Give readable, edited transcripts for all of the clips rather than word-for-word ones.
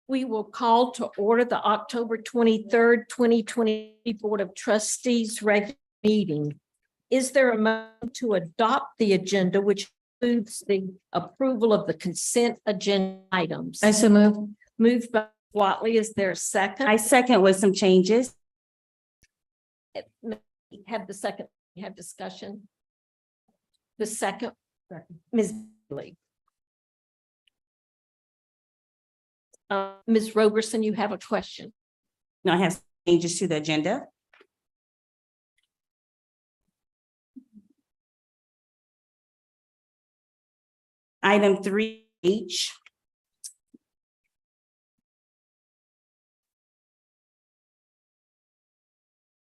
We will call to order the October 23rd, 2020 Board of Trustees regular meeting. Is there a motion to adopt the agenda, which includes the approval of the consent agenda items? I so move. Moved by Watley. Is there a second? I second with some changes. Have the second, have discussion. The second, Ms. Bailey. Ms. Roberson, you have a question. No, I have changes to the agenda. Item 3H.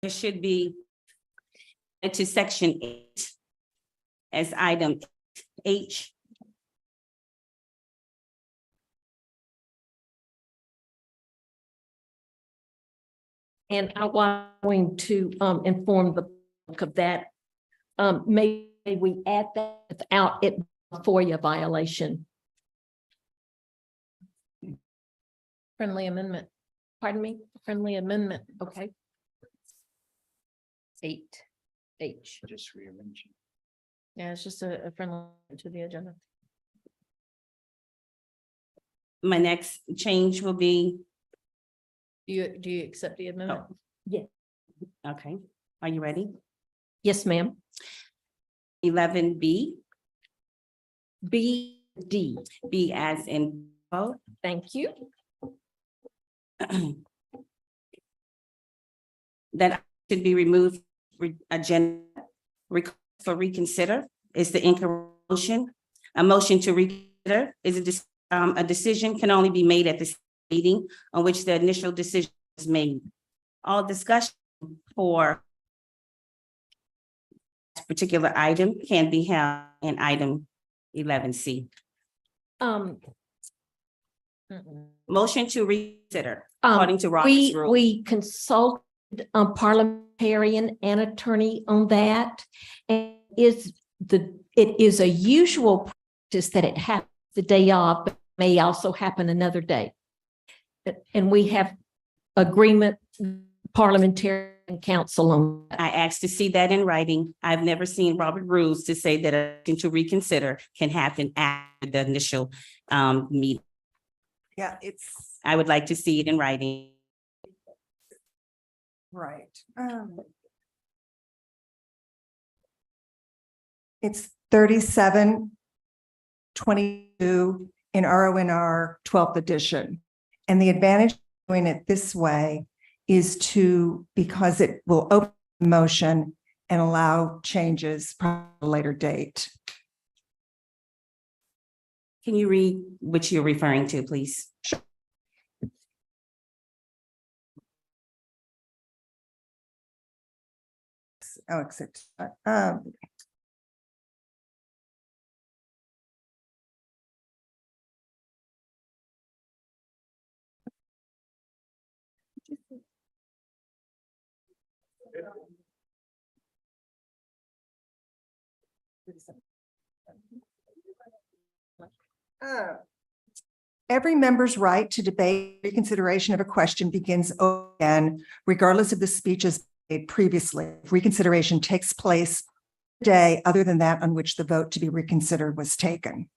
It should be to section 8 as item H. And I was going to inform the public of that. Maybe we add that without it for your violation. Friendly amendment. Pardon me? Friendly amendment. Okay. 8H. Just rearranging. Yeah, it's just a friendly to the agenda. My next change will be, Do you accept the amendment? Oh. Yeah. okay, are you ready? Yes, ma'am. 11B, B. B as in vote. Thank you. That should be removed. Agenda for reconsider is the incorrect motion. A motion to reconsider is a decision can only be made at the meeting on which the initial decision is made. All discussion for a particular item can be held in item 11C. Motion to reconsider according to Robert's rule. We consulted parliamentarian and attorney on that. And it is a usual practice that it happens the day of, but may also happen another day. And we have agreement parliamentarian council on that. I asked to see that in writing. I've never seen Robert rules to say that a motion to reconsider can happen after the initial meeting. Yeah, I would like to see it in writing. right. It's 3722 in RONR 12th edition. And the advantage of doing it this way is because it will open the motion and allow changes at a later date. Can you read which you're referring to, please? Sure. Oh, except, every member's right to debate reconsideration of a question begins again, regardless of the speeches made previously. If reconsideration takes place a day other than that on which the vote to be reconsidered was taken.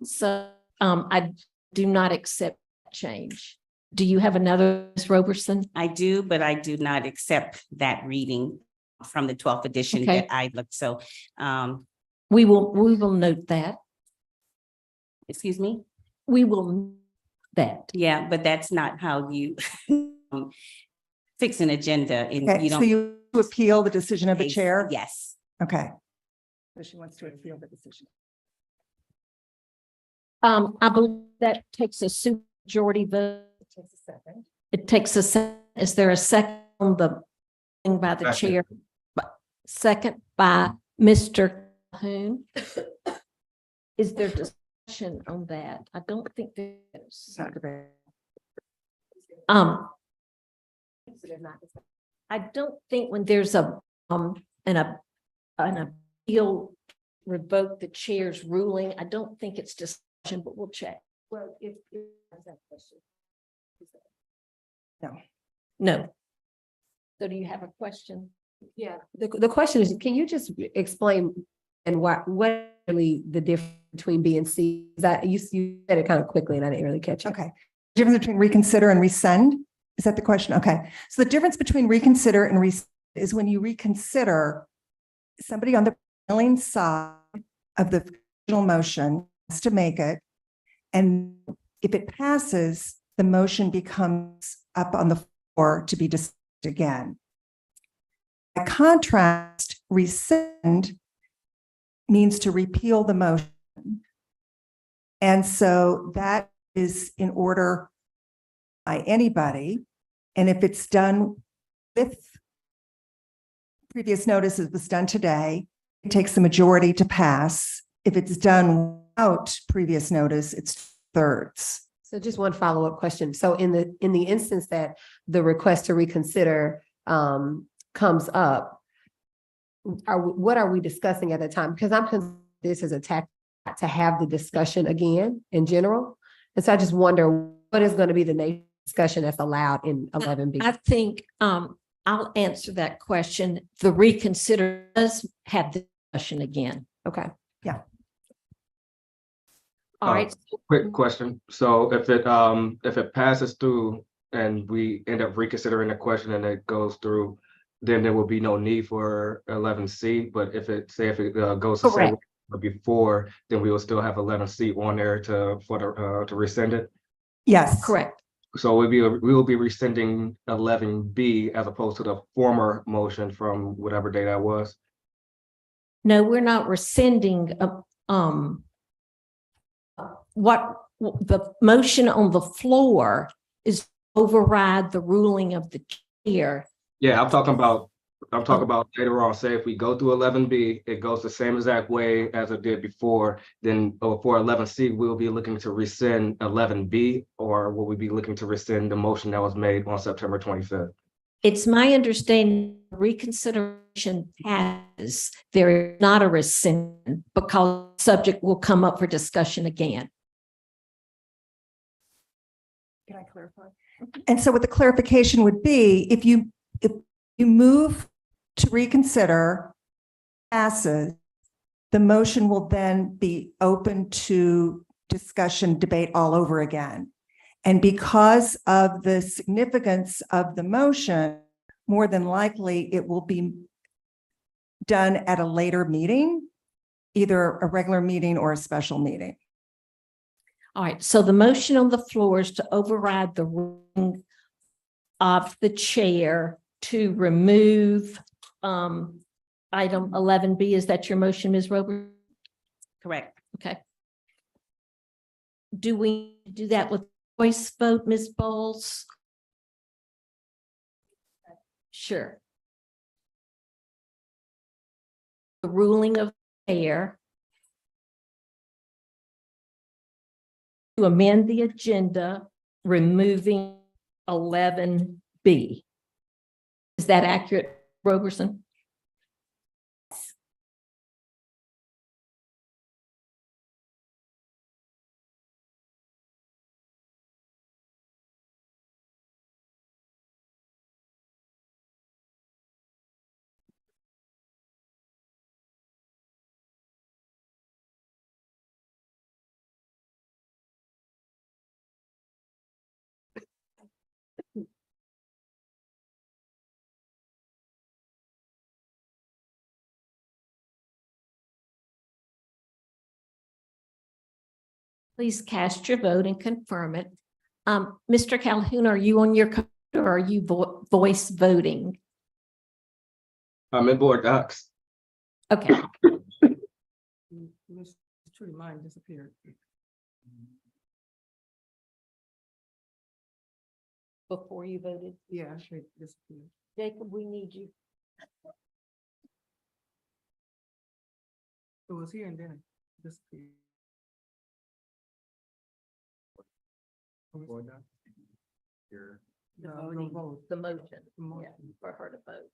So I do not accept change. Do you have another, Ms. Roberson? I do, but I do not accept that reading from the 12th edition Okay. that I looked. So, We will note that. excuse me? We will note that. Yeah, but that's not how you fix an agenda and Okay, you so don't. you appeal the decision of the chair? Yes. Okay. So she wants to appeal the decision. I believe that takes a supermajority vote. It takes a second. Is there a second on the thing by the chair? Second by Mr. Calhoun. Is there discussion on that? I don't think there's. It's not debate. I don't think when there's a an appeal revoke the chair's ruling. I don't think it's discussion, but we'll check. Well, if that question. No. So do you have a question? Yeah, the question is, can you just explain and what really the difference between B and C? Is that you said it kind of quickly and I didn't really catch it. Okay. Difference between reconsider and rescind? Is that the question? Okay. So the difference between reconsider and rescind is when you reconsider, somebody on the prevailing side of the original motion has to make it. And if it passes, the motion becomes up on the floor to be discussed again. By contrast, rescind means to repeal the motion. And so that is in order by anybody. And if it's done with previous notices was done today, it takes the majority to pass. If it's done without previous notice, it's thirds. So just one follow-up question. So in the instance that the request to reconsider comes up, what are we discussing at the time? Because I'm considering this as a tactic to have the discussion again in general. And so I just wonder what is going to be the nature of discussion that's allowed in 11B? I think I'll answer that question. The reconsider does have the discussion again. Okay. All right. Quick question. So if it passes through and we end up reconsidering the question and it goes through, then there will be no need for 11C. But if it goes the same way before, then we will still have 11C on there to rescind it. Yes. Correct. So we will be rescinding 11B as opposed to the former motion from whatever day that was. No, we're not rescinding what the motion on the floor is override the ruling of the chair. Yeah, I'm talking about later on. Say if we go through 11B, it goes the same exact way as it did before. Then for 11C, we'll be looking to rescind 11B, or will we be looking to rescind the motion that was made on September 25th? It's my understanding reconsideration has, there is not a rescind because the subject will come up for discussion again. Can I clarify? And so what the clarification would be, if you move to reconsider, passes, the motion will then be open to discussion, debate all over again. And because of the significance of the motion, more than likely it will be done at a later meeting, either a regular meeting or a special meeting. All right, so the motion on the floor is to override the ruling of the chair to remove item 11B. Is that your motion, Ms. Rober? Correct. Okay. Do we do that with voice vote, Ms. Bowles? Sure. The ruling of the chair to amend the agenda, removing 11B. Is that accurate, Roberson? Please cast your vote and confirm it. Mr. Calhoun, are you on your computer or are you voice voting? I'm in board docs. Okay, Truly mine disappeared. before you voted. Yeah, it disappeared. Jacob, we need you. It was here and then it disappeared. The motion, yeah, for her to vote.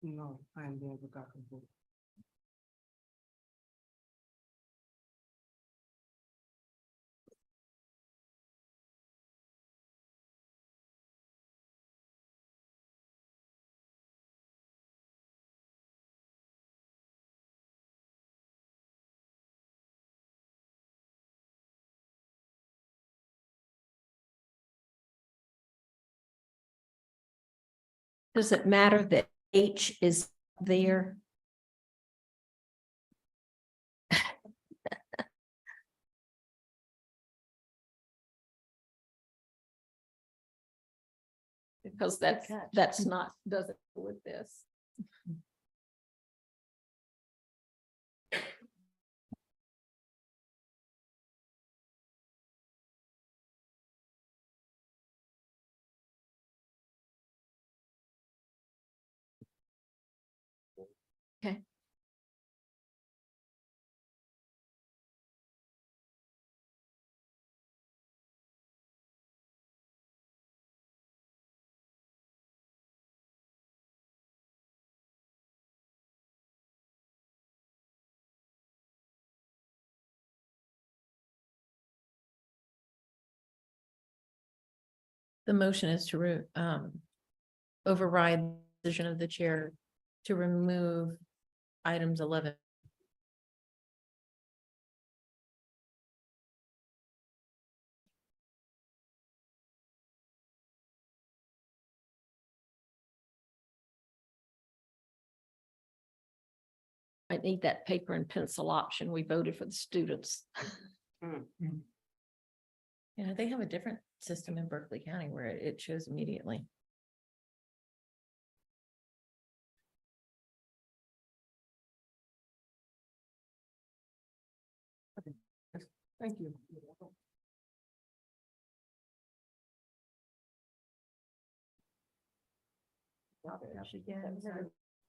No, I'm there with Dr. Wu. Does it matter that H is there? Because that's not, doesn't go with this. Okay. The motion is to override the decision of the chair to remove items 11. I need that paper and pencil option. We voted for the students. Yeah, they have a different system in Berkeley County where it shows immediately. Thank you.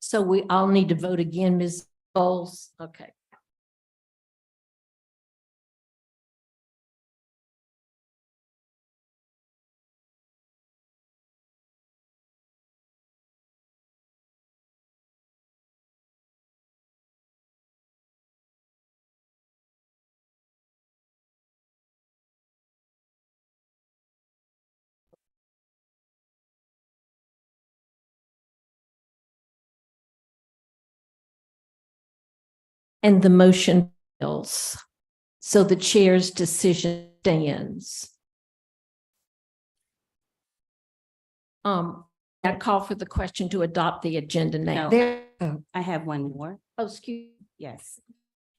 So we all need to vote again, Ms. Bowles. Okay. And the motion fails. So the chair's decision stands. I call for the question to adopt the agenda now. No. I have one more. Oh, excuse. Yes.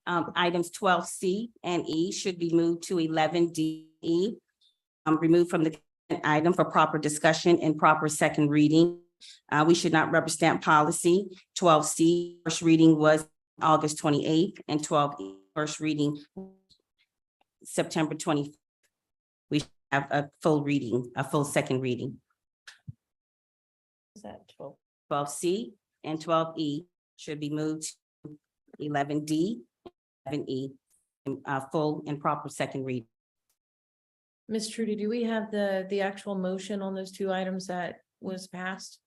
Items 12C and E should be moved to 11D. Removed from the item for proper discussion and proper second reading. We should not rubber stamp policy. 12C, first reading was August 28th, and 12E, first reading September 20th. We should have a full reading, a full second reading. Is that 12? 12C and 12E should be moved to 11D, 11E, full and proper second read. Ms. Trudy, do we have the actual motion on those two items that was passed?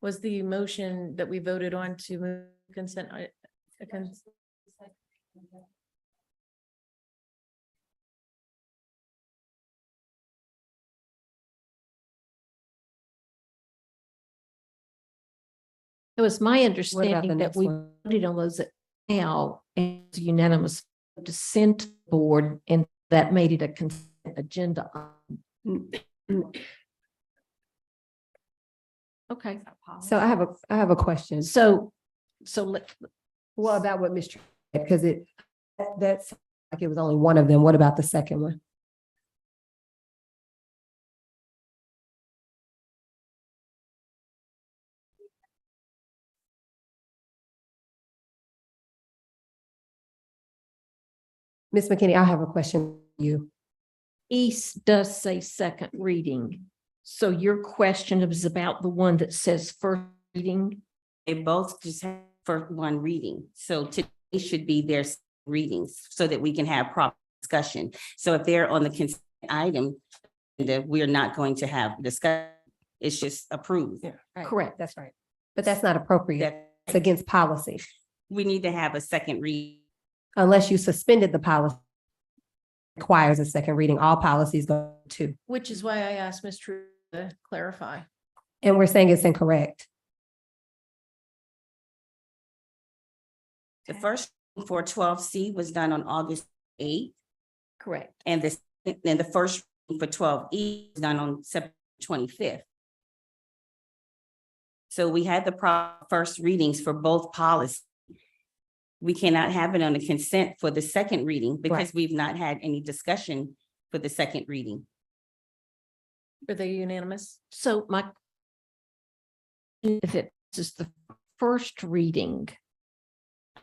Was the motion that we voted on to move consent? It was my the understanding that next we one? voted on those now and unanimous to send to the board, and that made it a consent agenda. Okay, So I have a question. so let, What about what Mr. Because that's like it was only one of them. What about the second one? Ms. McKinney, I have a question for you. East does say second reading. So your question is about the one that says first reading? They both just have for one reading. So today should be their readings so that we can have proper discussion. So if they're on the consent item, that we're not going to have discussion. It's just approved. Yeah. Right, Correct. that's right. But that's not appropriate. That It's against policy, we need to have a second read. unless you suspended the policy. Requires a second reading. All policies go to, Which is why I asked Ms. True to clarify. and we're saying it's incorrect. The first for 12C was done on August 8th, Correct. and the first for 12E was done on September 25th. So we had the first readings for both policies. We cannot have it on the consent for the second reading because Right. we've not had any discussion for the second reading. Are they unanimous? So if it is the first reading,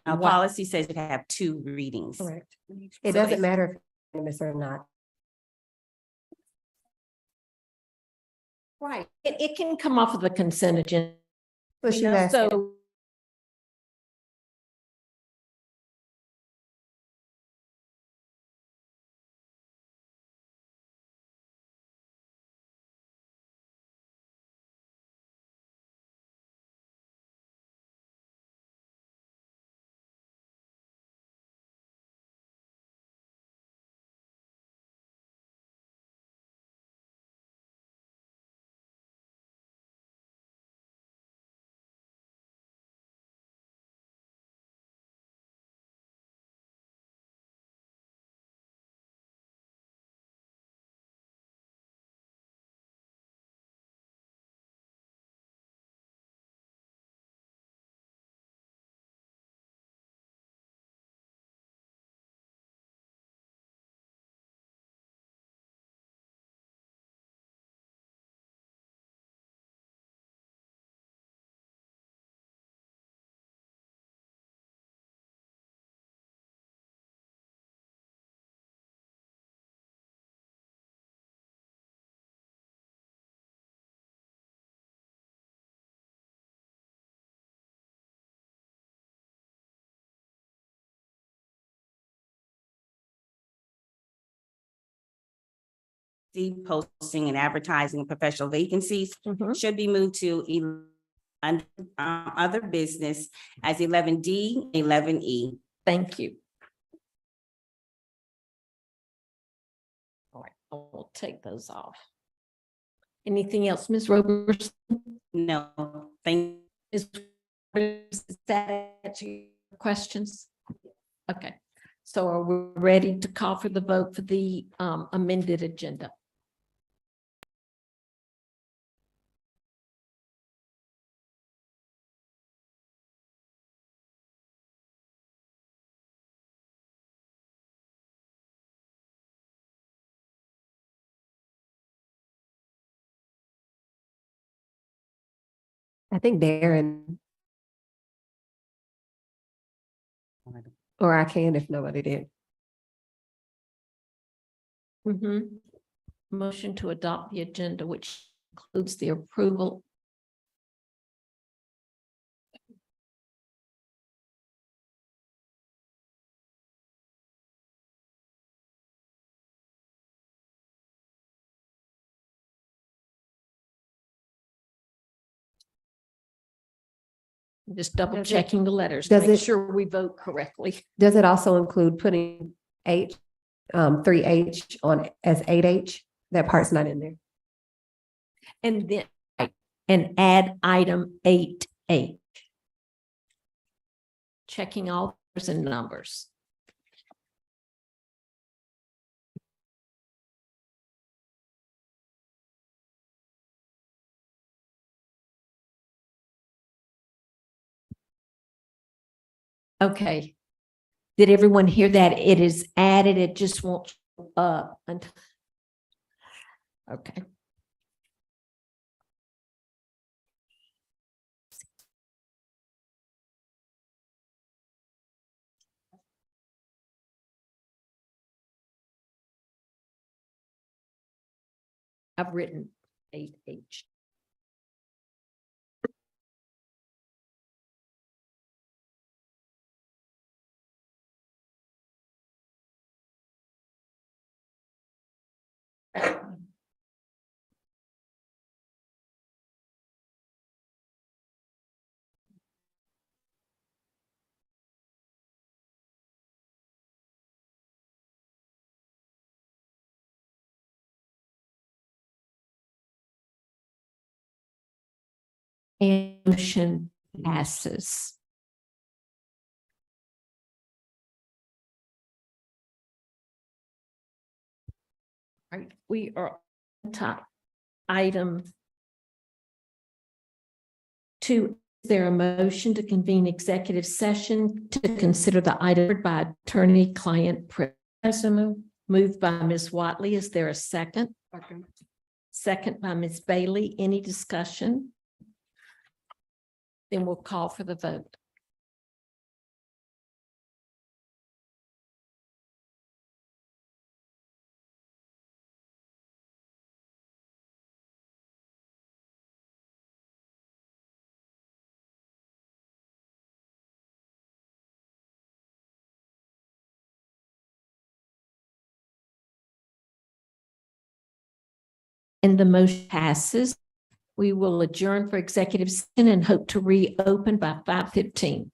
Our Wow. policy says you have two readings. Correct. So It doesn't if- matter if it's unanimous or not. right, it can come off of the consent agenda. But you she's know, asking, So Posting and advertising of professional vacancies mhm. should be moved to under other business as 11D, 11E. Thank you. All right, I will take those off. Anything else, Ms. Roberts? No, thank Is that answer your questions? Okay, so are we ready to call for the vote for the amended agenda? I think Darren. Or I can if nobody did. Mhm. Motion to adopt the agenda, which includes the approval. Just double Does it- checking the letters to does make it- sure we vote correctly. Does it also include putting H, 3H on as 8H? That part's not in there. And then, and add item 8H. Checking all letters and numbers. Okay. Did everyone hear that? It is added, it just won't show up until. Okay. I've written 8H. And motion passes. Right, we are on to item 2. Is there a motion to convene executive session to consider the item by attorney-client privilege? Moved by Ms. Watley. Is there a second? Second by Ms. Bailey. Any discussion? Then we'll call for the vote. And the motion passes. We will adjourn for executive session and hope to reopen by 5:15.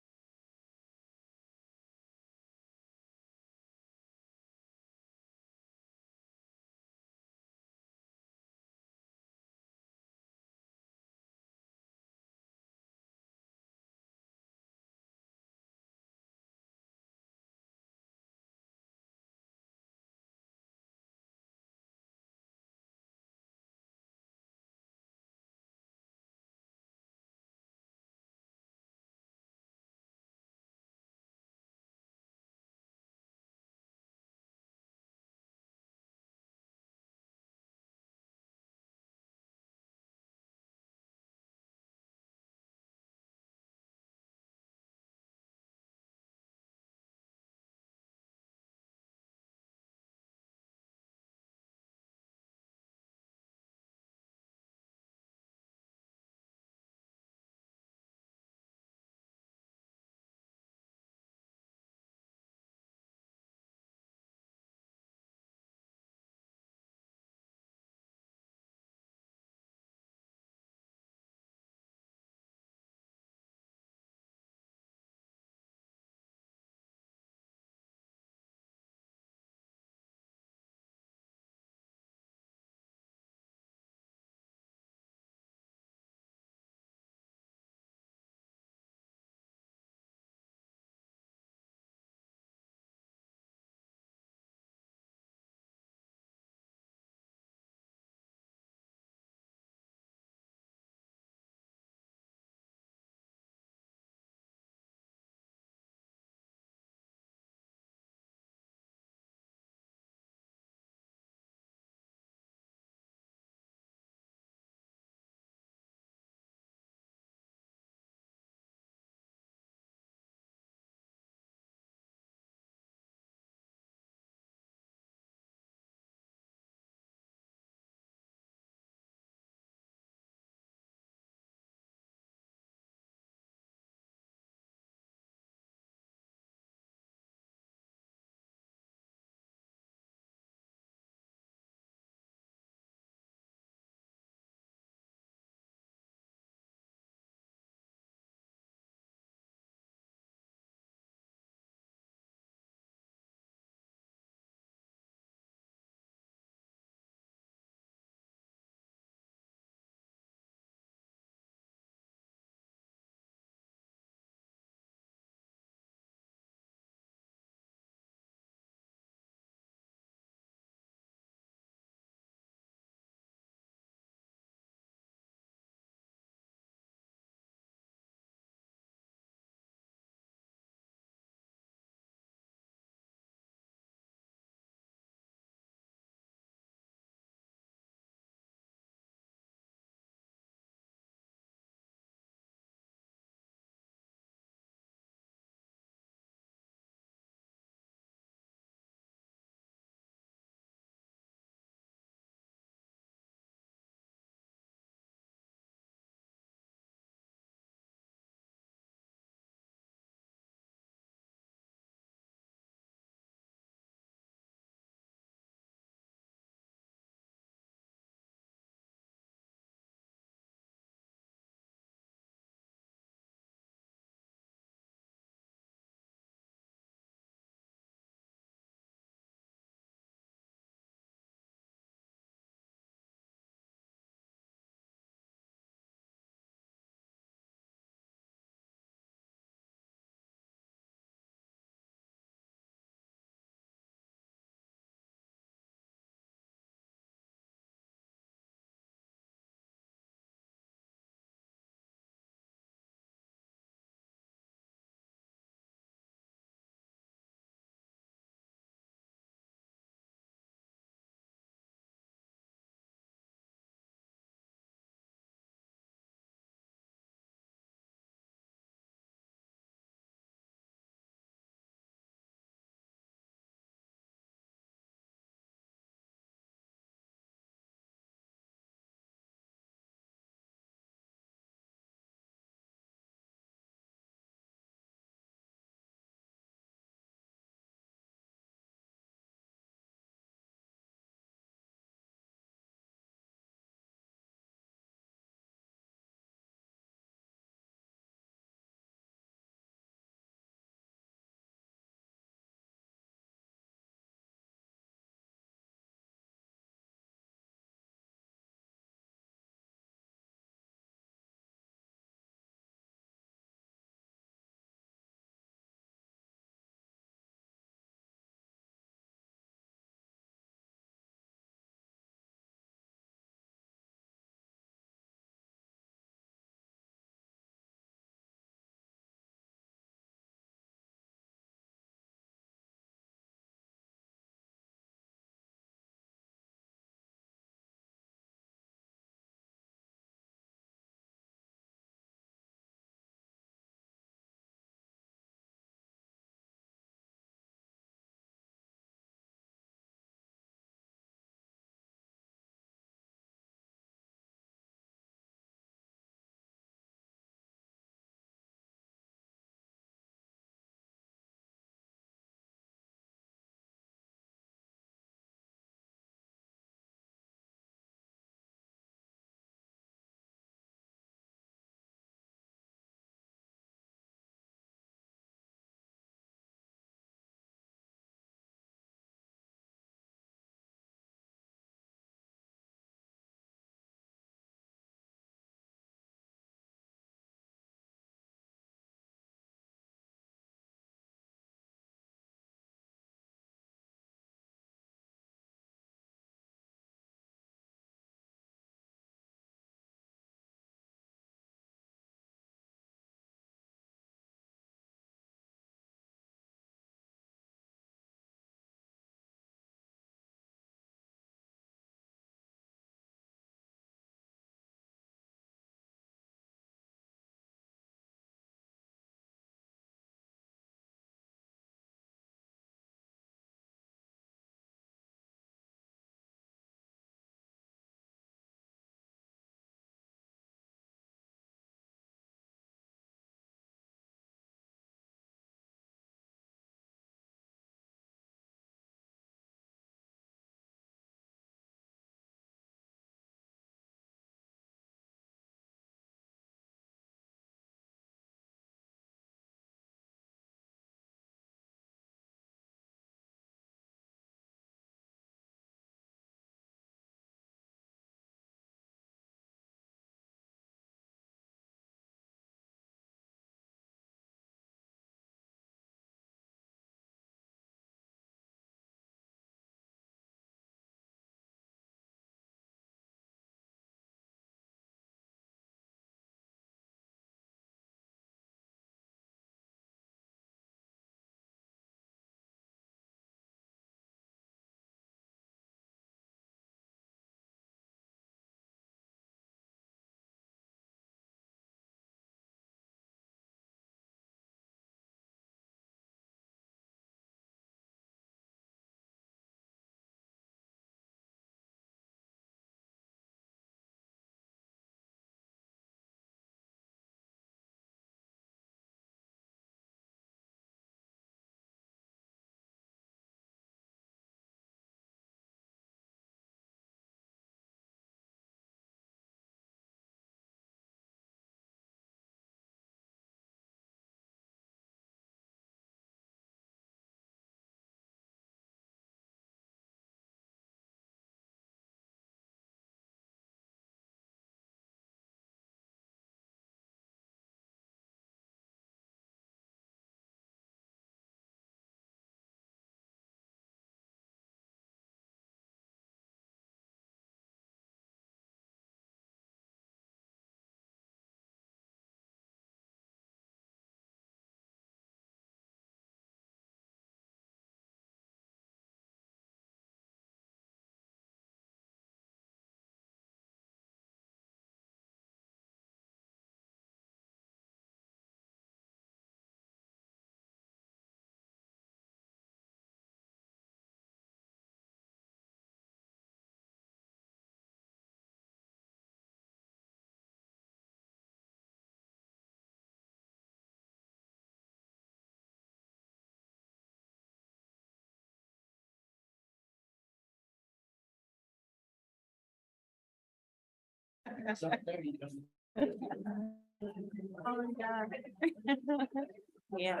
Yeah.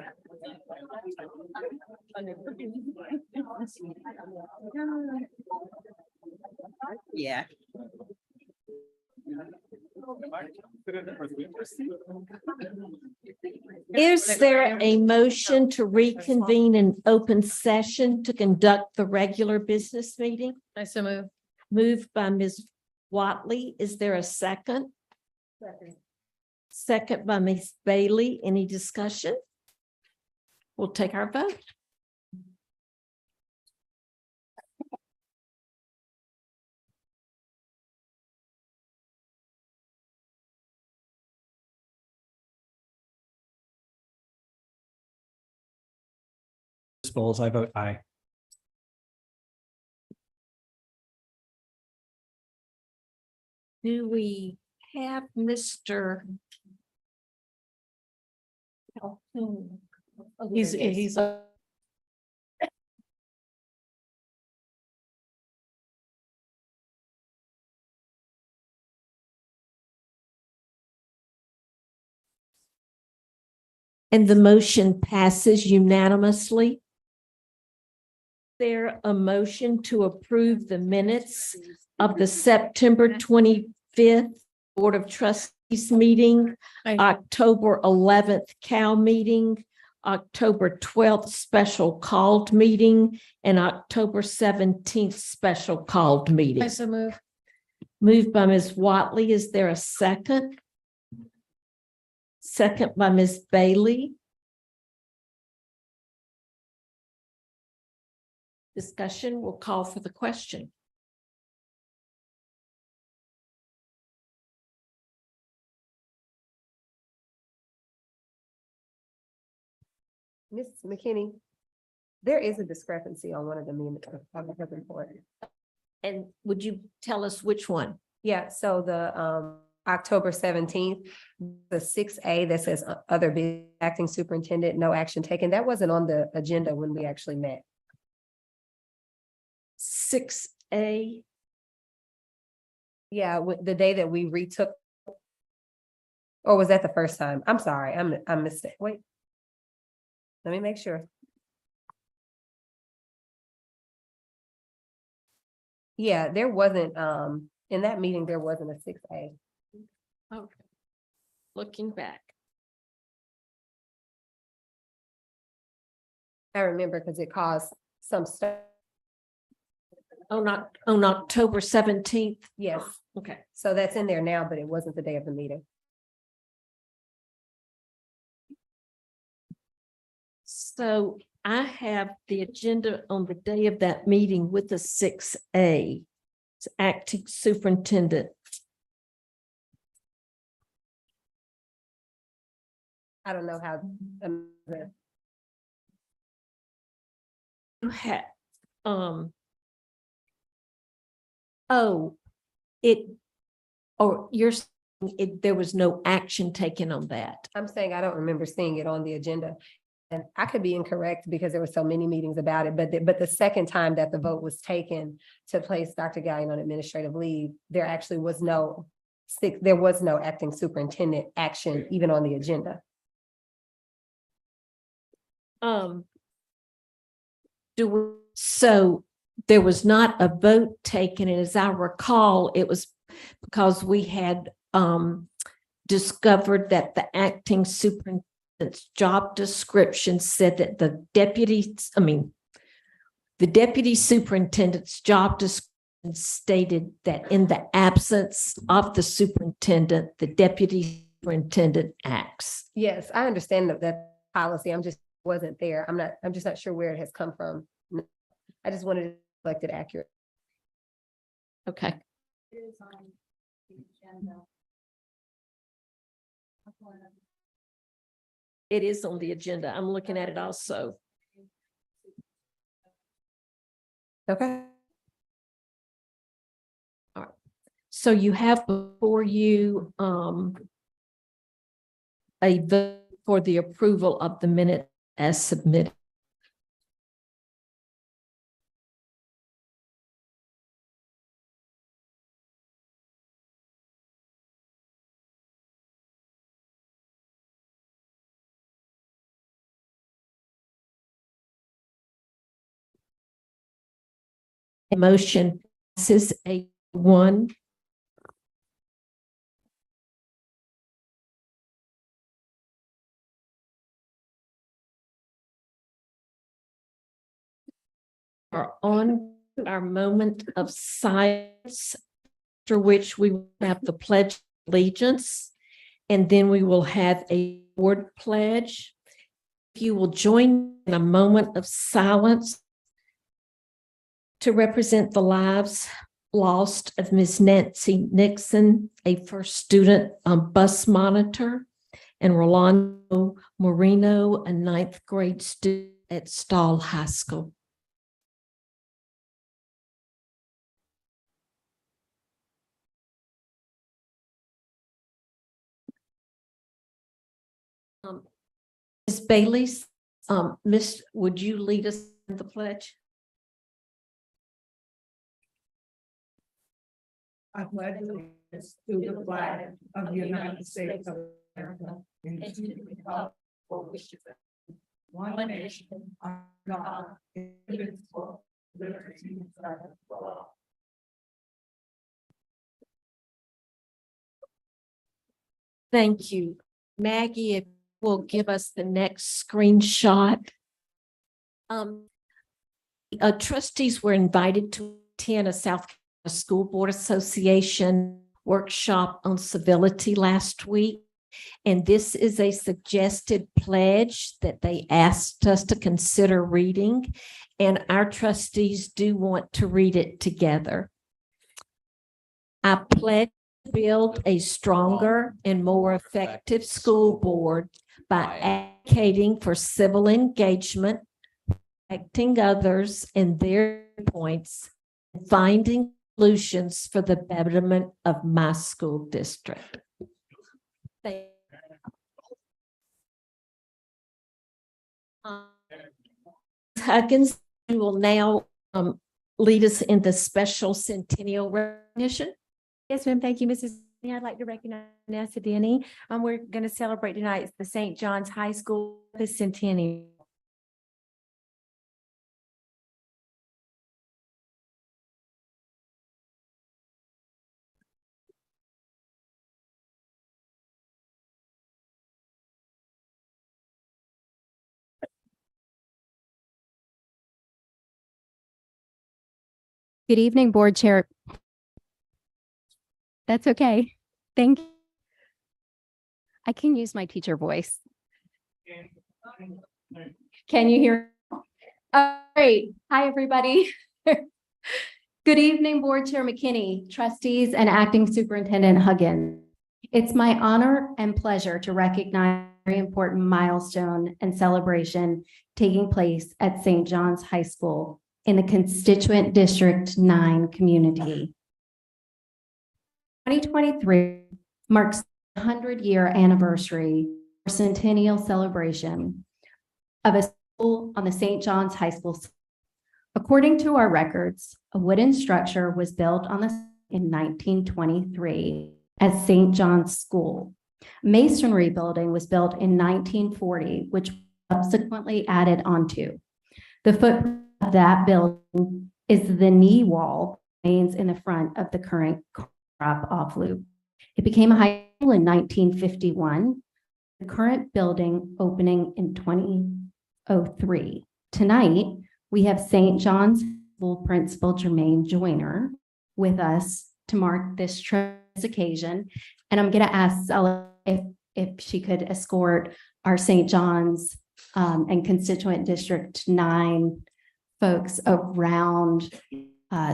Yeah. Is there a motion to reconvene in open session to conduct the regular business meeting? I so move. Moved by Ms. Watley. Is there a second? Second by Ms. Bailey. Any discussion? We'll take our vote. Bowles, I vote aye. Do we have Mr. He's And the motion passes unanimously. There a motion to approve the minutes of the September 25th Board of Trustees meeting, October 11th Cal meeting, October 12th special called meeting, and October 17th special called meeting. I so move. Moved by Ms. Watley. Is there a second? Second by Ms. Bailey. Discussion, will call for the question. Ms. McKinney, there is a discrepancy on one of the minutes of the report. And would you tell us which one? Yeah, so the October 17th, the 6A that says other bid acting superintendent, no action taken, that wasn't on the agenda when we actually met. 6A. Yeah, the day that we retook. Or was that the first time? I'm sorry, I'm mistaken. Wait. Let me make sure. Yeah, there wasn't, in that meeting, there wasn't a 6A. Okay. Looking back. I remember because it caused some stuff. On October 17th. Yes, Okay. so that's in there now, but it wasn't the day of the meeting. So I have the agenda on the day of that meeting with the 6A. It's acting superintendent. I don't know how. You had, oh, it, or you're saying it, there was no action taken on that. I'm saying I don't remember seeing it on the agenda. And I could be incorrect because there were so many meetings about it, but the second time that the vote was taken to place Dr. Gallion on administrative leave, there actually was no acting superintendent action even on the agenda. So there was not a vote taken, and as I recall, it was because we had discovered that the acting superintendent's job description said that the deputy superintendent's job description stated that in the absence of the superintendent, the deputy superintendent acts. Yes, I understand that policy. I'm just wasn't there. I'm just not sure where it has come from. I just wanted to reflect it accurate. Okay. It is on the agenda. I'm looking at it also. Okay. So you have before you a vote for the approval of the minute as submitted. Motion passes 8-1. Are on our moment of silence, after which we will have the Pledge of Allegiance, and then we will have a board pledge. If you will join in a moment of silence to represent the lives lost of Ms. Nancy Nixon, a first student bus monitor, and Rolando Moreno, a ninth grade student at Stall High School. Ms. Bailey, Miss, would you lead us in the pledge? I pledge allegiance to the flag of the United States of America and to the republic for which it stands, one nation, under God, indivisible, with liberty and justice for all. Thank you. Maggie, if you will give us the next screenshot. Trustees were invited to attend a South Carolina School Board Association workshop on civility last week. And this is a suggested pledge that they asked us to consider reading. And our trustees do want to read it together. I pledge to build a stronger and more effective school board by advocating for civil engagement, respecting others and their points, and finding solutions for the betterment of my school district. Huggins, you will now lead us in the special centennial recognition. Yes, ma'am. Thank you, Mrs. I'd like to recognize Vanessa Denny. We're going to celebrate tonight. It's the St. John's High School, the centennial. Good evening, Board Chair. That's okay. Thank you. I can use my teacher voice. Can you hear? Great. Hi, everybody. Good evening, Board Chair McKinney, trustees, and Acting Superintendent Huggins. It's my honor and pleasure to recognize a very important milestone and celebration taking place at St. John's High School in the constituent District 9 community. 2023 marks the 100-year anniversary or centennial celebration of a school on the St. John's High School. According to our records, a wooden structure was built on the in 1923 as St. John's School. Masonry building was built in 1940, which was subsequently added onto. The footprint of that building is the knee wall that remains in the front of the current drop-off loop. It became a high school in 1951, the current building opening in 2003. Tonight, we have St. John's School Principal Jermaine Joyner with us to mark this tremendous occasion. And I'm going to ask Stella if she could escort our St. John's and constituent District 9 folks around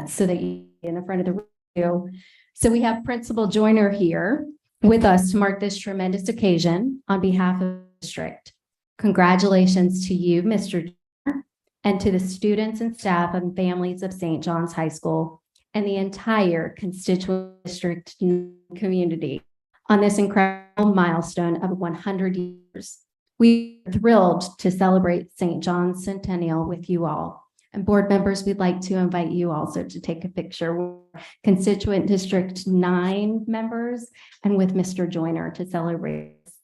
so that you in the front of the room. So we have Principal Joyner here with us to mark this tremendous occasion on behalf of the district. Congratulations to you, Mr. Joyner, and to the students and staff and families of St. John's High School and the entire constituent district community on this incredible milestone of 100 years. We're thrilled to celebrate St. John's Centennial with you all. And board members, we'd like to invite you also to take a picture with constituent District 9 members and with Mr. Joyner to celebrate this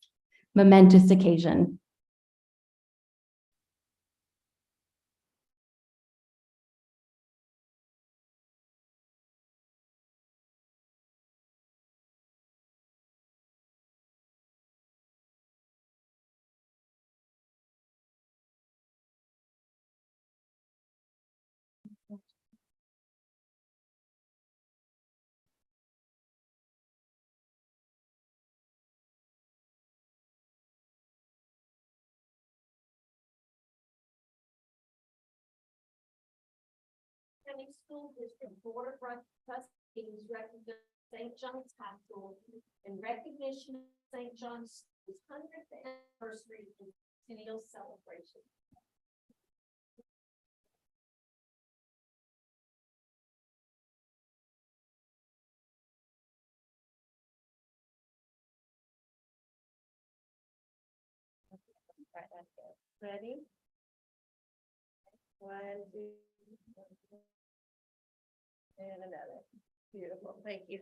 momentous occasion. County School District Board of Trustees recommend St. John's High School in recognition of St. John's 100th anniversary and centennial celebration. Ready? One, two, and another. Beautiful. Thank you.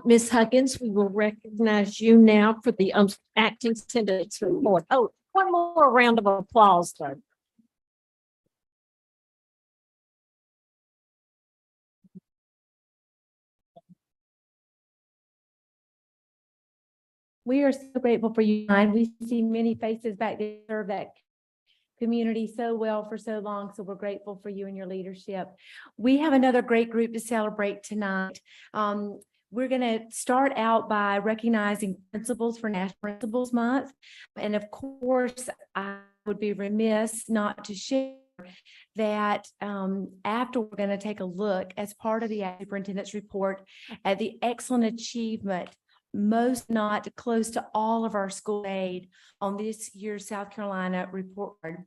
Ms. Huggins, we will recognize you now for the acting superintendent's report. Oh, one more round of applause, though. We are so grateful for you, and we see many faces back there who serve that community so well for so long. So we're grateful for you and your leadership. We have another great group to celebrate tonight. We're going to start out by recognizing principals for National Principals Month. And of course, I would be remiss not to share that after we're going to take a look as part of the superintendent's report at the excellent achievement, most not close to all of our school aid on this year's South Carolina report card.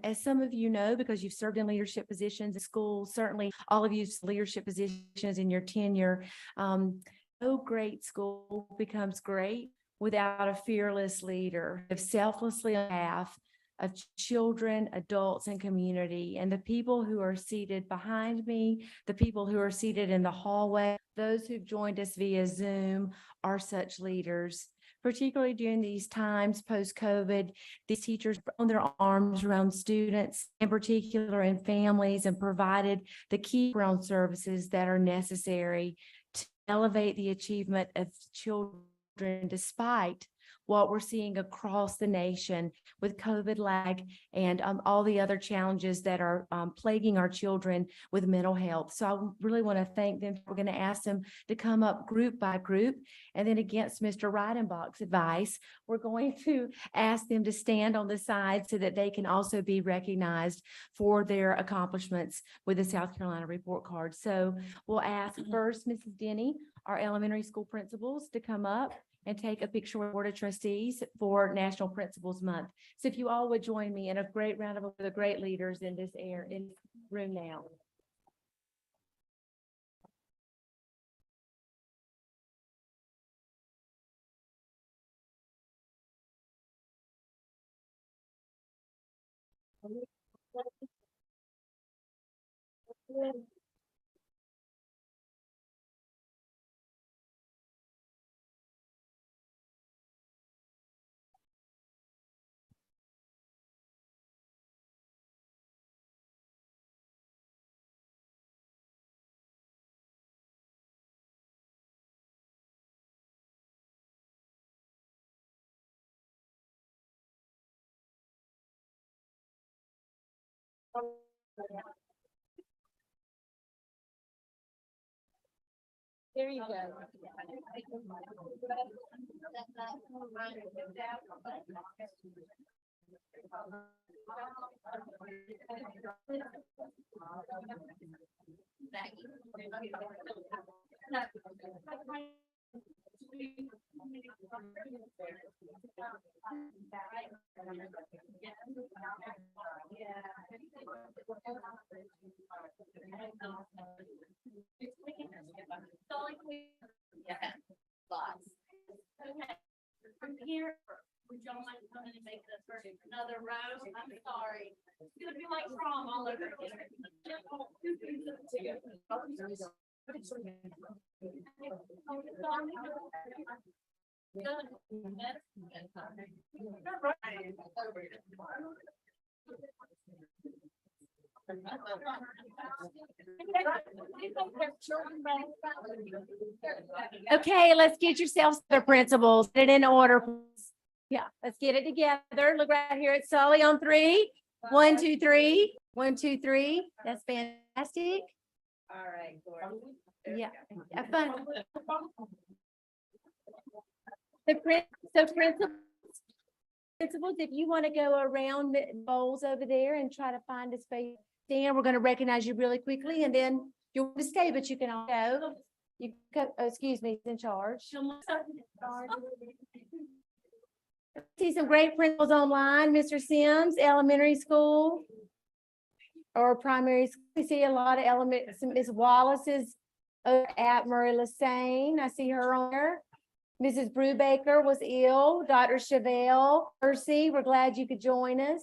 As some of you know, because you've served in leadership positions at schools, certainly all of you's leadership positions in your tenure, no great school becomes great without a fearless leader, of selflessly on behalf of children, adults, and community. And the people who are seated behind me, the people who are seated in the hallway, those who've joined us via Zoom are such leaders. Particularly during these times post-COVID, these teachers put their arms around students, in particular and families, and provided the key ground services that are necessary to elevate the achievement of children despite what we're seeing across the nation with COVID lag and all the other challenges that are plaguing our children with mental health. So I really want to thank them. We're going to ask them to come up group by group. And then against Mr. Reidenbach's advice, we're going to ask them to stand on the side so that they can also be recognized for their accomplishments with the South Carolina report card. So we'll ask first Mrs. Denny, our elementary school principals, to come up and take a picture with the Board of Trustees for National Principals Month. So if you all would join me in a great round of applause for the great leaders in this room now. There you go. From here, would y'all mind coming and make this for another row? I'm sorry. It's gonna be like prom all over Okay, let's get yourselves the principals, get it in order. Please. Yeah, let's get it together. Look right here at Sully on 3. 1, 2, 3. 1, 2, 3. That's fantastic. All right. Yeah, have fun. So principals, if you want to go around the bowls over there and try to find a space, Dan, we're going to recognize you really quickly, and then you'll stay, but you can all go. You go, oh, excuse me, in charge. See some great principals online, Mr. Sims, elementary school or primary school. We see a lot of Miss Wallace is over at Murray Lassane. I see her on there. Mrs. Brubaker was ill. Dr. Chevelle, Percy, we're glad you could join us.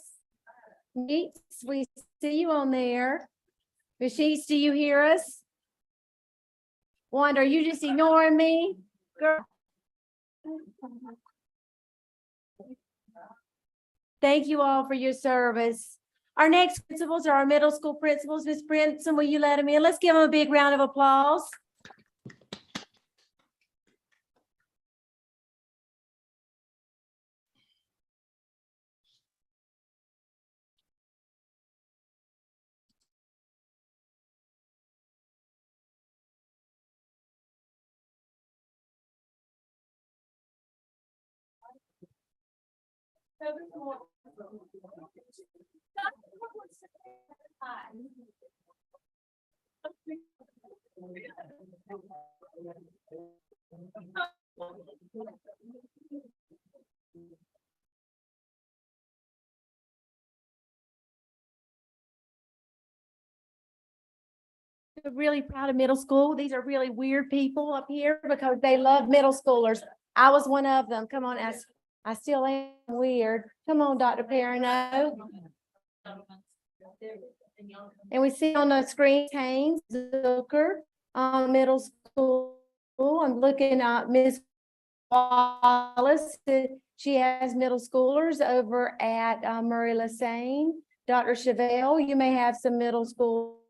Meets, we see you on there. Ms. Sheets, do you hear us? Wanda, are you just ignoring me? Girl. Thank you all for your service. Our next principals are our middle school principals. Ms. Brinson, will you let them in? Let's give them a big round of applause. We're really proud of middle school. These are really weird people up here because they love middle schoolers. I was one of them. Come on, I still am weird. Come on, Dr. Perino. And we see on the screen Haynes Zucker, middle school. I'm looking at Miss Wallace. She has middle schoolers over at Murray Lassane. Dr. Chevelle, you may have some middle school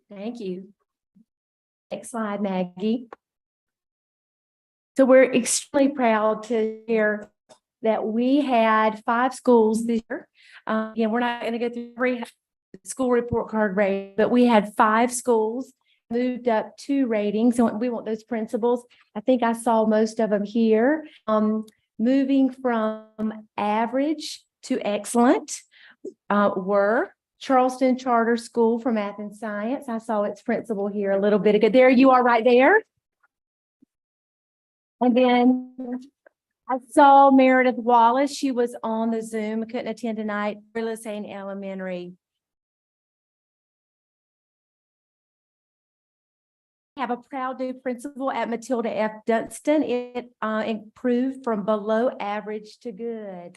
Thank you. Next slide, Maggie. So we're extremely proud to share that we had 5 schools this year. Again, we're not going to go through every school report card rate, but we had 5 schools moved up 2 ratings. So we want those principals. I think I saw most of them here. Moving from average to excellent were Charleston Charter School for Math and Science. I saw its principal here a little bit ago. There you are right there. And then I saw Meredith Wallace. She was on the Zoom, couldn't attend tonight. Lane Elementary. Have a proud new principal at Matilda F. Dunston. It improved from below average to good.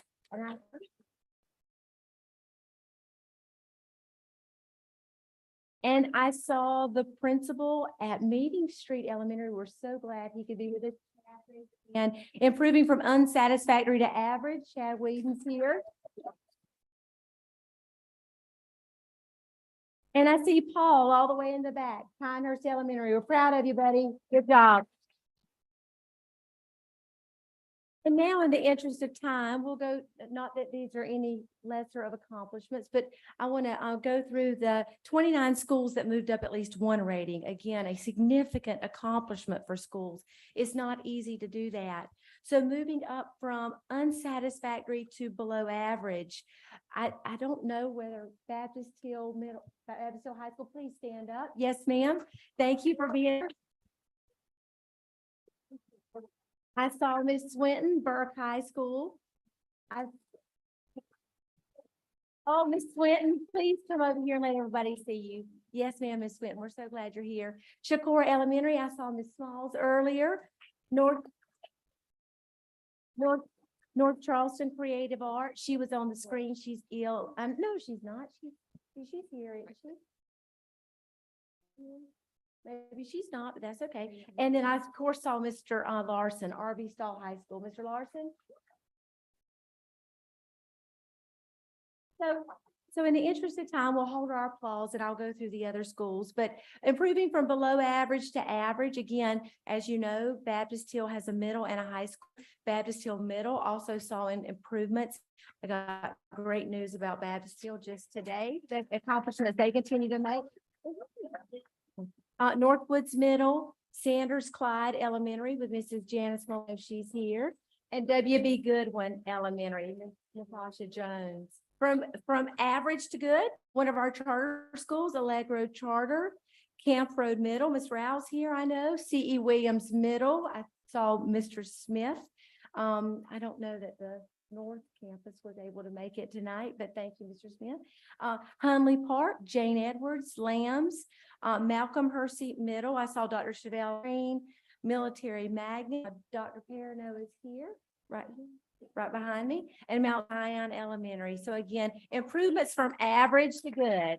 And I saw the principal at Meeting Street Elementary. We're so glad he could be with us. And improving from unsatisfactory to average. Chad Whedon's here. And I see Paul all the way in the back, Pinehurst Elementary. We're proud of you, buddy. Good job. And now, in the interest of time, we'll go, not that these are any lesser of accomplishments, but I want to go through the 29 schools that moved up at least 1 rating. Again, a significant accomplishment for schools. It's not easy to do that. So moving up from unsatisfactory to below average, I don't know whether Baptist Hill High School, please stand up. Yes, ma'am. Thank you for being here. I saw Miss Swinton, Burke High School. Oh, Miss Swinton, please come over here and let everybody see you. Yes, ma'am, Miss Swinton. We're so glad you're here. Shakur Elementary, I saw Miss Smalls earlier. North Charleston Creative Arts. She was on the screen. She's ill. No, she's not. She's here, isn't she? Maybe she's not, but that's okay. And then I, of course, saw Mr. Larson, R.B. Stall High School. Mr. Larson? So in the interest of time, we'll hold our applause and I'll go through the other schools. But improving from below average to average, again, as you know, Baptist Hill has a middle and a high school. Baptist Hill Middle also saw improvements. I got great news about Baptist Hill just today, the accomplishments they continue to make. Northwoods Middle, Sanders Clyde Elementary with Mrs. Janice Malone, she's here, and W.B. Goodwin Elementary, Natasha Jones. From average to good, one of our charter schools, Allegro Charter, Camp Road Middle, Miss Rouse here, I know, C.E. Williams Middle, I saw Mr. Smith. I don't know that the North Campus was able to make it tonight, but thank you, Mr. Smith. Hunley Park, Jane Edwards, Lambs, Malcolm Hersey Middle. I saw Dr. Chevelle Green, Military Magnet. Dr. Perino is here, right behind me, and Mount Zion Elementary. So again, improvements from average to good.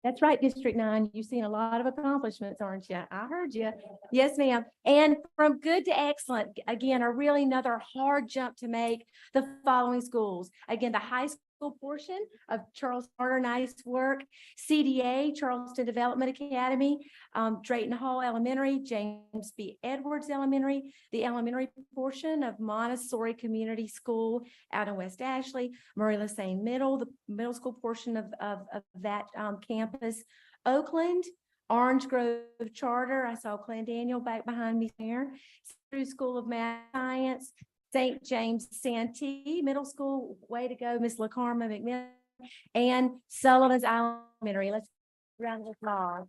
That's right, District 9. You've seen a lot of accomplishments, aren't you? I heard you. Yes, ma'am. And from good to excellent, again, are really another hard jump to make. The following schools. Again, the high school portion of Charles Carter, nice work. CDA, Charleston Development Academy, Drayton Hall Elementary, James B. Edwards Elementary, the elementary portion of Montessori Community School out in West Ashley, Murray Lassane Middle, the middle school portion of that campus, Oakland, Orange Grove Charter. I saw Clan Daniel back behind me there. School of Math Science, St. James Santee Middle School, way to go, Miss LaCarma McMillan, and Sullivan's Elementary. Let's round of applause.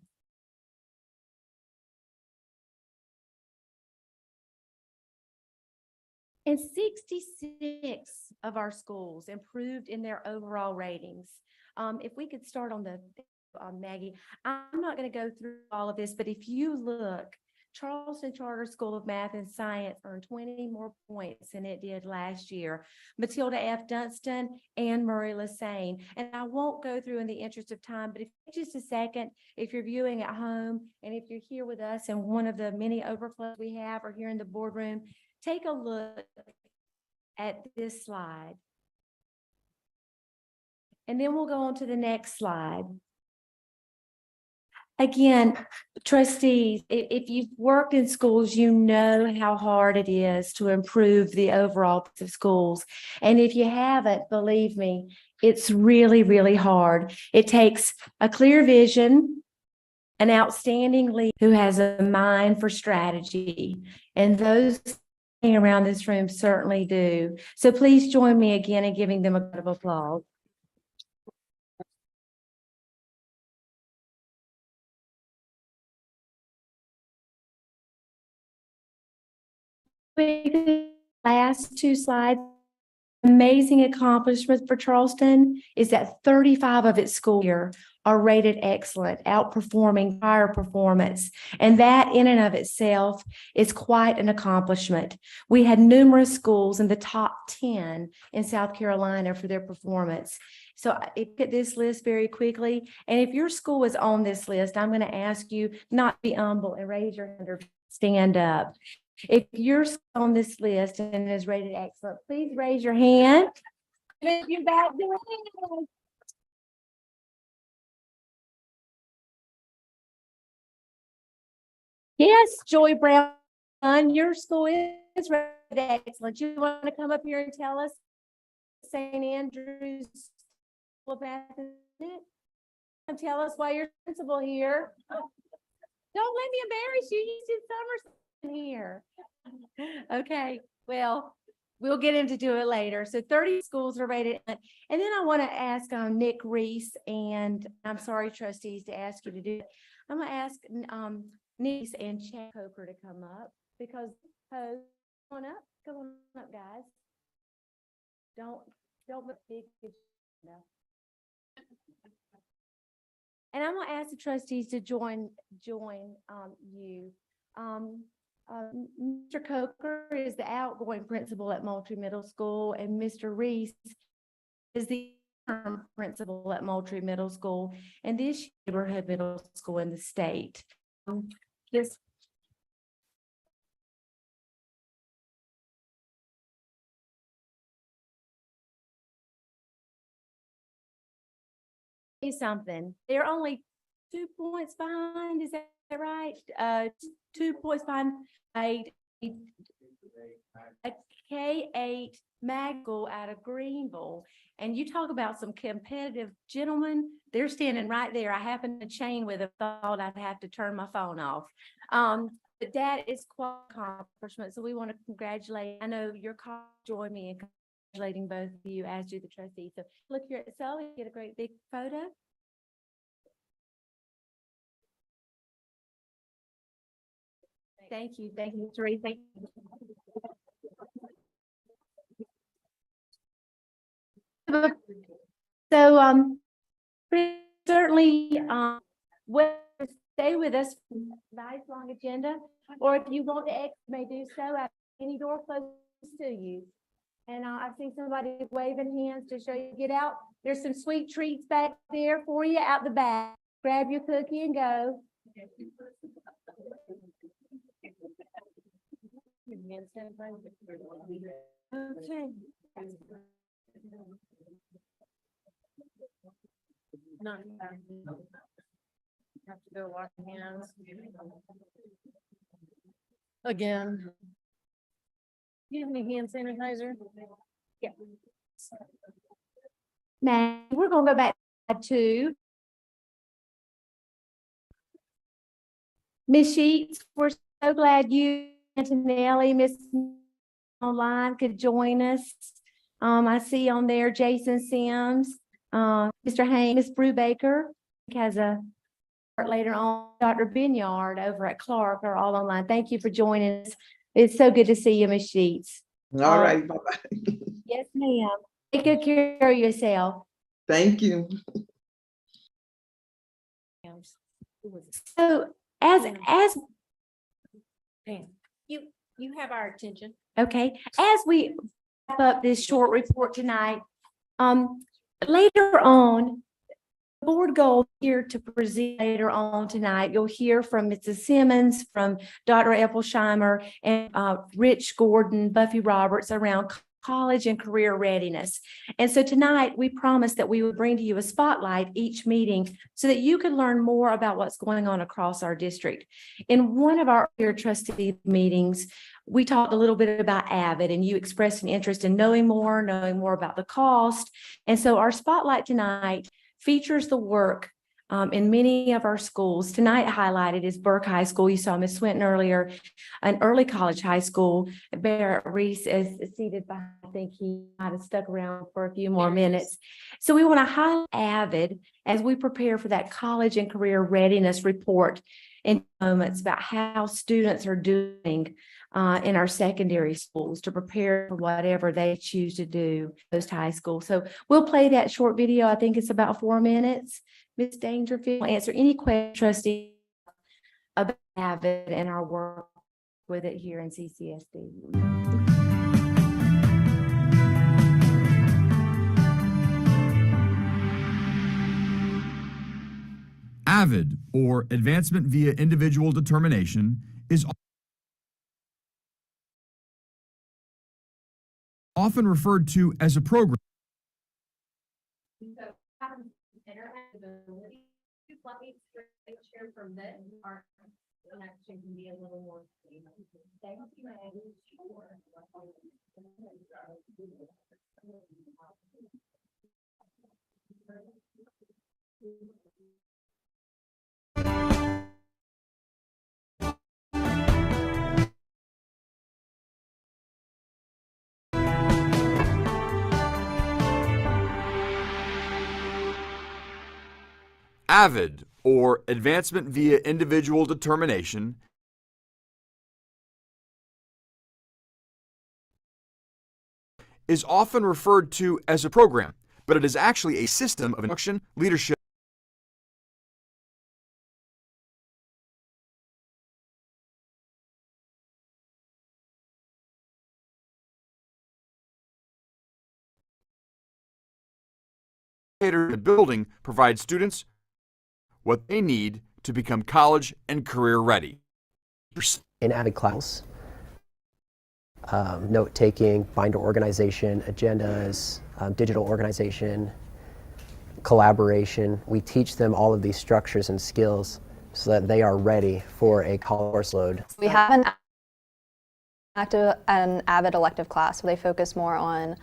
And 66 of our schools improved in their overall ratings. If we could start on the Maggie, I'm not going to go through all of this, but if you look, Charleston Charter School of Math and Science earned 20 more points than it did last year. Matilda F. Dunston and Murray Lassane. And I won't go through in the interest of time, but if just a second, if you're viewing at home and if you're here with us in one of the many overflows we have or here in the boardroom, take a look at this slide. And then we'll go on to the next slide. Again, trustees, if you've worked in schools, you know how hard it is to improve the overall piece of schools. And if you haven't, believe me, it's really, really hard. It takes a clear vision, an outstanding leader who has a mind for strategy. And those around this room certainly do. So please join me again in giving them a round of applause. Last two slides. Amazing accomplishment for Charleston is that 35 of its school year are rated excellent, outperforming prior performance. And that in and of itself is quite an accomplishment. We had numerous schools in the top 10 in South Carolina for their performance. So I look at this list very quickly. And if your school is on this list, I'm going to ask you not to be humble and raise your hand or stand up. If you're on this list and is rated excellent, please raise your hand. If you're back doing it. Yes, Joy Brown, your school is rated excellent. You want to come up here and tell us St. Andrew's School of Math is it? And tell us why you're principal here. Don't let me embarrass you. You did summer here. Okay, well, we'll get into it later. So 30 schools are rated. And then I want to ask Nick Reese, and I'm sorry, trustees, to ask you to do it. I'm going to ask Nick and Chad Coker to come up because come on up, guys. Don't look big. No. And I'm going to ask the trustees to join you. Mr. Coker is the outgoing principal at Moultrie Middle School, and Mr. Reese is the interim principal at Moultrie Middle School, and this neighborhood middle school in the state. This something. They're only 2 points behind. Is that right? 2 points behind a K-8 mag school out of Greenville. And you talk about some competitive gentlemen. They're standing right there. I happened to chain with them. Thought I'd have to turn my phone off. But that is quite an accomplishment. So we want to congratulate. I know your colleagues join me in congratulating both of you, as do the trustees. So look here at Sully, get a great big photo. Thank you, Teresa. Thank you. So certainly well, stay with us for a nice long agenda, or if you want to exit, may do so at any door closest to you. And I've seen somebody waving hands to show you get out. There's some sweet treats back there for you out the back. Grab your cookie and go. Okay. No, have to go wash hands again. Do you have any hand sanitizer? Yeah. Now we're going to go back to Ms. Sheets. We're so glad you, Antonelli, Miss online could join us. I see on there Jason Sims, Mr. Haynes, Miss Brubaker has a part later on. Dr. Binyard over at Clark are all online. Thank you for joining us. It's so good to see you, Ms. Sheets. All right, bye-bye. Yes, ma'am. Take good care of yourself. Thank you. So as You have our attention. okay, as we wrap up this short report tonight, later on, the board goal here to present later on tonight, you'll hear from Mrs. Simmons, from Dr. Epplesheimer, and Rich Gordon, Buffy Roberts around college and career readiness. And so tonight, we promised that we would bring to you a spotlight each meeting so that you could learn more about what's going on across our district. In one of our earlier trustee meetings, we talked a little bit about Avid, and you expressed an interest in knowing more about the cost. And so our spotlight tonight features the work in many of our schools. Tonight highlighted is Burke High School. You saw Ms. Swinton earlier, an early college high school. Barrett Reese is seated behind. I think he might have stuck around for a few more minutes. So we want to highlight Avid as we prepare for that college and career readiness report in moments about how students are doing in our secondary schools to prepare for whatever they choose to do post high school. So we'll play that short video. I think it's about 4 minutes. Ms. Dangerfield will answer any questions, trustee, about Avid and our work with it here in CCSD. Avid, or Advancement via Individual Determination, is often referred to as a program. Let me share from this. Our connection can be a little more. Thank you. Avid, or Advancement via Individual Determination, is often referred to as a program, but it is actually a system of instruction, leadership, building provides students what they need to become college and career ready. In Avid class, note-taking, binder organization, agendas, digital organization, collaboration. We teach them all of these structures and skills so that they are ready for a college course load. We have an Avid elective class where they focus more on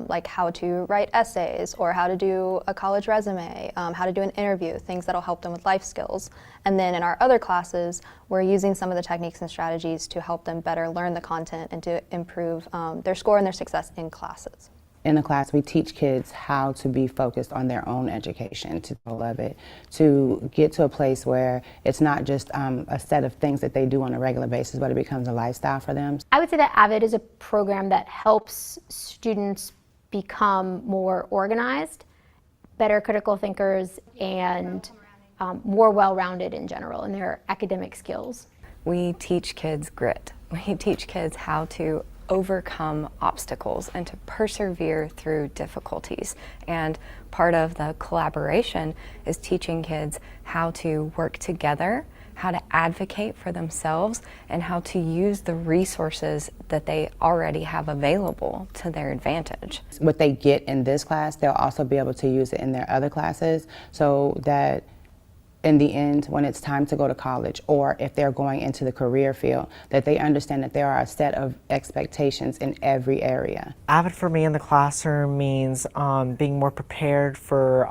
like how to write essays or how to do a college resume, how to do an interview, things that'll help them with life skills. And then in our other classes, we're using some of the techniques and strategies to help them better learn the content and to improve their score and their success in classes. In the class, we teach kids how to be focused on their own education, to love it, to get to a place where it's not just a set of things that they do on a regular basis, but it becomes a lifestyle for them. I would say that Avid is a program that helps students become more organized, better critical thinkers, and more well-rounded in general in their academic skills. We teach kids grit. We teach kids how to overcome obstacles and to persevere through difficulties. And part of the collaboration is teaching kids how to work together, how to advocate for themselves, and how to use the resources that they already have available to their advantage. What they get in this class, they'll also be able to use it in their other classes, so that in the end, when it's time to go to college, or if they're going into the career field, that they understand that there are a set of expectations in every area. Avid for me in the classroom means being more prepared for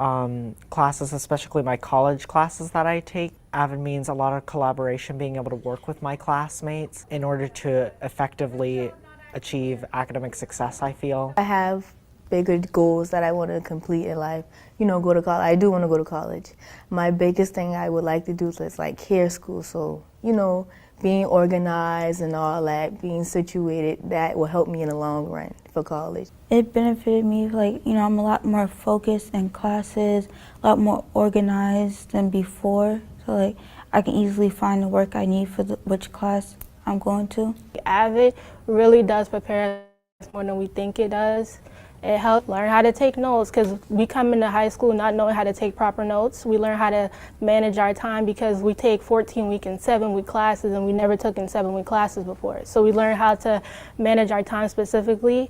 classes, especially my college classes that I take. Avid means a lot of collaboration, being able to work with my classmates in order to effectively achieve academic success, I feel. I have bigger goals that I want to complete in life. You know, go to college. I do want to go to college. My biggest thing I would like to do is like hair school. So, you know, being organized and all that, being situated, that will help me in the long run for college. It benefited me, like, you know, I'm a lot more focused in classes, a lot more organized than before. So like, I can easily find the work I need for which class I'm going to. Avid really does prepare us more than we think it does. It helps learn how to take notes, because we come into high school not knowing how to take proper notes. We learn how to manage our time because we take 14-week and 7-week classes, and we never took in 7-week classes before. So we learn how to manage our time specifically,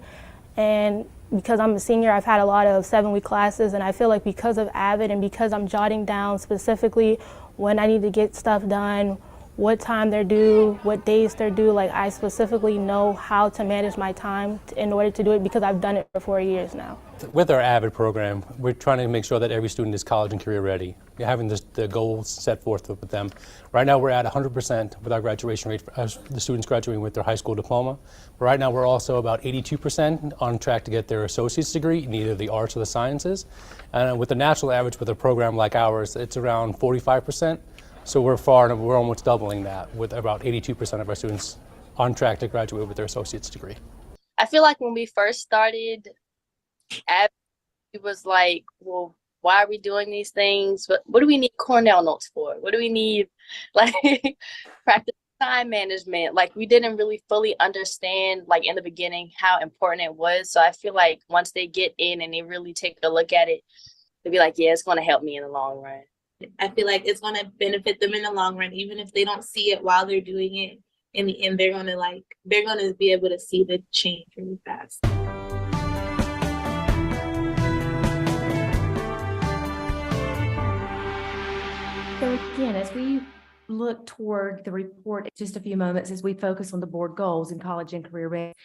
And because I'm a senior, I've had a lot of 7-week classes, and I feel like because of Avid and because I'm jotting down specifically when I need to get stuff done, what time they're due, what days they're due, like I specifically know how to manage my time in order to do it because I've done it for 4 years now. With our Avid program, we're trying to make sure that every student is college and career ready. We're having the goals set forth with them. Right now we're at 100% with our graduation rate, the students graduating with their high school diploma. But right now we're also about 82% on track to get their associate's degree in either the arts or the sciences. And with the national average with a program like ours, it's around 45%. So we're almost doubling that with about 82% of our students on track to graduate with their associate's degree. I feel like when we first started, it was like, well, why are we doing these things? What do we need Cornell notes for? What do we need, like, practice time management? Like, we didn't really fully understand, like, in the beginning how important it was. So I feel like once they get in and they really take a look at it, they'll be like, yeah, it's going to help me in the long run. I feel like it's going to benefit them in the long run, even if they don't see it while they're doing it. In the end, they're going to be able to see the change really fast. So again, as we look toward the report in just a few moments, as we focus on the board goals in college and career readiness,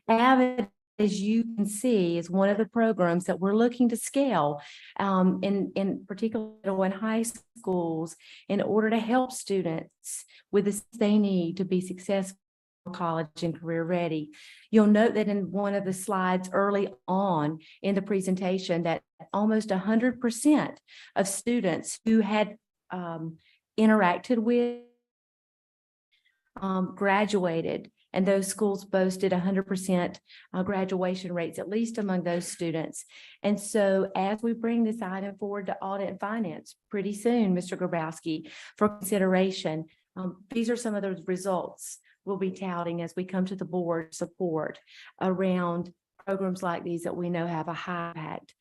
Avid, as you can see, is one of the programs that we're looking to scale in particular in high schools in order to help students with the skills they need to be successful in college and career ready. You'll note that in one of the slides early on in the presentation that almost 100% of students who had interacted with graduated. And those schools boasted 100% graduation rates, at least among those students. And so as we bring this item forward to Audit and Finance pretty soon, Mr. Grabowski, for consideration, these are some of those results we'll be touting as we come to the board support around programs like these that we know have a high impact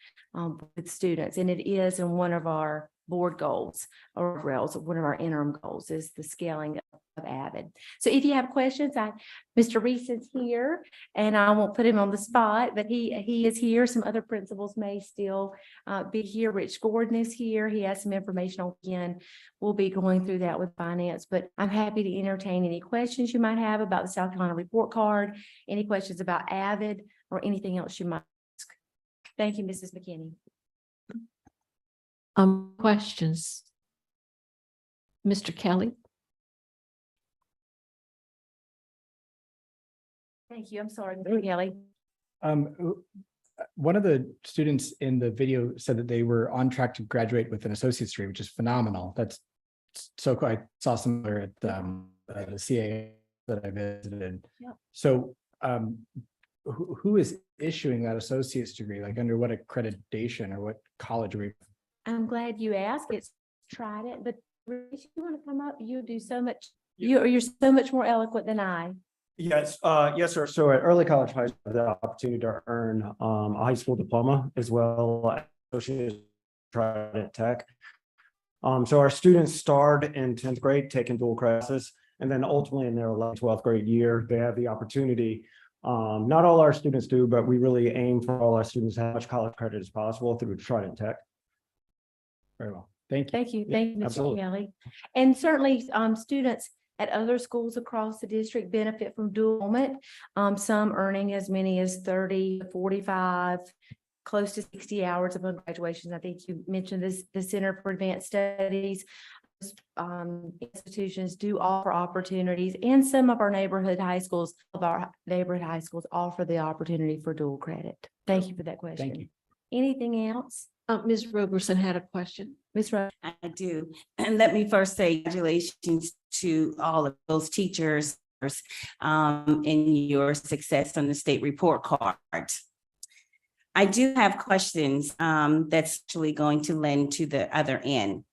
with students. And it is in one of our board goals or rails, one of our interim goals is the scaling of Avid. So if you have questions, Mr. Reese is here and I won't put him on the spot, but he is here. Some other principals may still be here. Rich Gordon is here. He has some information on again. We'll be going through that with finance, but I'm happy to entertain any questions you might have about the South Carolina report card, any questions about Avid or anything else you might ask. Thank you, Mrs. McKinney. Questions? Mr. Kelly? Thank you. I'm sorry, Mr. Kelly. One of the students in the video said that they were on track to graduate with an associate's degree, which is phenomenal. That's so cool. I saw similar at the CAA that I visited. Yeah. So who is issuing that associate's degree? Like under what accreditation or what college are we? I'm glad you asked. It's tried it, but if you want to come up, you do so much. You're so much more eloquent than I. Yes, yes, sir. So at early college high school, I had the opportunity to earn a high school diploma as well as associated Trident Tech. So our students start in 10th grade taking dual classes, and then ultimately in their 11th, 12th grade year, they have the opportunity. Not all our students do, but we really aim for all our students to have as much college credit as possible through Trident Tech. Very well. Thank you. Thank you. Thank you, Mr. Absolutely. Kelly. And certainly students at other schools across the district benefit from dual enrollment, some earning as many as 30, 45, close to 60 hours upon graduation. I think you mentioned this, the Center for Advanced Studies. Institutions do offer opportunities, and some of our neighborhood high schools offer the opportunity for dual credit. Thank you for that question. Thank you. Anything else? Ms. Roberson had a question. Ms. Roberson. I do. And let me first say congratulations to all of those teachers in your success on the state report card. I do have questions that's actually going to lend to the other end.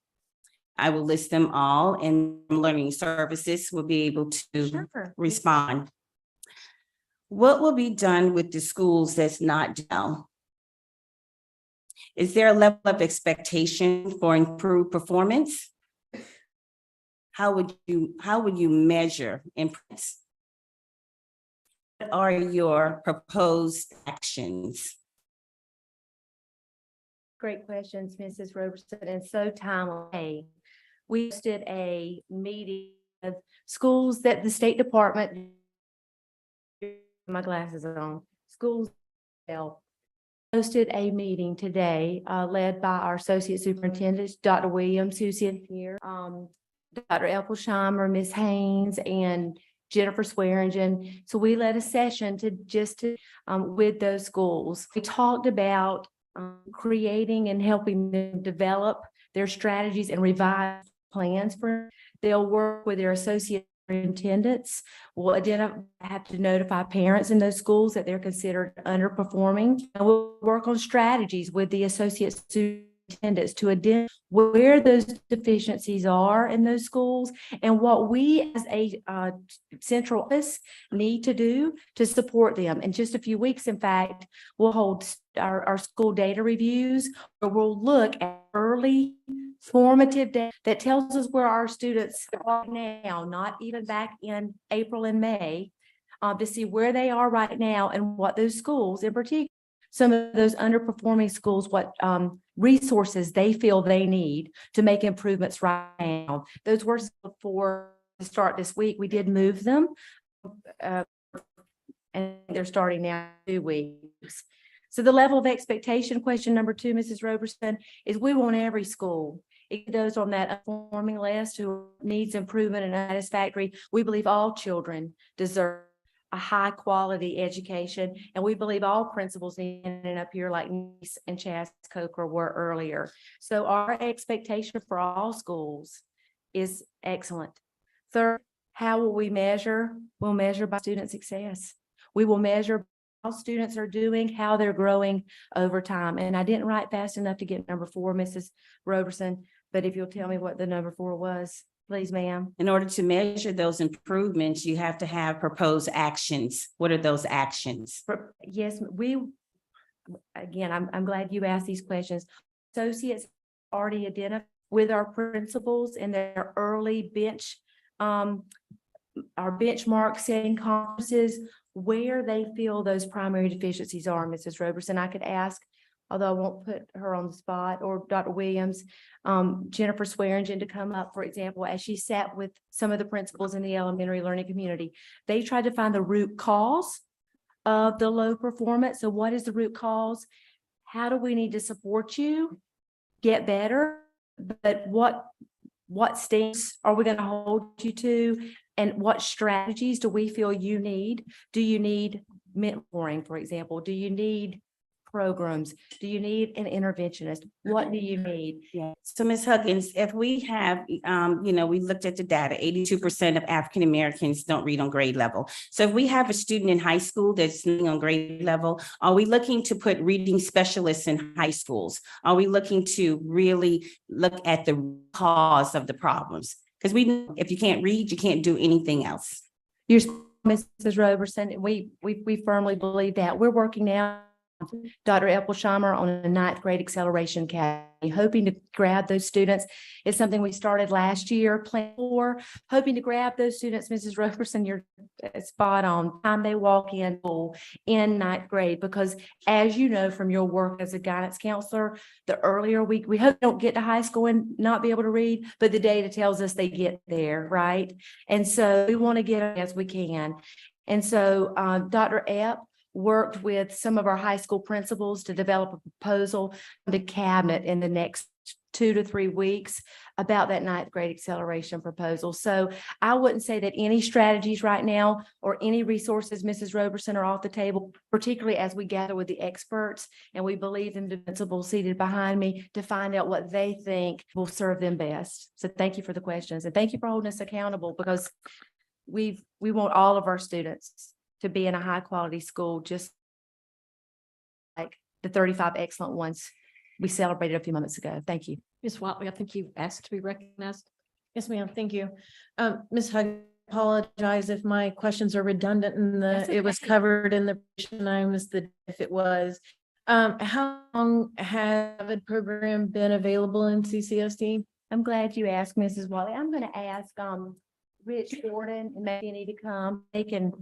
I will list them all and Learning Services will be able to respond. What will be done with the schools that's not done? Is there a level of expectation for improved performance? How would you measure improvements? What are your proposed actions? Great questions, Mrs. Roberson, and so timely. We hosted a meeting of schools that the State Department, my glasses are on, schools hosted a meeting today, led by our Associate Superintendent, Dr. Williams, who's in here, Dr. Epplesheimer, Ms. Haynes, and Jennifer Swearingen. So we led a session with those schools. We talked about creating and helping them develop their strategies and revise plans for. They'll work with their associate superintendents. We'll have to notify parents in those schools that they're considered underperforming. And we'll work on strategies with the associate superintendents to identify where those deficiencies are in those schools and what we as a central office need to do to support them. In just a few weeks, in fact, we'll hold our school data reviews where we'll look at early formative data that tells us where our students are now, not even back in April and May, to see where they are right now and what those schools in particular, some of those underperforming schools, what resources they feel they need to make improvements right now. Those were before the start this week. We did move them, and they're starting now in 2 weeks. So the level of expectation, question number 2, Mrs. Roberson, is we want every school, those on that performing list who needs improvement and satisfactory. We believe all children deserve a high quality education. And we believe all principals need to end up here like Nice and Chaska were earlier. So our expectation for all schools is excellent. Third, how will we measure? We'll measure by student success. We will measure how students are doing, how they're growing over time. And I didn't write fast enough to get number 4, Mrs. Roberson, but if you'll tell me what the number 4 was. Please, ma'am. In order to measure those improvements, you have to have proposed actions. What are those actions? Yes, I'm glad you asked these questions. Associates already identified with our principals in their early our benchmark setting conferences where they feel those primary deficiencies are, Mrs. Roberson. I could ask, although I won't put her on the spot, or Dr. Williams, Jennifer Swearingen to come up, for example, as she sat with some of the principals in the elementary learning community. They tried to find the root cause of the low performance. So what is the root cause? How do we need to support you get better? But what stinks are we going to hold you to? And what strategies do we feel you need? Do you need mentoring, for example? Do you need programs? Do you need an interventionist? What do you need? Yeah. So Ms. Huggins, if we have, we looked at the data, 82% of African Americans don't read on grade level. So if we have a student in high school that's reading on grade level, are we looking to put reading specialists in high schools? Are we looking to really look at the cause of the problems? Because we know if you can't read, you can't do anything else. You're Mrs. Roberson. We firmly believe that. We're working now, Dr. Epplesheimer, on a 9th grade acceleration academy, hoping to grab those students. It's something we started last year, plan for, hoping to grab those students. Mrs. Roberson, you're spot on. Time they walk in 9th grade, because as you know from your work as a guidance counselor, the earlier we hope they don't get to high school and not be able to read, but the data tells us they get there, right? And so we want to get them as we can. And so Dr. Epp worked with some of our high school principals to develop a proposal to the cabinet in the next 2 to 3 weeks about that 9th grade acceleration proposal. So I wouldn't say that any strategies right now or any resources, Mrs. Roberson, are off the table, particularly as we gather with the experts and we believe in the principals seated behind me to find out what they think will serve them best. So thank you for the questions and thank you for holding us accountable, because we want all of our students to be in a high quality school, just like the 35 excellent ones we celebrated a few moments ago. Thank you. Ms. Watley, I think you asked to be recognized. Yes, ma'am. Thank you. Ms. Hug, apologize if my questions are redundant and it was covered in the presentation. I missed if it was. How long has the program been available in CCSD? I'm glad you asked, Mrs. Watley. I'm going to ask Rich Gordon and maybe need to come. They can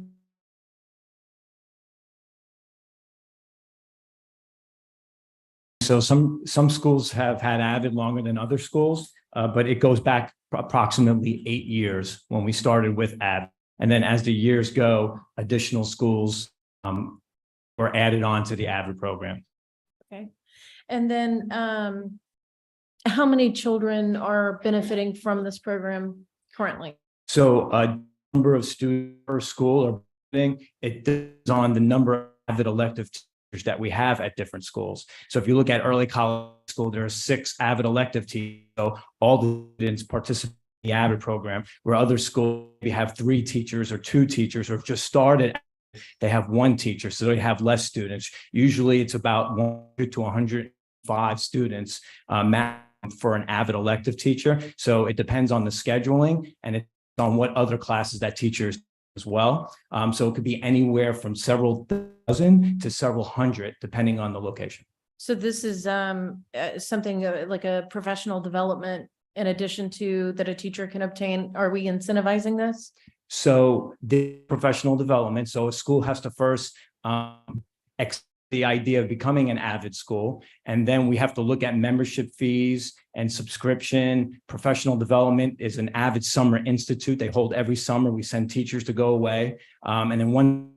So some schools have had Avid longer than other schools, but it goes back approximately 8 years when we started with Avid. And then as the years go, additional schools were added on to the Avid program. Okay. And then how many children are benefiting from this program currently? So a number of students per school are benefiting. It depends on the number of Avid elective teachers that we have at different schools. So if you look at early college school, there are 6 Avid elective teachers. So all the students participate in the Avid program, where other schools maybe have 3 teachers or 2 teachers, or just started, they have 1 teacher, so they have less students. Usually it's about 100 to 105 students for an Avid elective teacher. So it depends on the scheduling and it's on what other classes that teacher is as well. So it could be anywhere from several dozen to several hundred, depending on the location. So this is something like a professional development in addition to that a teacher can obtain. Are we incentivizing this? So the professional development, so a school has to first accept the idea of becoming an Avid school, and then we have to look at membership fees and subscription. Professional development is an Avid Summer Institute. They hold every summer. We send teachers to go away, and then once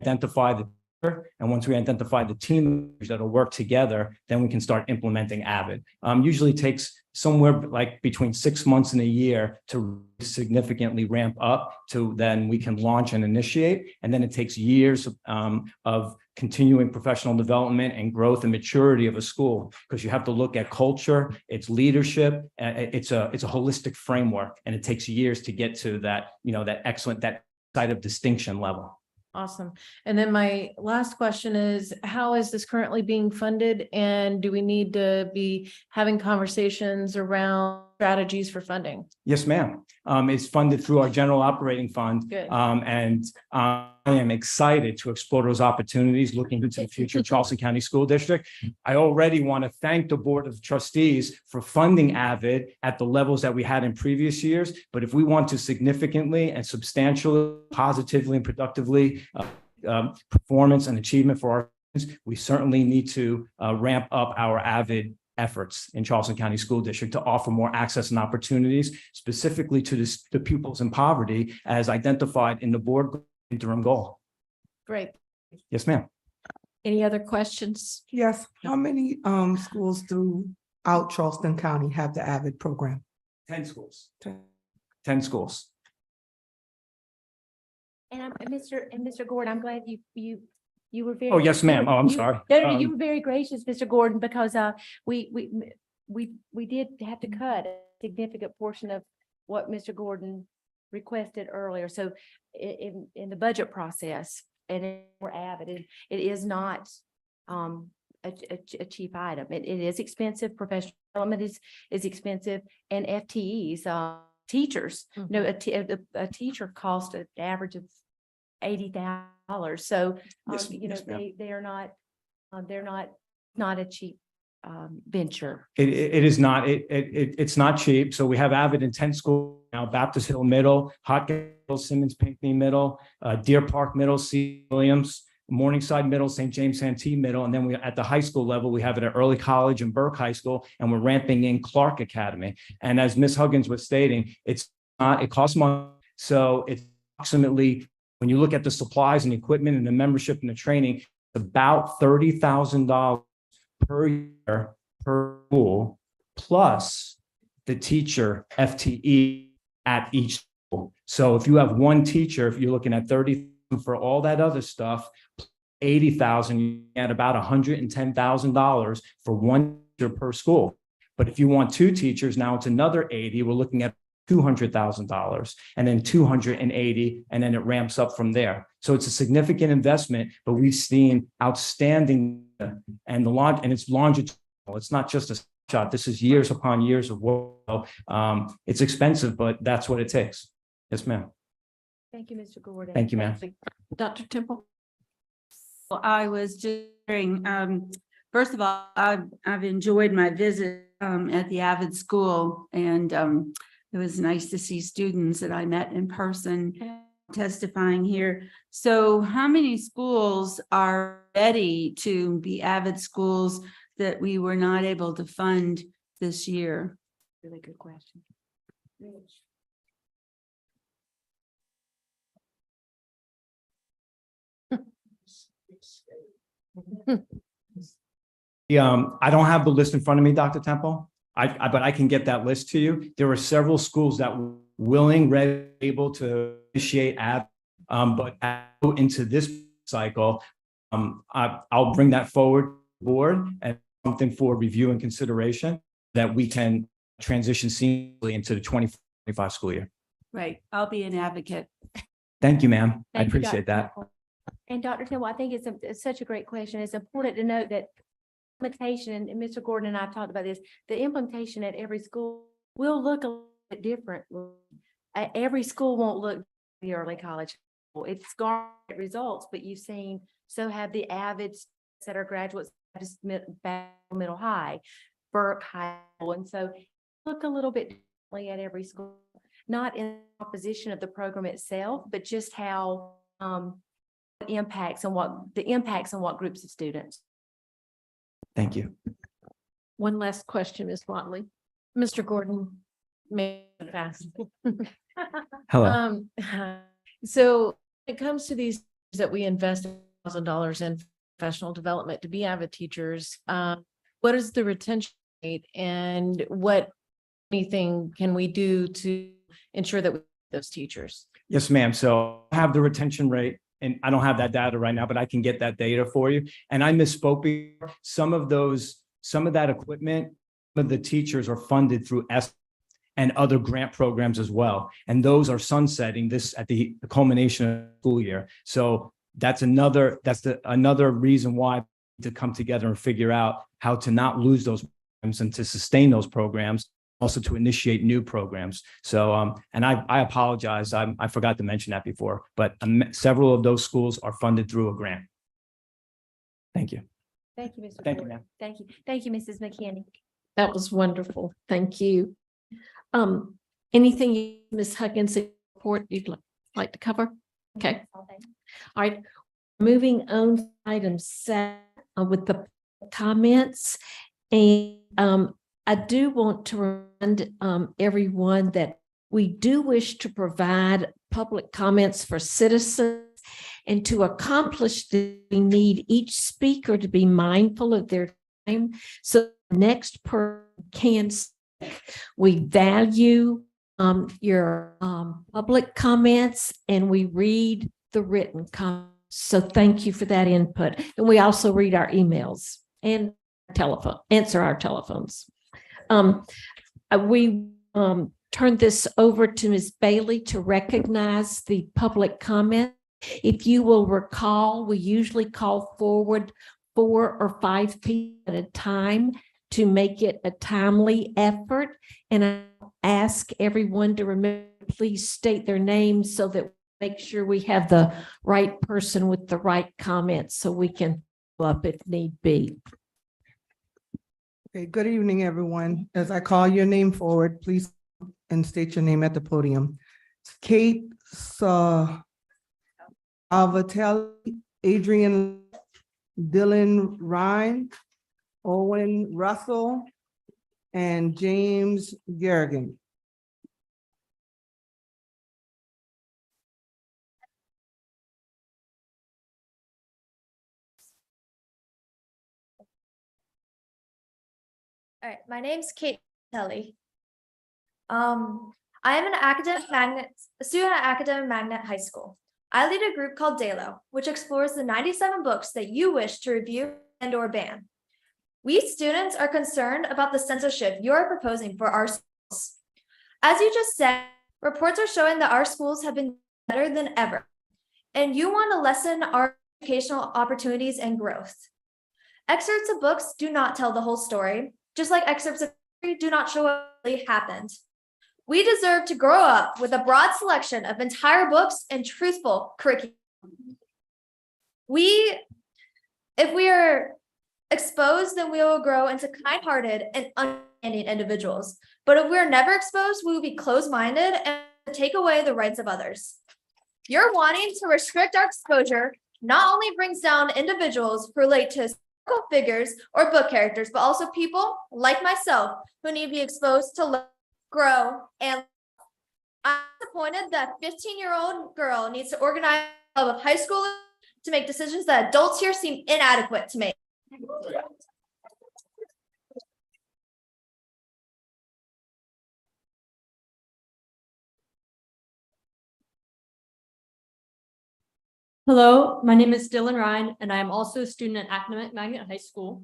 we identify the team members that'll work together, then we can start implementing Avid. Usually takes somewhere like between 6 months and a year to significantly ramp up to then we can launch and initiate. And then it takes years of continuing professional development and growth and maturity of a school, because you have to look at culture, its leadership. It's a holistic framework, and it takes years to get to that, that excellent, that side of distinction level. Awesome. And then my last question is, how is this currently being funded? And do we need to be having conversations around strategies for funding? Yes, ma'am. It's funded through our general operating fund. Good. And I am excited to explore those opportunities looking into the future of Charleston County School District. I already want to thank the Board of Trustees for funding Avid at the levels that we had in previous years. But if we want to significantly and substantially, positively and productively performance and achievement for our students, we certainly need to ramp up our Avid efforts in Charleston County School District to offer more access and opportunities, specifically to the pupils in poverty as identified in the board interim goal. Great. Yes, ma'am. Any other questions? Yes. How many schools throughout Charleston County have the Avid program? 10 schools. 10 schools. And Mr. Gordon, I'm glad you were very. Oh, yes, ma'am. Oh, I'm you- sorry. No, you were very gracious, Mr. Gordon, because we did have to cut a significant portion of what Mr. Gordon requested earlier. So in the budget process, and we're Avid, it is not a cheap item. It is expensive. Professional development is expensive, and FTEs, teachers. A teacher costs an average of $80,000. So Yes, yes, ma'am. they are not not a cheap venture. It is not. It's not cheap. So we have Avid in 10 schools now: Baptist Hill Middle, Hotgate Middle, Simmons Pinckney Middle, Deer Park Middle, C. Williams, Morningside Middle, St. James Santee Middle, and then we at the high school level we have it at Early College and Burke High School, and we're ramping in Clark Academy. And as Ms. Huggins was stating, it costs money. So it's approximately, when you look at the supplies and equipment and the membership and the training, about $30,000 per year per school, plus the teacher FTE at each school. So if you have one teacher, if you're looking at $30,000 for all that other stuff, $80,000 at about $110,000 for one teacher per school. But if you want 2 teachers, now it's another 80. We're looking at $200,000 and then 280, and then it ramps up from there. So it's a significant investment, but we've seen outstanding and it's longitudinal. It's not just a shot. This is years upon years of work. It's expensive, but that's what it takes. Yes, ma'am. Thank you, Mr. Gordon. Thank you, ma'am. Dr. Temple? Well, I was just wondering, first of all, I've enjoyed my visit at the Avid School, and it was nice to see students that I met in person testifying here. So how many schools are ready to be Avid schools that we were not able to fund this year? Really good question. I don't have the list in front of me, Dr. Temple. But I can get that list to you. There were several schools that were willing, ready, able to initiate but into this cycle, I'll bring that forward board and something for review and consideration that we can transition seamlessly into the 2025 school year. Right, I'll be an advocate. Thank you, ma'am. I Thank you, appreciate Dr. that. Temple. And Dr. Temple, I think it's such a great question. It's important to note that implementation, and Mr. Gordon and I have talked about this, the implementation at every school will look a little bit different. Every school won't look the early college. It's got results, but you've seen, so have the avids that are graduates, just middle high, Burke High, and so look a little bit differently at every school, not in opposition of the program itself, but just how impacts on what groups of students. Thank you. One last question, Ms. Watley. Mr. Gordon, may I fast. Hello. So when it comes to these that we invest $1,000 in professional development to be avid teachers, what is the retention rate and what anything can we do to ensure that we get those teachers? Yes, ma'am. So I have the retention rate, and I don't have that data right now, but I can get that data for you. And I misspoke before. Some of that equipment, some of the teachers are funded through and other grant programs as well. And those are sunsetting this at the culmination of the school year. So that's another reason why to come together and figure out how to not lose those programs and to sustain those programs, also to initiate new programs. So, and I apologize, I forgot to mention that before, but several of those schools are funded through a grant. Thank you. Thank you, Mr. Thank you, Gordon. ma'am. Thank you. Thank you, Mrs. McKinney. That was wonderful. Thank you. Anything, Ms. Huggins, report you'd like to cover? Okay. All right. Moving on to item 7 with the comments. And I do want to remind everyone that we do wish to provide public comments for citizens. And to accomplish this, we need each speaker to be mindful of their time. So the next person can speak. We value your public comments and we read the written comments. So thank you for that input. And we also read our emails and answer our telephones. We turn this over to Ms. Bailey to recognize the public comment. If you will recall, we usually call forward 4 or 5 people at a time to make it a timely effort. And I ask everyone to remember, please state their names so that we make sure we have the right person with the right comments so we can follow up if need be. Okay, good evening, everyone. As I call your name forward, please and state your name at the podium. Kate Alvatelli, Adrian, Dylan Ryan, Owen Russell, and James Garrigan. All right, my name's Kate Kelly. I am a student at Academic Magnet High School. I lead a group called DALO, which explores the 97 books that you wish to review and or ban. We students are concerned about the censorship you are proposing for our schools. As you just said, reports are showing that our schools have been better than ever, and you want to lessen our educational opportunities and growth. Excerpts of books do not tell the whole story, just like excerpts of history do not show what really happened. We deserve to grow up with a broad selection of entire books and truthful curriculum. If we are exposed, then we will grow into kind-hearted and understanding individuals. But if we are never exposed, we will be closed-minded and take away the rights of others. Your wanting to restrict our exposure not only brings down individuals who relate to figures or book characters, but also people like myself who need to be exposed to learn, grow, and I'm disappointed that 15-year-old girl needs to organize a club of high schoolers to make decisions that adults here seem inadequate to make. Hello, my name is Dylan Ryan, and I am also a student at Academic Magnet High School.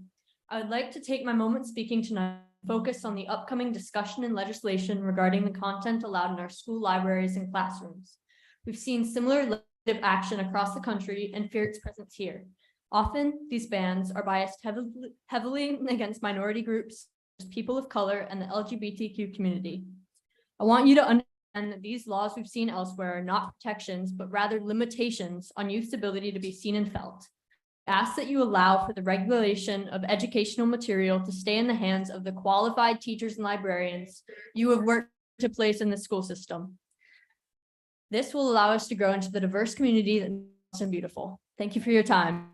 I would like to take my moment speaking tonight to focus on the upcoming discussion and legislation regarding the content allowed in our school libraries and classrooms. We've seen similar legislative action across the country and fear its presence here. Often, these bans are biased heavily against minority groups, people of color, and the LGBTQ community. I want you to understand that these laws we've seen elsewhere are not protections, but rather limitations on youth's ability to be seen and felt. I ask that you allow for the regulation of educational material to stay in the hands of the qualified teachers and librarians you have worked to place in the school system. This will allow us to grow into the diverse community that makes us beautiful. Thank you for your time.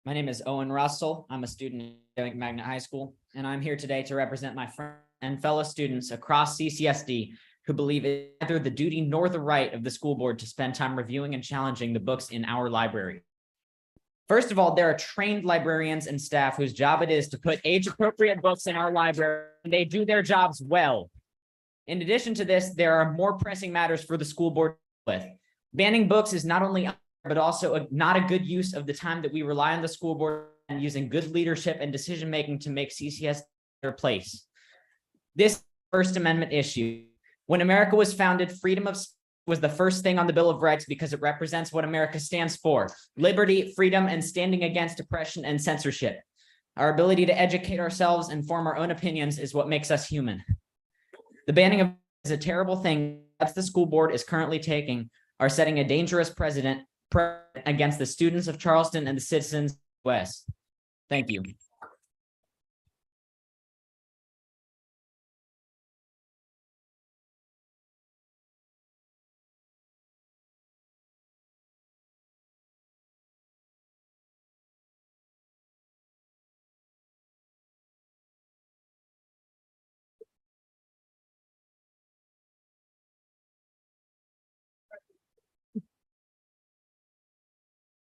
My name is Owen Russell. I'm a student at Academic Magnet High School, and I'm here today to represent my friends and fellow students across CCSD who believe it's neither the duty nor the right of the school board to spend time reviewing and challenging the books in our library. First of all, there are trained librarians and staff whose job it is to put age-appropriate books in our library, and they do their jobs well. In addition to this, there are more pressing matters for the school board to deal with. Banning books is not only but also not a good use of the time that we rely on the school board and using good leadership and decision-making to make CCS their place. This First Amendment issue. When America was founded, freedom of speech was the first thing on the Bill of Rights because it represents what America stands for: liberty, freedom, and standing against oppression and censorship. Our ability to educate ourselves and form our own opinions is what makes us human. The banning of is a terrible thing. That's the school board is currently taking are setting a dangerous precedent against the students of Charleston and the citizens of the West. Thank you.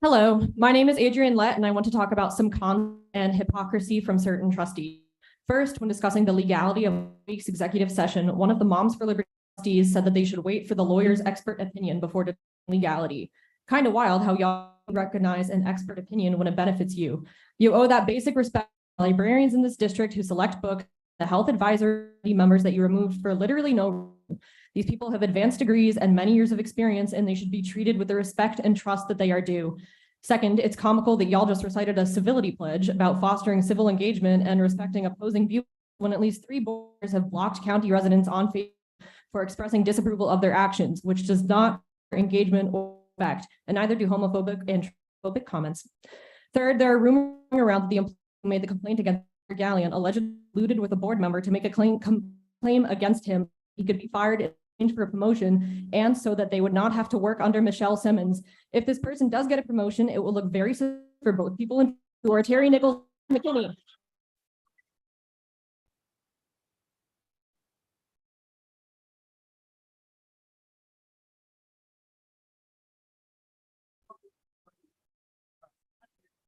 Hello, my name is Adrienne Lett, and I want to talk about some cons and hypocrisy from certain trustees. First, when discussing the legality of this week's executive session, one of the Moms for Liberty trustees said that they should wait for the lawyer's expert opinion before determining legality. Kind of wild how y'all recognize an expert opinion when it benefits you. You owe that basic respect to librarians in this district who select books, the health advisory members that you removed for literally no reason. These people have advanced degrees and many years of experience, and they should be treated with the respect and trust that they are due. Second, it's comical that y'all just recited a civility pledge about fostering civil engagement and respecting opposing views when at least 3 boards have blocked county residents on Facebook for expressing disapproval of their actions, which does not engagement or respect, and neither do homophobic and transphobic comments. Third, there are rumors around that the employee who made the complaint against Mr. Gallion allegedly colluded with a board member to make a claim against him. He could be fired for a promotion, and so that they would not have to work under Michelle Simmons. If this person does get a promotion, it will look very similar for both people who are Terry Nichols and McKinney.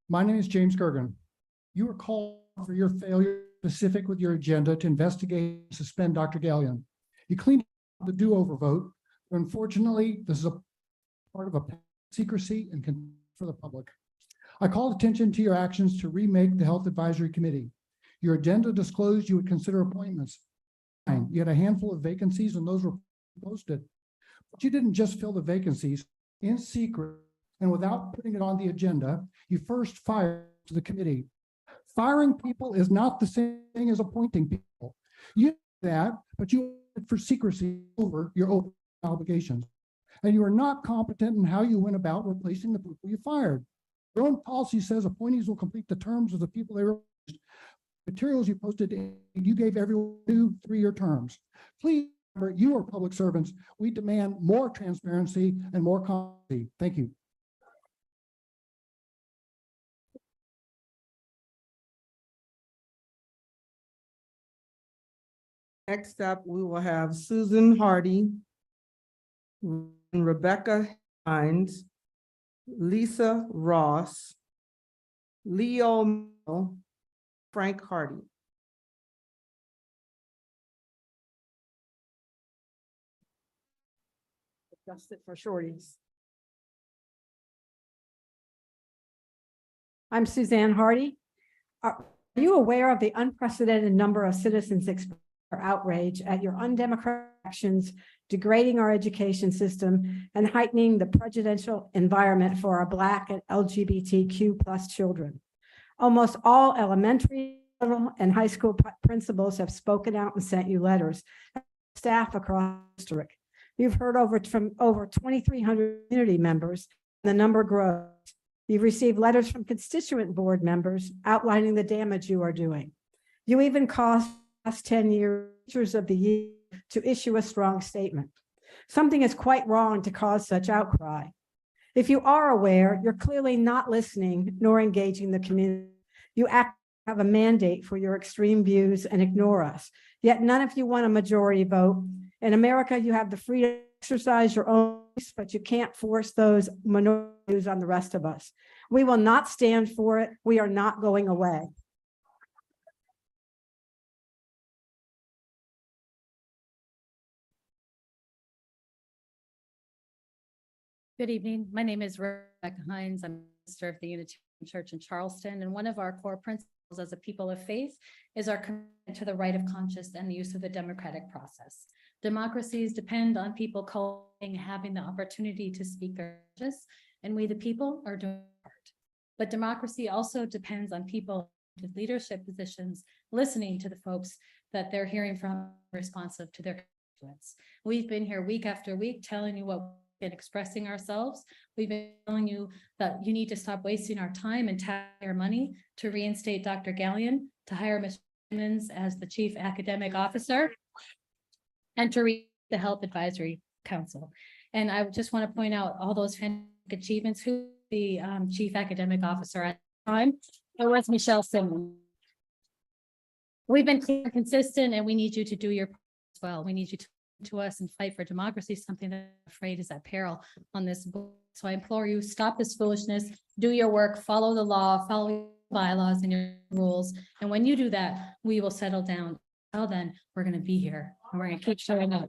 My name is James Gergen. You were called for your failure specific with your agenda to investigate and suspend Dr. Gallion. You cleaned up the do-over vote. Unfortunately, this is a part of a secrecy and contempt for the public. I called attention to your actions to remake the Health Advisory Committee. Your agenda disclosed you would consider appointments. You had a handful of vacancies and those were posted. But you didn't just fill the vacancies in secret and without putting it on the agenda. You first fired the committee. Firing people is not the same thing as appointing people. You did that, but you for secrecy over your open obligations. And you are not competent in how you went about replacing the people you fired. Your own policy says appointees will complete the terms of the people they replaced. materials you posted, you gave everyone new 3-year terms. Please remember, you are public servants. We demand more transparency and more accountability. Thank you. Next up, we will have Susan Hardy, Rebecca Hines, Lisa Ross, Leo Mel, Frank Hardy. Adjust it for shorties. I'm Suzanne Hardy. Are you aware of the unprecedented number of citizens expressing outrage at your undemocratic actions, degrading our education system and heightening the prejudicial environment for our Black and LGBTQ+ children? Almost all elementary, middle, and high school principals have spoken out and sent you letters. Staff across the district. You've heard from over 2,300 community members. The number grows. You've received letters from constituent board members outlining the damage you are doing. You even caused last 10 years Teachers of the Year to issue a strong statement. Something is quite wrong to cause such outcry. If you are aware, you're clearly not listening nor engaging the community. You have a mandate for your extreme views and ignore us. Yet none of you want a majority vote. In America, you have the freedom to exercise your own voice, but you can't force those minority views on the rest of us. We will not stand for it. We are not going away. Good evening. My name is Rebecca Hines. I'm a minister of the Unitarian Church in Charleston, and one of our core principles as a people of faith is our commitment to the right of conscience and the use of the democratic process. Democracies depend on people having the opportunity to speak their conscience, and we the people are doing our part. But democracy also depends on people with leadership positions listening to the folks that they're hearing from, responsive to their constituents. We've been here week after week telling you what and expressing ourselves. We've been telling you that you need to stop wasting our time and taxpayer money to reinstate Dr. Gallion, to hire Ms. Simmons as the Chief Academic Officer, and to read the Health Advisory Council. And I just want to point out all those fantastic achievements. Who the Chief Academic Officer at the time? It was Michelle Simmons. We've been clear and consistent, and we need you to do your part as well. We need you to us and fight for democracy, something that I'm afraid is at peril on this board. So I implore you, stop this foolishness, do your work, follow the law, follow your bylaws and your rules. And when you do that, we will settle down. Until then, we're going to be here and we're going to keep showing up.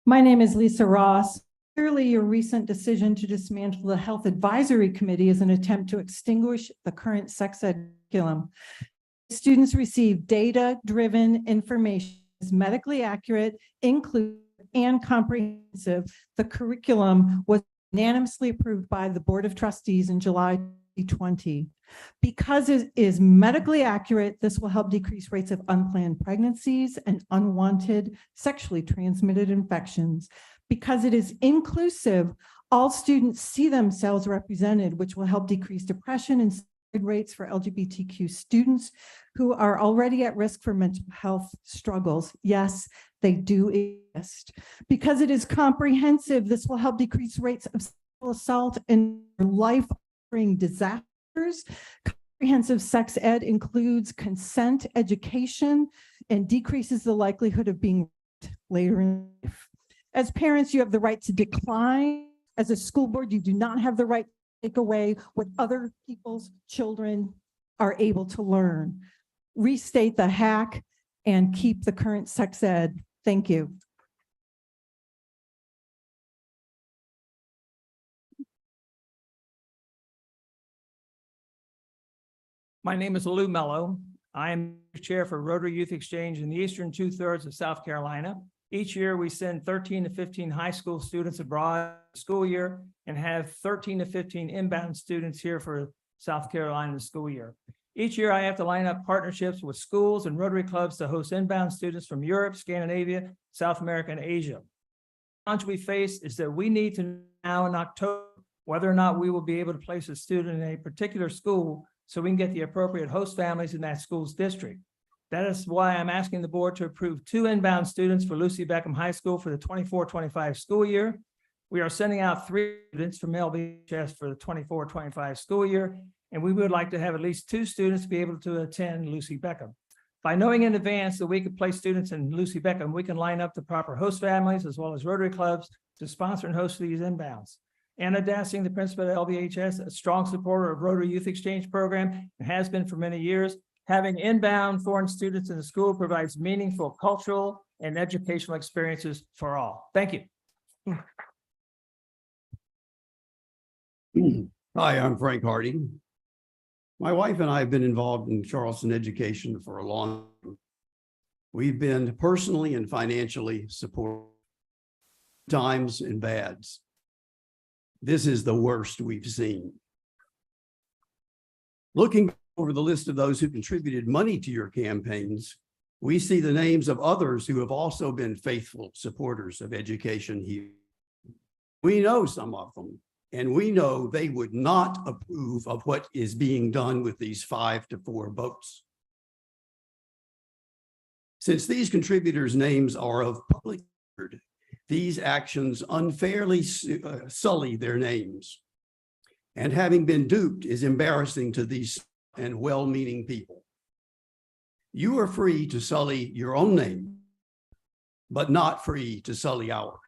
My name is Lisa Ross. Clearly, your recent decision to dismantle the Health Advisory Committee is an attempt to extinguish the current sex ed curriculum. Students receive data-driven information is medically accurate, inclusive, and comprehensive. The curriculum was unanimously approved by the Board of Trustees in July 2020. Because it is medically accurate, this will help decrease rates of unplanned pregnancies and unwanted sexually transmitted infections. Because it is inclusive, all students see themselves represented, which will help decrease depression and suicide rates for LGBTQ students who are already at risk for mental health struggles. Yes, they do exist. Because it is comprehensive, this will help decrease rates of sexual assault and life-altering disasters. Comprehensive sex ed includes consent education and decreases the likelihood of being raped later in life. As parents, you have the right to decline. As a school board, you do not have the right to take away what other people's children are able to learn. Restate the hack and keep the current sex ed. Thank you. My name is Lou Mello. I am chair for Rotary Youth Exchange in the eastern 2/3 of South Carolina. Each year, we send 13 to 15 high school students abroad school year and have 13 to 15 inbound students here for South Carolina school year. Each year, I have to line up partnerships with schools and Rotary clubs to host inbound students from Europe, Scandinavia, South America, and Asia. challenge we face is that we need to know now in October whether or not we will be able to place a student in a particular school so we can get the appropriate host families in that school's district. That is why I'm asking the board to approve 2 inbound students for Lucy Beckham High School for the 24-25 school year. We are sending out 3 students from LBHS for the 24-25 school year, and we would like to have at least 2 students be able to attend Lucy Beckham. By knowing in advance that we could place students in Lucy Beckham, we can line up the proper host families as well as Rotary clubs to sponsor and host these inbounds. Anna Dassing, the principal at LBHS, a strong supporter of Rotary Youth Exchange Program, and has been for many years. Having inbound foreign students in the school provides meaningful cultural and educational experiences for all. Thank you. Hi, I'm Frank Hardy. My wife and I have been involved in Charleston education for a long time. We've been personally and financially supported times and bads. This is the worst we've seen. Looking over the list of those who contributed money to your campaigns, we see the names of others who have also been faithful supporters of education here. We know some of them, and we know they would not approve of what is being done with these 5 to 4 votes. Since these contributors' names are of public record, these actions unfairly sully their names. And having been duped is embarrassing to these and well-meaning people. You are free to sully your own name, but not free to sully ours.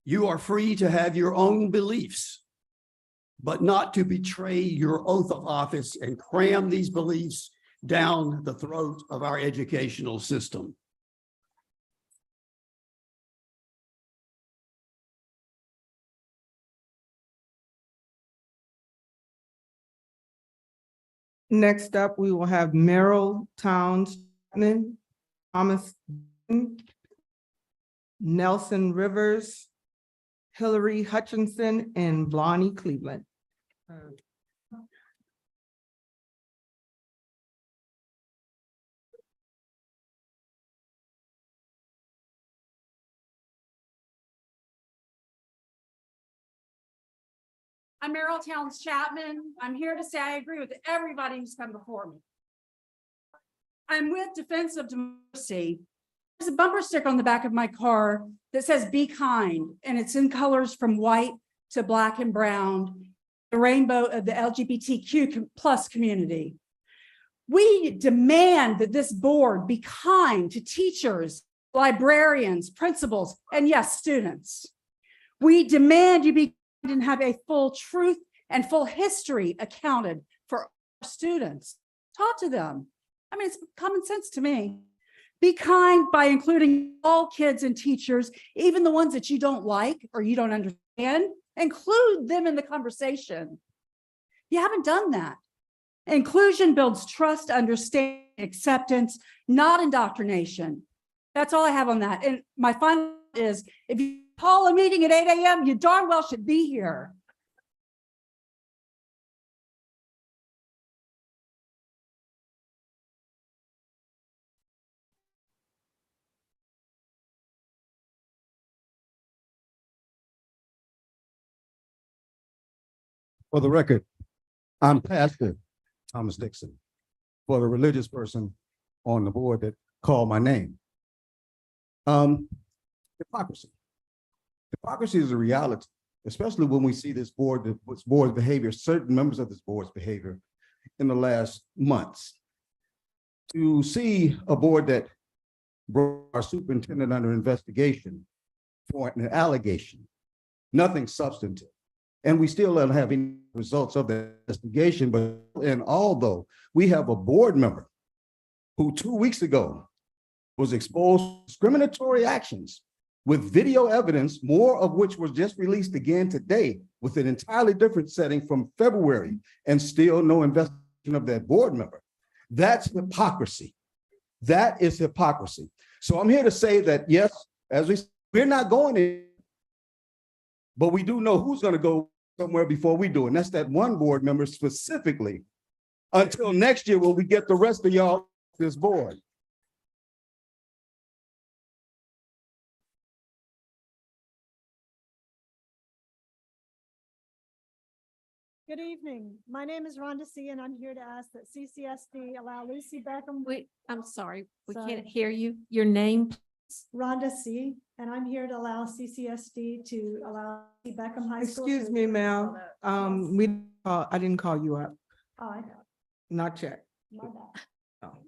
You are free to have your own beliefs, but not to betray your oath of office and cram these beliefs down the throat of our educational system. Next up, we will have Merrill Towns, Thomas, Nelson Rivers, Hillary Hutchinson, and Blondie Cleveland. I'm Merrill Towns Chapman. I'm here to say I agree with everybody who's come before me. I'm with Defense of Democracy. There's a bumper sticker on the back of my car that says "Be kind," and it's in colors from white to black and brown, the rainbow of the LGBTQ plus community. We demand that this board be kind to teachers, librarians, principals, and yes, students. We demand you be and have a full truth and full history accounted for our students. Talk to them. I mean, it's common sense to me. Be kind by including all kids and teachers, even the ones that you don't like or you don't understand. Include them in the conversation. You haven't done that. Inclusion builds trust, understanding, acceptance, not indoctrination. That's all I have on that. And my final is, if you call a meeting at 8 a.m., you darn well should be here. For the record, I'm Pastor Thomas Dixon, for the religious person on the board that called my name. Hypocrisy. Hypocrisy is a reality, especially when we see this board's behavior, certain members of this board's behavior in the last months. To see a board that brought our superintendent under investigation for an allegation, nothing substantive. And we still don't have any results of the investigation, and although we have a board member who 2 weeks ago was exposed to discriminatory actions with video evidence, more of which was just released again today with an entirely different setting from February, and still no investigation of that board member. That's hypocrisy. That is hypocrisy. So I'm here to say that, yes, as we're not going in, but we do know who's going to go somewhere before we do, and that's that one board member specifically, until next year when we get the rest of y'all this board. Good evening. My name is Rhonda C. and I'm here to ask that CCSD allow Lucy Beckham. Wait, I'm sorry, we Sorry. can't hear you. Your name? Rhonda C. and I'm here to allow CCSD to allow Lucy Beckham High School. Excuse me, ma'am. I didn't call you up, Oh, I know. not yet. My bad. Oh.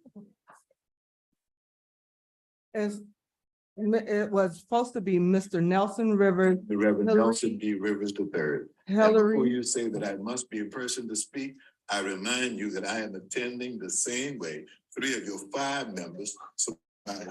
It was supposed to be Mr. Nelson Rivers. The Reverend Hillary- Nelson D. Rivers III. And Hillary- before you say that I must be a person to speak, I remind you that I am attending the same way 3 of your 5 members. So in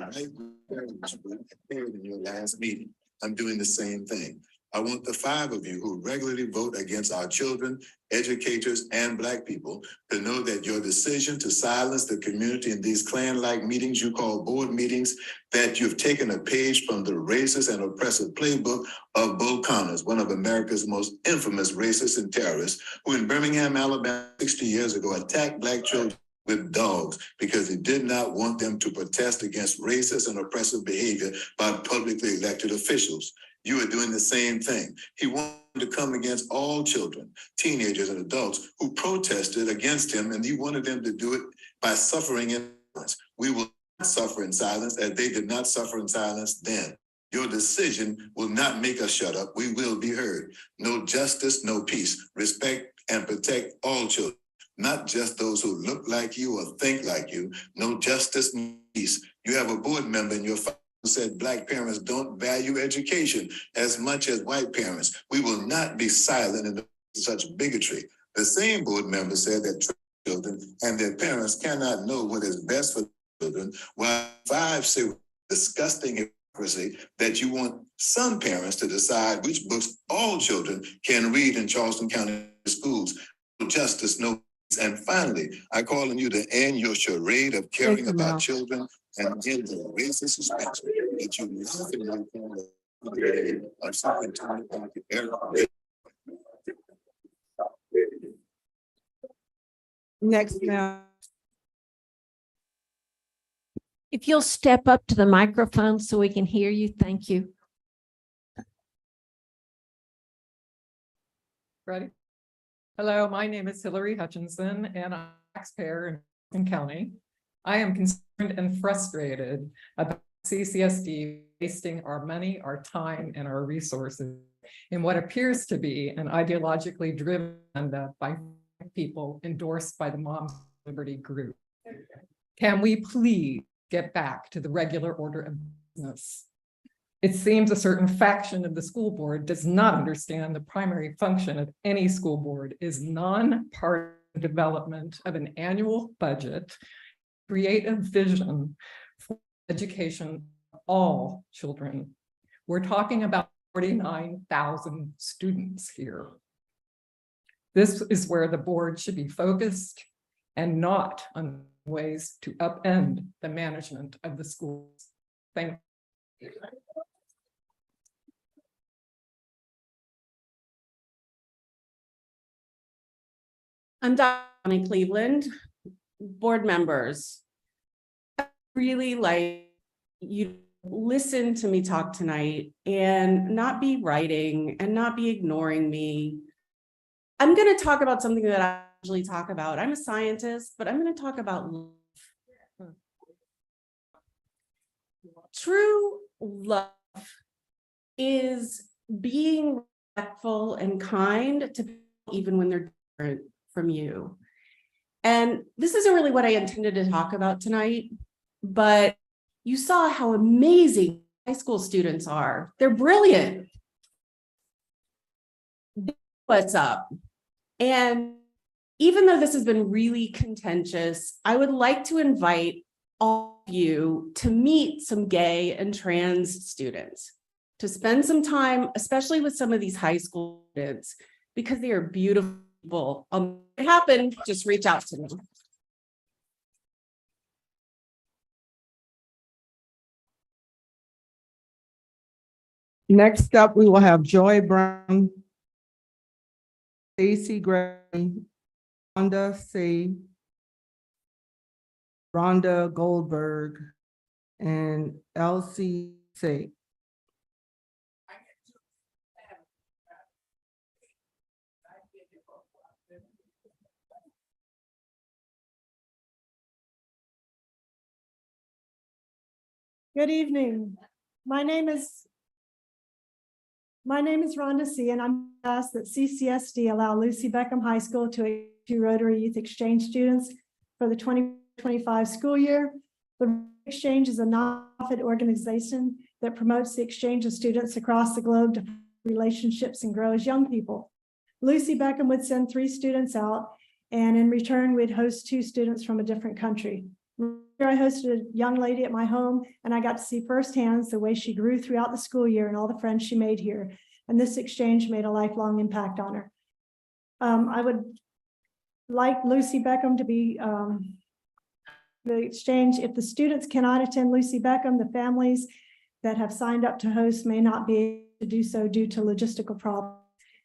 your last meeting, I'm doing the same thing. I want the 5 of you who regularly vote against our children, educators, and Black people to know that your decision to silence the community in these Klan-like meetings you call board meetings, that you've taken a page from the racist and oppressive playbook of Bull Connors, one of America's most infamous racists and terrorists, who in Birmingham, Alabama, 60 years ago attacked Black children with dogs because he did not want them to protest against racist and oppressive behavior by publicly elected officials. You are doing the same thing. He wanted to come against all children, teenagers, and adults who protested against him, and he wanted them to do it by suffering in silence. We will not suffer in silence as they did not suffer in silence then. Your decision will not make us shut up. We will be heard. No justice, no peace. Respect and protect all children, not just those who look like you or think like you. No justice, no peace. You have a board member in your who said Black parents don't value education as much as white parents. We will not be silent in such bigotry. The same board member said that children and their parents cannot know what is best for children, while 5 say disgusting hypocrisy that you want some parents to decide which books all children can read in Charleston County schools. No justice, no peace. And finally, I call on you to end your charade of caring about children and end the racist suspension that you love in your family of Superintendent. Next, now. If you'll step up to the microphone so we can hear you, thank you. Ready? Hello, my name is Hillary Hutchinson and I'm a taxpayer in Wilson County. I am concerned and frustrated about CCSD wasting our money, our time, and our resources in what appears to be an ideologically driven agenda by people endorsed by the Moms for Liberty group. Can we please get back to the regular order of business? It seems a certain faction of the school board does not understand the primary function of any school board is non-partisan development of an annual budget, create a vision for education of all children. We're talking about 49,000 students here. This is where the board should be focused and not on ways to upend the management of the schools. Thank you. I'm Donna Cleveland, board members. I really like you listen to me talk tonight and not be writing and not be ignoring me. I'm going to talk about something that I usually talk about. I'm a scientist, but I'm going to talk about love. True love is being respectful and kind to people even when they're different from you. And this isn't really what I intended to talk about tonight, but you saw how amazing high school students are. They're brilliant. What's up? And even though this has been really contentious, I would like to invite all of you to meet some gay and trans students, to spend some time, especially with some of these high school students, because they are beautiful people. If it happened, just reach out to me. Next up, we will have Joy Brown, Stacy Gray, Rhonda C., Rhonda Goldberg, and Elsie C. Good evening. My name is Rhonda C. and I'm asked that CCSD allow Lucy Beckham High School to Rotary Youth Exchange students for the 2025 school year. The Exchange is a nonprofit organization that promotes the exchange of students across the globe to relationships and grow as young people. Lucy Beckham would send 3 students out, and in return, we'd host 2 students from a different country. I hosted a young lady at my home, and I got to see firsthand the way she grew throughout the school year and all the friends she made here. And this exchange made a lifelong impact on her. I would like Lucy Beckham to be the exchange. If the students cannot attend Lucy Beckham, the families that have signed up to host may not be able to do so due to logistical problems.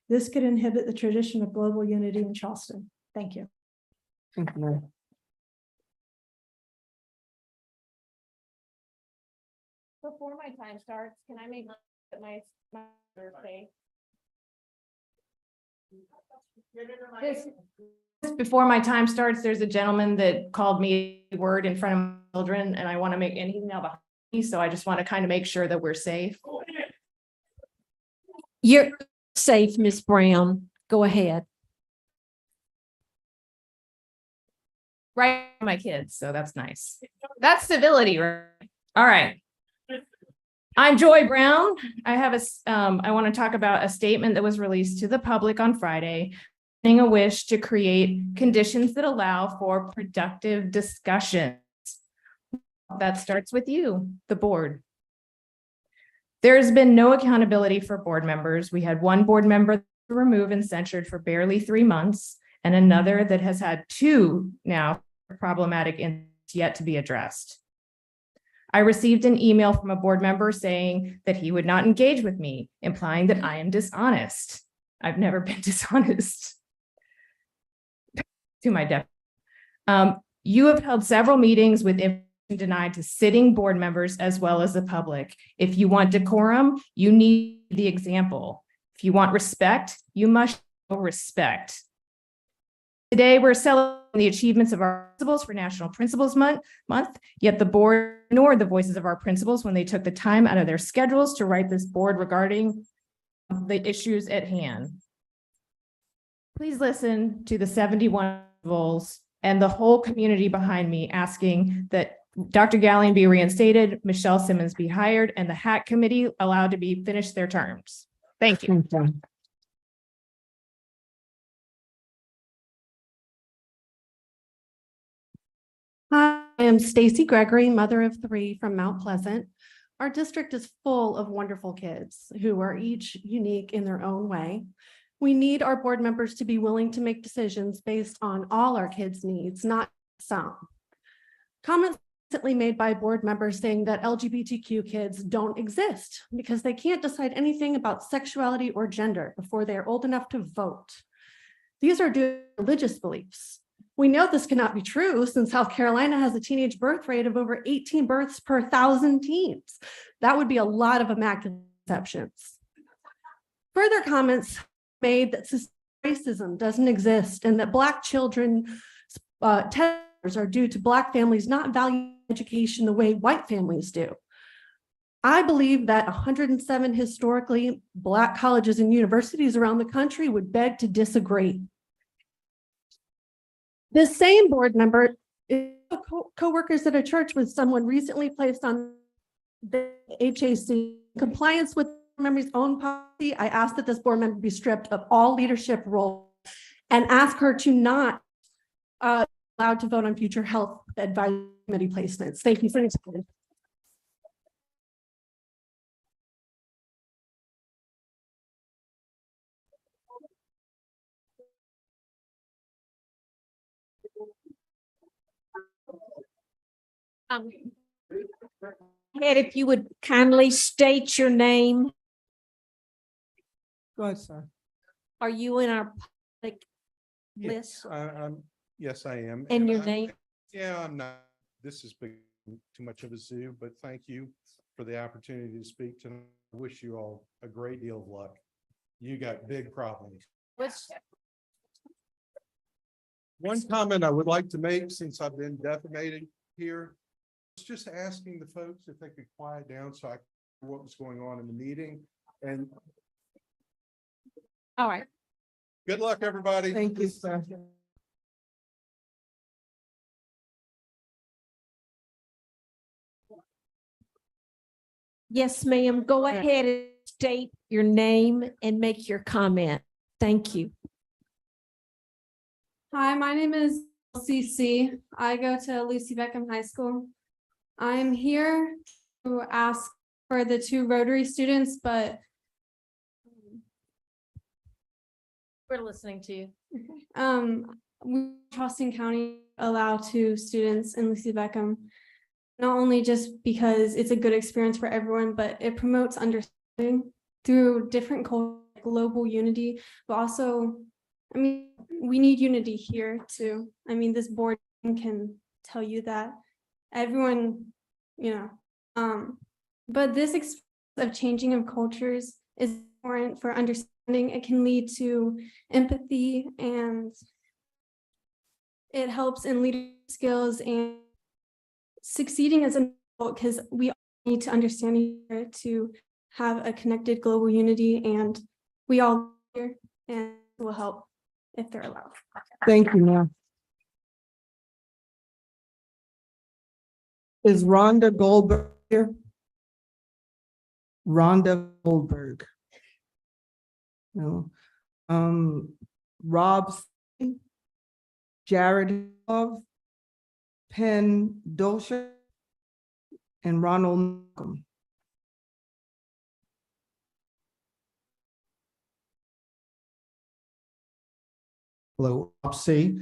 This could inhibit the tradition of global unity in Charleston. Thank you. Thank you. Before my time starts, can I make my birthday? Before my time starts, there's a gentleman that called me a word in front of my children, and I want to make, and he's now behind me, so I just want to kind of make sure that we're safe. You're safe, Miss Brown. Go ahead. Right, my kids, so that's nice. That's civility, right? All right. I'm Joy Brown. I have I want to talk about a statement that was released to the public on Friday, a wish to create conditions that allow for productive discussions. That starts with you, the board. There's been no accountability for board members. We had one board member removed and censured for barely 3 months, and another that has had 2 now problematic incidents yet to be addressed. I received an email from a board member saying that he would not engage with me, implying that I am dishonest. I've never been dishonest. To my death. You have held several meetings with information denied to sitting board members as well as the public. If you want decorum, you need the example. If you want respect, you must show respect. Today, we're celebrating the achievements of our principals for National Principals Month, yet the board ignored the voices of our principals when they took the time out of their schedules to write this board regarding the issues at hand. Please listen to the 71 principals and the whole community behind me asking that Dr. Gallion be reinstated, Michelle Simmons be hired, and the HAC committee allowed to be finished their terms. Thank you. Hi, I am Stacy Gregory, mother of 3 from Mount Pleasant. Our district is full of wonderful kids who are each unique in their own way. We need our board members to be willing to make decisions based on all our kids' needs, not some. Comments recently made by board members saying that LGBTQ kids don't exist because they can't decide anything about sexuality or gender before they are old enough to vote. These are due to religious beliefs. We know this cannot be true since South Carolina has a teenage birth rate of over 18 births per 1,000 teens. That would be a lot of immaculate conceptions. Further comments made that racism doesn't exist and that Black children tests are due to Black families not valuing education the way white families do. I believe that 107 historically Black colleges and universities around the country would beg to disagree. This same board member is co-workers at a church with someone recently placed on the HAC compliance with the member's own policy. I asked that this board member be stripped of all leadership roles and ask her to not allowed to vote on future health advisory committee placements. Thank you for your time. Ed, if you would kindly state your name. Go ahead, sir. Are you in our public list? Yes, I am. And your I'm- name? Yeah, I'm not, this has been too much of a zoo, but thank you for the opportunity to speak tonight. I wish you all a great deal of luck. You got big problems. One comment I would like to make, since I've been defamating here, was just asking the folks if they could quiet down so I could hear what was going on in the meeting. And All right. good luck, everybody. Thank you, sir. Yes, ma'am. Go ahead and state your name and make your comment. Thank you. Hi, my name is CC. I go to Lucy Beckham High School. I'm here to ask for the 2 Rotary students, but We're listening to you. we, Charleston County, allow 2 students in Lucy Beckham, not only just because it's a good experience for everyone, but it promotes understanding through different cultures, global unity, but also, I mean, we need unity here too. I mean, this board can tell you that everyone, but this experience of changing of cultures is important for understanding. It can lead to empathy, and it helps in leadership skills and succeeding as an adult, because we all need to understand each other to have a connected global unity, and we all here and will help if they're allowed. Thank you, ma'am. Is Rhonda Goldberg here? Rhonda Goldberg. No. Rob, Jared Love, Penn Dolsher, and Ronald Malcolm. Hello, C.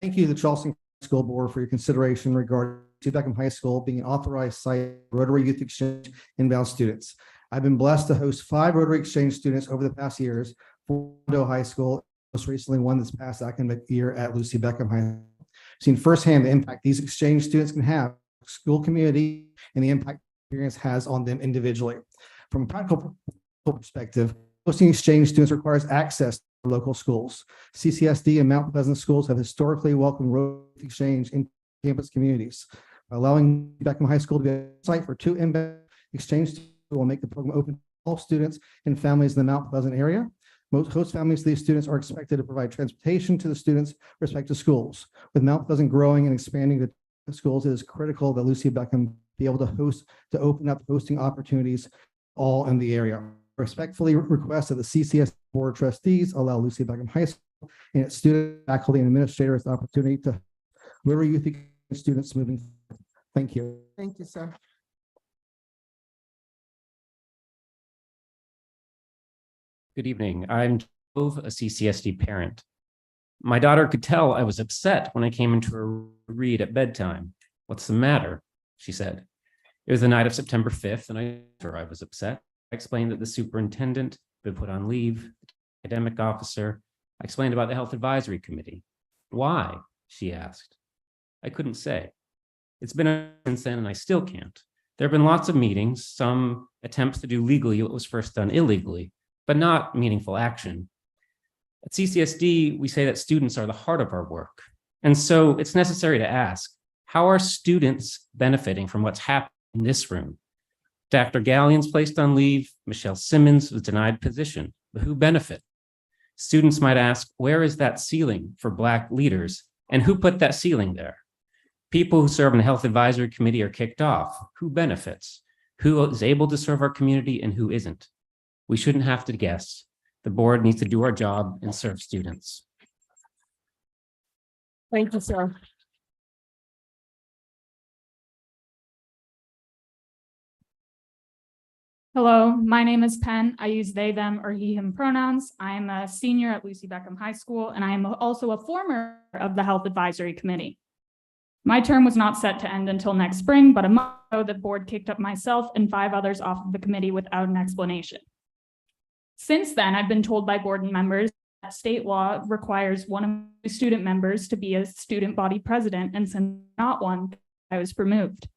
Thank you to the Charleston School Board for your consideration regarding Beckham High School being an authorized site for Rotary Youth Exchange inbound students. I've been blessed to host 5 Rotary Exchange students over the past years for High School, most recently one this past academic year at Lucy Beckham High School. Seen firsthand the impact these exchange students can have on the school community and the impact experience has on them individually. From a practical perspective, hosting exchange students requires access to local schools. CCSD and Mount Pleasant schools have historically welcomed Rotary Exchange in campus communities. By allowing Beckham High School to be a site for 2 inbound exchange students will make the program open to all students and families in the Mount Pleasant area. Most host families of these students are expected to provide transportation to the students' respective schools. With Mount Pleasant growing and expanding the schools, it is critical that Lucy Beckham be able to open up hosting opportunities all in the area. Respectfully request that the CCSD Board of Trustees allow Lucy Beckham High School and its student, faculty, and administrators the opportunity to Rotary Youth students moving forward. Thank you. Thank you, sir. Good evening. I'm Jove, a CCSD parent. My daughter could tell I was upset when I came into her read at bedtime. "What's the matter?" she said. It was the night of September 5th, and I told her I was upset. I explained that the superintendent had been put on leave, the academic officer. I explained about the health advisory committee. "Why?" she asked. I couldn't say. It's been since then, and I still can't. There have been lots of meetings, some attempts to do legally what was first done illegally, but not meaningful action. At CCSD, we say that students are the heart of our work. And so it's necessary to ask, how are students benefiting from what's happening in this room? Dr. Galleon's placed on leave, Michelle Simmons was denied position, but who benefit? Students might ask, where is that ceiling for Black leaders, and who put that ceiling there? People who serve on the Health Advisory Committee are kicked off. Who benefits? Who is able to serve our community and who isn't? We shouldn't have to guess. The board needs to do our job and serve students. Thank you, sir. Hello, my name is Penn. I use they, them, or he, him pronouns. I am a senior at Lucy Beckham High School, and I am also a former of the Health Advisory Committee. My term was not set to end until next spring, but a month ago, the board kicked up myself and 5 others off of the committee without an explanation. Since then, I've been told by board members that state law requires one of the student members to be a student body president, and since not one, I was removed.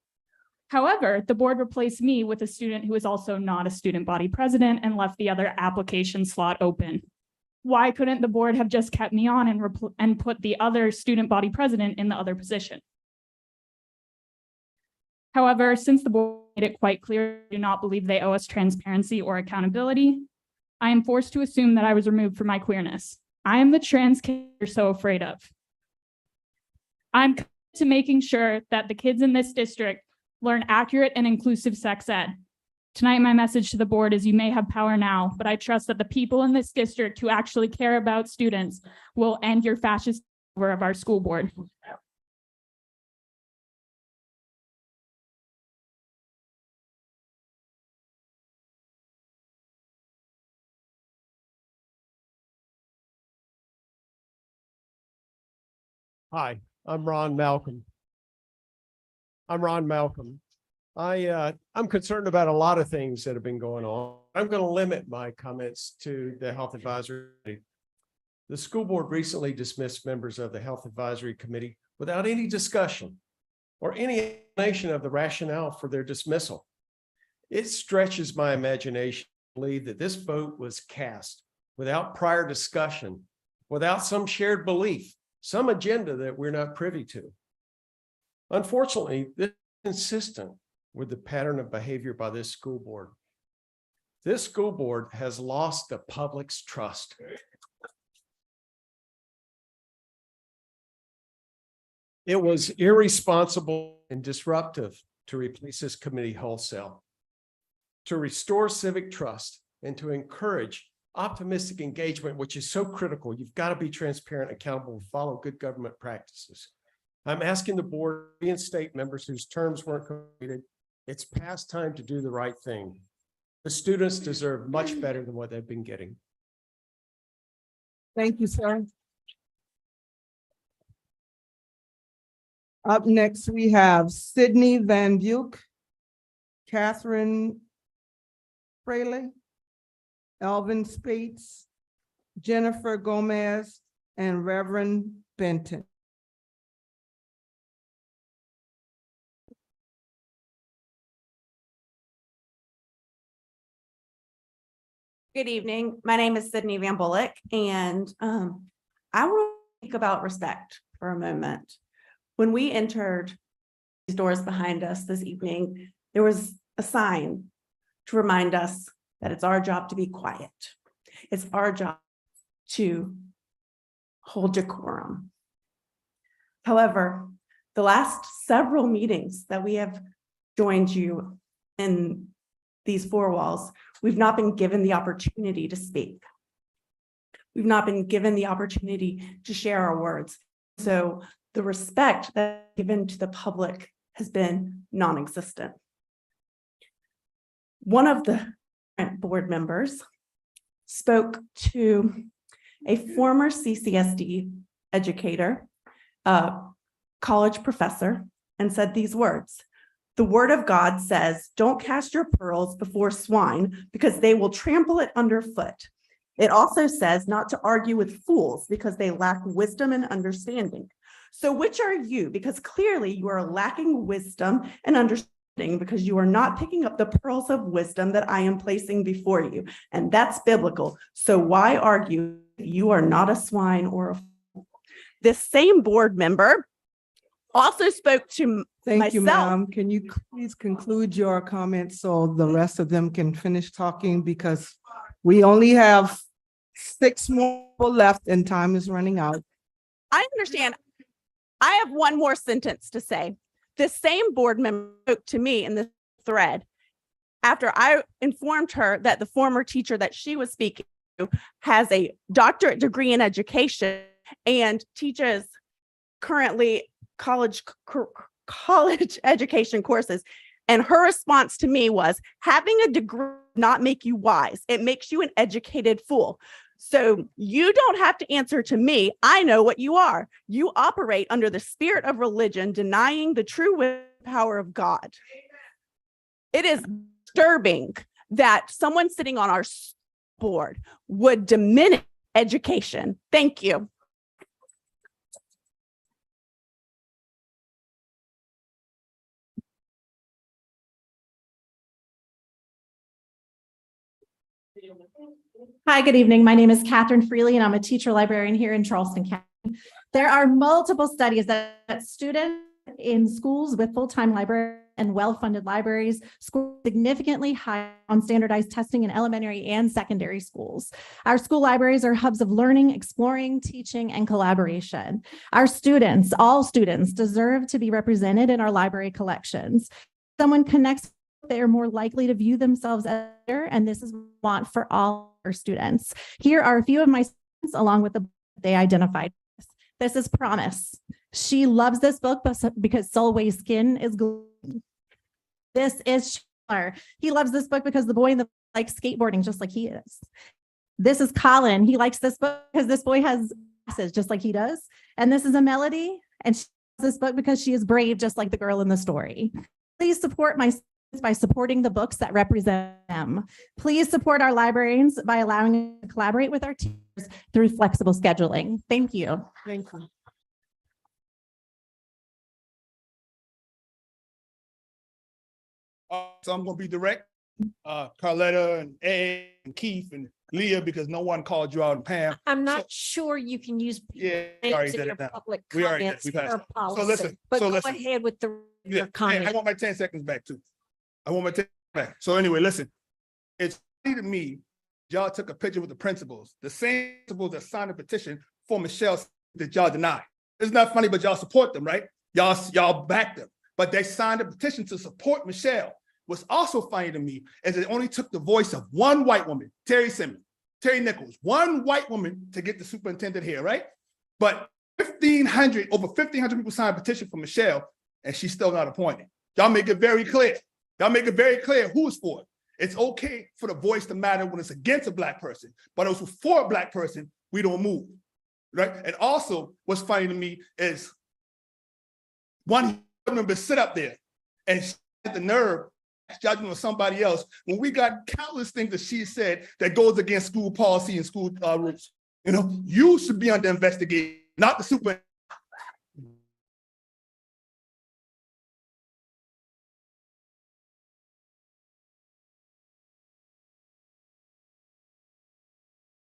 However, the board replaced me with a student who is also not a student body president and left the other application slot open. Why couldn't the board have just kept me on and put the other student body president in the other position? However, since the board made it quite clear, I do not believe they owe us transparency or accountability, I am forced to assume that I was removed for my queerness. I am the trans kid you're so afraid of. I'm committed to making sure that the kids in this district learn accurate and inclusive sex ed. Tonight, my message to the board is you may have power now, but I trust that the people in this district who actually care about students will end your fascist takeover of our school board. Hi, I'm Ron Malcolm. I'm concerned about a lot of things that have been going on. I'm going to limit my comments to the Health Advisory Committee. The school board recently dismissed members of the Health Advisory Committee without any discussion or any explanation of the rationale for their dismissal. It stretches my imagination to believe that this vote was cast without prior discussion, without some shared belief, some agenda that we're not privy to. Unfortunately, this is consistent with the pattern of behavior by this school board. This school board has lost the public's trust. It was irresponsible and disruptive to replace this committee wholesale, to restore civic trust, and to encourage optimistic engagement, which is so critical. You've got to be transparent, accountable, and follow good government practices. I'm asking the board to reinstate members whose terms weren't completed. It's past time to do the right thing. The students deserve much better than what they've been getting. Thank you, sir. Up next, we have Sydney Van Buke, Catherine Fraley, Alvin Spates, Jennifer Gomez, and Reverend Benton. Good evening. My name is Sydney Van Bullock, and I want to speak about respect for a moment. When we entered these doors behind us this evening, there was a sign to remind us that it's our job to be quiet. It's our job to hold decorum. However, the last several meetings that we have joined you in these four walls, we've not been given the opportunity to speak. We've not been given the opportunity to share our words. So the respect that's given to the public has been non-existent. One of the board members spoke to a former CCSD educator, a college professor, and said these words: "The word of God says, don't cast your pearls before swine because they will trample it underfoot. It also says not to argue with fools because they lack wisdom and understanding. So which are you? Because clearly you are lacking wisdom and understanding because you are not picking up the pearls of wisdom that I am placing before you. And that's biblical. So why argue? You are not a swine or a fool." This same board member also spoke to Thank you, myself. ma'am. Can you please conclude your comments so the rest of them can finish talking, because we only have 6 more left and time is running out. I understand. I have one more sentence to say. This same board member spoke to me in this thread after I informed her that the former teacher that she was speaking to has a doctorate degree in education and teaches currently college education courses. And her response to me was, having a degree does not make you wise. It makes you an educated fool. So you don't have to answer to me. I know what you are. You operate under the spirit of religion, denying the true power of God. It is disturbing that someone sitting on our board would diminish education. Thank you. Hi, good evening. My name is Catherine Freely, and I'm a teacher librarian here in Charleston County. There are multiple studies that students in schools with full-time librarians and well-funded libraries score significantly higher on standardized testing in elementary and secondary schools. Our school libraries are hubs of learning, exploring, teaching, and collaboration. Our students, all students, deserve to be represented in our library collections. Someone connects, they are more likely to view themselves as better, and this is what we want for all our students. Here are a few of my students along with the book they identified. This is Promise. She loves this book because Solway's skin is glowing. This is Chandler. He loves this book because the boy in the likes skateboarding just like he is. This is Colin. He likes this book because this boy has glasses just like he does. And this is a Melody, and she loves this book because she is brave just like the girl in the story. Please support my students by supporting the books that represent them. Please support our librarians by allowing us to collaborate with our teachers through flexible scheduling. Thank you. Thank you. So I'm gonna be direct, Carletta and Ed and Keith and Leah, because no one called you out, and Pam. I'm not sure you can use Yeah, names already in did your it now. public We already did. comments We passed per it. So policy. listen, But so go listen. ahead with Yeah, your I comment. want my 10 seconds back too. I want my 10 back. So anyway, listen, it's funny to me, y'all took a picture with the principals, the same principals that signed a petition for Michelle that y'all denied. It's not funny, but y'all support them, right? Y'all back them, but they signed a petition to support Michelle. What's also funny to me is it only took the voice of one white woman, Terry Nichols, one white woman to get the superintendent here, right? But over 1,500 people signed a petition for Michelle, and she's still not appointed. Y'all make it very clear. Y'all make it very clear who's for it. It's okay for the voice to matter when it's against a Black person, but if it's for a Black person, we don't move, right? And also, what's funny to me is one member sit up there and she had the nerve judgment on somebody else when we got countless things that she said that goes against school policy and school rules. You know, you should be under investigation, not the super.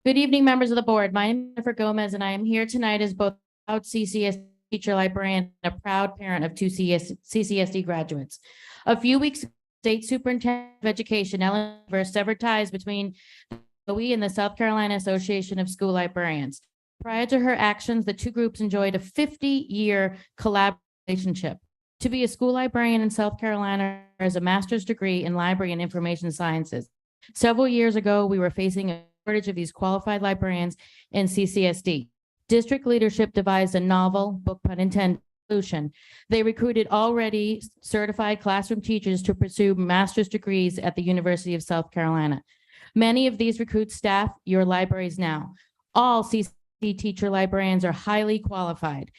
Good evening, members of the board. My name is Jennifer Gomez, and I am here tonight as both a proud CCSD teacher librarian and a proud parent of two CCSD graduates. A few weeks ago, State Superintendent of Education, Ellen Verse, severed ties between we and the South Carolina Association of School Librarians. Prior to her actions, the two groups enjoyed a 50-year collaborative relationship. To be a school librarian in South Carolina is a master's degree in library and information sciences. Several years ago, we were facing a shortage of these qualified librarians in CCSD. District leadership devised a novel, book pun intended, solution. They recruited already certified classroom teachers to pursue master's degrees at the University of South Carolina. Many of these recruits staff your libraries now. All CCSD teacher librarians are highly qualified.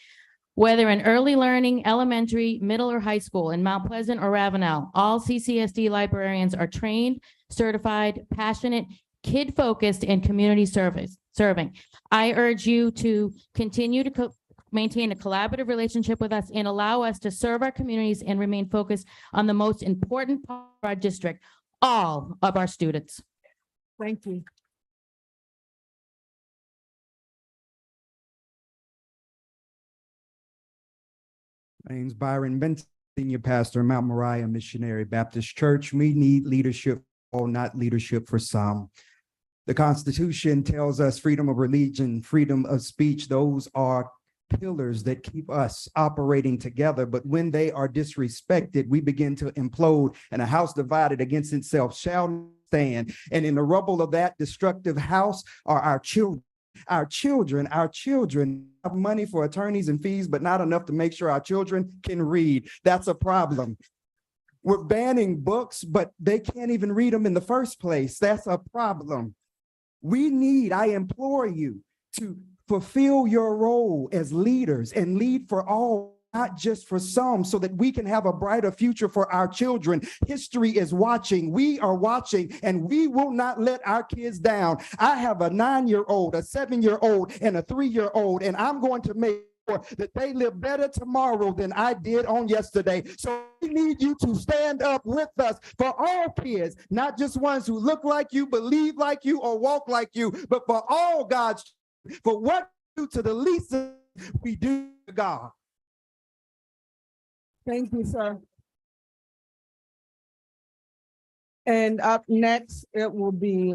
Whether in early learning, elementary, middle, or high school, in Mount Pleasant or Ravenel, all CCSD librarians are trained, certified, passionate, kid-focused, and community serving. I urge you to continue to maintain a collaborative relationship with us and allow us to serve our communities and remain focused on the most important part of our district, all of our students. Thank you. My name's Byron Benson, Senior Pastor of Mount Moriah Missionary Baptist Church. We need leadership, or not leadership for some. The Constitution tells us freedom of religion, freedom of speech. Those are pillars that keep us operating together. But when they are disrespected, we begin to implode, and a house divided against itself shall not stand. And in the rubble of that destructive house are our children. Our children have money for attorneys and fees, but not enough to make sure our children can read. That's a problem. We're banning books, but they can't even read them in the first place. That's a problem. I implore you to fulfill your role as leaders and lead for all, not just for some, so that we can have a brighter future for our children. History is watching. We are watching, and we will not let our kids down. I have a 9-year-old, a 7-year-old, and a 3-year-old, and I'm going to make sure that they live better tomorrow than I did on yesterday. So we need you to stand up with us for all kids, not just ones who look like you, believe like you, or walk like you, but for all God's, for what we do to the least we do to God. Thank you, sir. And up next, it will be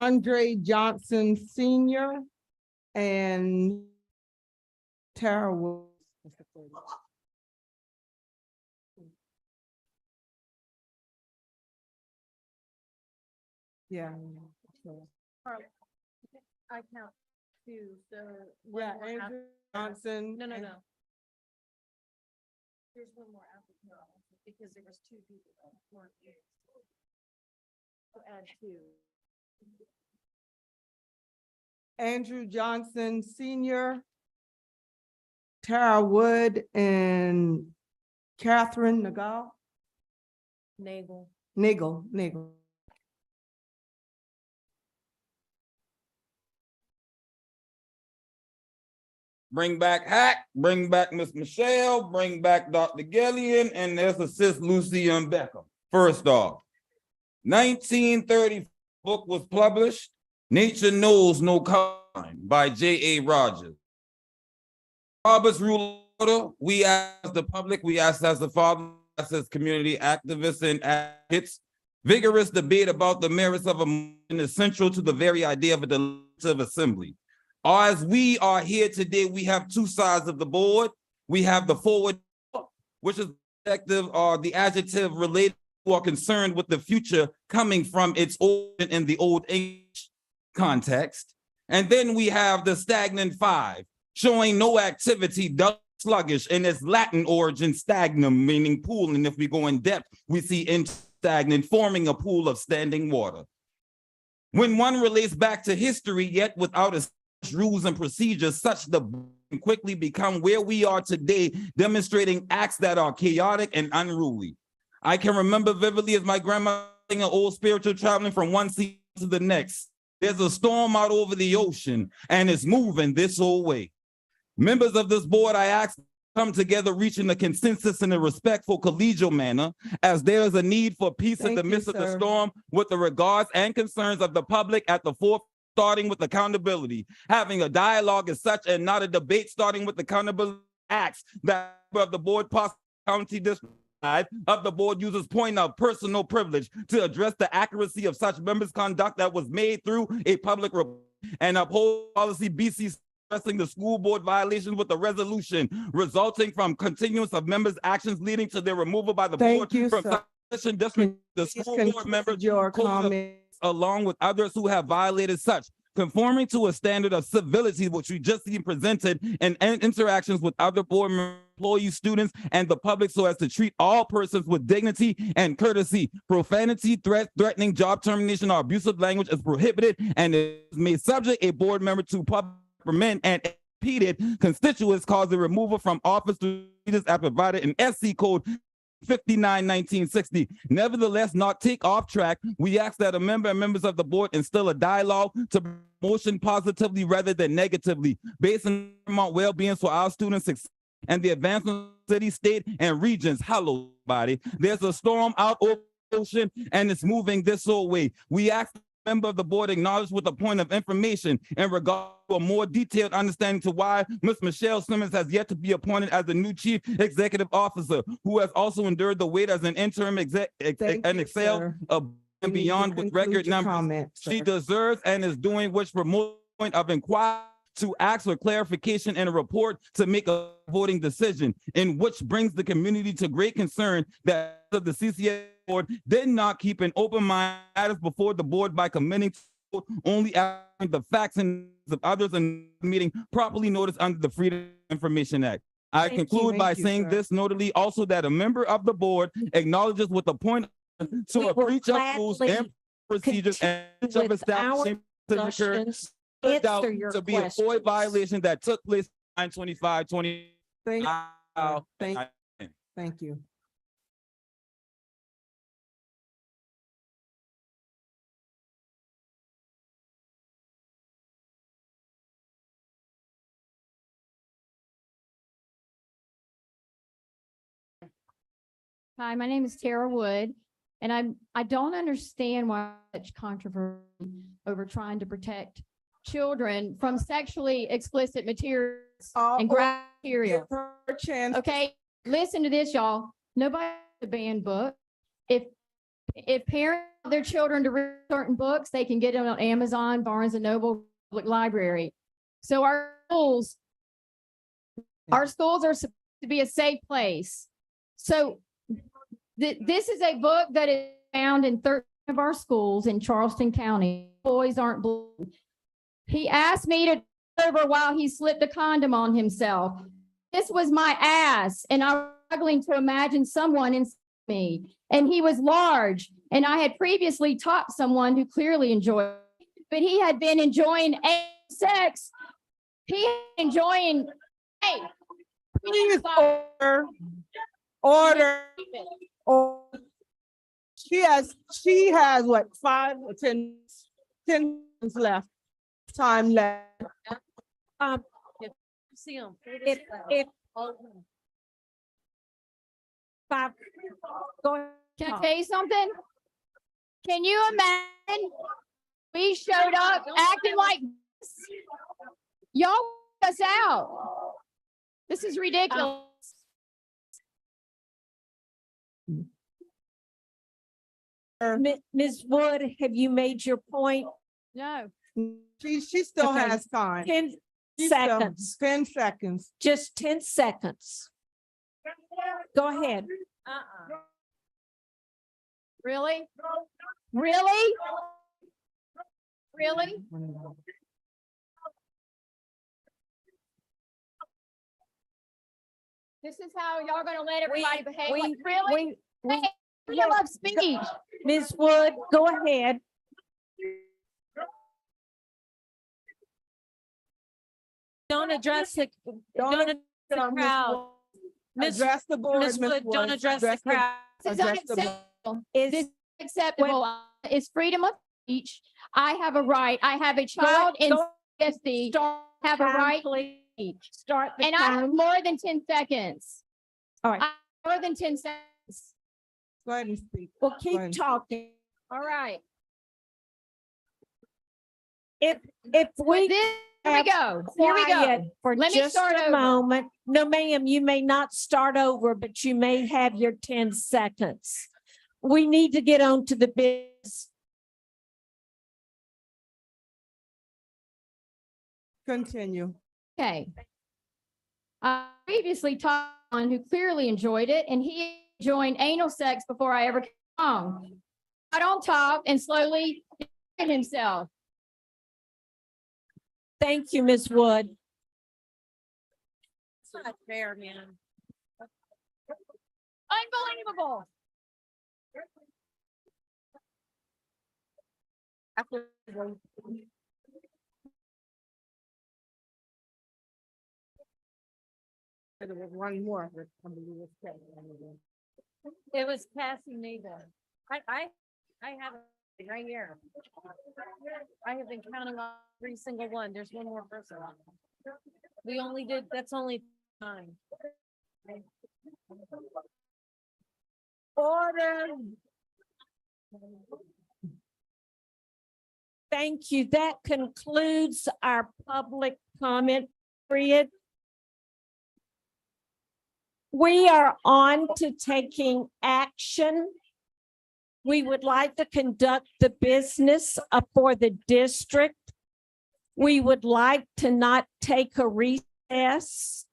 Andre Johnson Senior and Tara Wood. Yeah. I count two, so. Yeah, Andrew Johnson. No. There's one more applicant because there was two people that weren't here. So add two. Andrew Johnson Senior, Tara Wood, and Catherine Nagel. Nagel. Bring back Hack, bring back Miss Michelle, bring back Dr. Gillian, and there's assist Lucy and Beckham. First off, 1930 book was published, Nature Knows No Kind by J.A. Rogers. Robert's Rule of Order, we ask the public, we ask as the father, as community activists and advocates, vigorous debate about the merits of a motion is central to the very idea of a deliberative assembly. As we are here today, we have two sides of the board. We have the forward, which is adjective or the adjective related who are concerned with the future coming from its origin in the Old English context. And then we have the stagnant five, showing no activity, dull, sluggish, in its Latin origin, stagnum, meaning pool. And if we go in depth, we see in stagnant, forming a pool of standing water. When one relates back to history, yet without a rules and procedures, such the quickly become where we are today, demonstrating acts that are chaotic and unruly. I can remember vividly as my grandma an old spiritual traveling from one sea to the next. There's a storm out over the ocean and it's moving this whole way. Members of this board, I ask come together, reaching a consensus in a respectful, collegial manner, as there is a need for peace in the midst of the storm, with the regards and concerns of the public at the forefront, starting with accountability. Having a dialogue as such and not a debate, starting with accountability acts that of the board county district of the board uses point of personal privilege to address the accuracy of such members' conduct that was made through a public report and uphold policy BC addressing the school board violations with a resolution resulting from continuance of members' actions leading to their removal by the board from such district. The school board members along with others who have violated such, conforming to a standard of civility, which we just seen presented in interactions with other board employees, students, and the public, so as to treat all persons with dignity and courtesy. Profanity, threatening, job termination, or abusive language is prohibited and is made subject a board member to public reprimand and impeded constituents cause the removal from office to leaders as provided in SC Code 59/1960. Nevertheless, not take off track, we ask that a member and members of the board instill a dialogue to motion positively rather than negatively, based on well-being for our students and the advancement of the city, state, and regions. Hello, body. There's a storm out over the ocean and it's moving this whole way. We ask member of the board acknowledge with a point of information in regard to a more detailed understanding to why Ms. Michelle Simmons has yet to be appointed as the new chief executive officer, who has also endured the weight as an interim and excel and beyond with record numbers. She deserves and is doing which promotes point of inquiry to ask for clarification in a report to make a voting decision, in which brings the community to great concern that the CCSD board did not keep an open mind before the board by committing to only after the facts and of others in the meeting properly noticed under the Freedom of Information Act. I conclude by saying this notably also that a member of the board acknowledges with a point to a breach of rules and procedures and breach of establishment to be a FOIA violation that took place 9/25/20. Thank you. Hi, my name is Tara Wood, and I don't understand why such controversy over trying to protect children from sexually explicit materials and graphic material. Okay, listen to this, y'all. Nobody has a banned book. If if parents want their children to read certain books, they can get them on Amazon, Barnes and Noble, Public Library. So our schools are supposed to be a safe place. So this is a book that is found in 13 of our schools in Charleston County. Boys aren't blue. He asked me to over while he slipped a condom on himself. This was my ass, and I was struggling to imagine someone inside me. And he was large, and I had previously taught someone who clearly enjoyed it, but he had been enjoying sex. He enjoying, hey, please order. She has what, 5 or 10 minutes left, time left. Go ahead. Can I tell you something? Can you imagine? We showed up acting like this. Y'all put us out. This is ridiculous. Ms. Wood, have you made your point? No. She still Okay. has time. 10 She still- seconds. 10 seconds. Just 10 seconds. Go ahead. Really? Really? Really? This is how y'all gonna let everybody behave? Like, really? Hey, freedom of speech. Ms. Wood, go ahead. Don't address the crowd. Address the board, Ms. Ms. Wood, don't Woods. address the crowd. This is Address the board. unacceptable. This is acceptable. It's freedom of speech. I have a right. I have a child in CSD. Have a right. Start the And I have more than 10 seconds. All right. More than 10 seconds. Go ahead and speak. Well, Go keep ahead. talking. All right. If we Here we go. Here we quiet go. for Let me just start a over. moment. No, ma'am, you may not start over, but you may have your 10 seconds. We need to get on to the business. Continue. Okay. I previously taught someone who clearly enjoyed it, and he joined anal sex before I ever came home. Got on top and slowly hit himself. Thank you, Ms. Wood. It's not fair, man. Unbelievable. There was one more. It was passing me then. I have it right here. I have been counting on every single one. There's one more person. We only did, that's only 9. Order. Thank you. That concludes our public comment period. We are on to taking action. We would like to conduct the business for the district. We would like to not take a recess.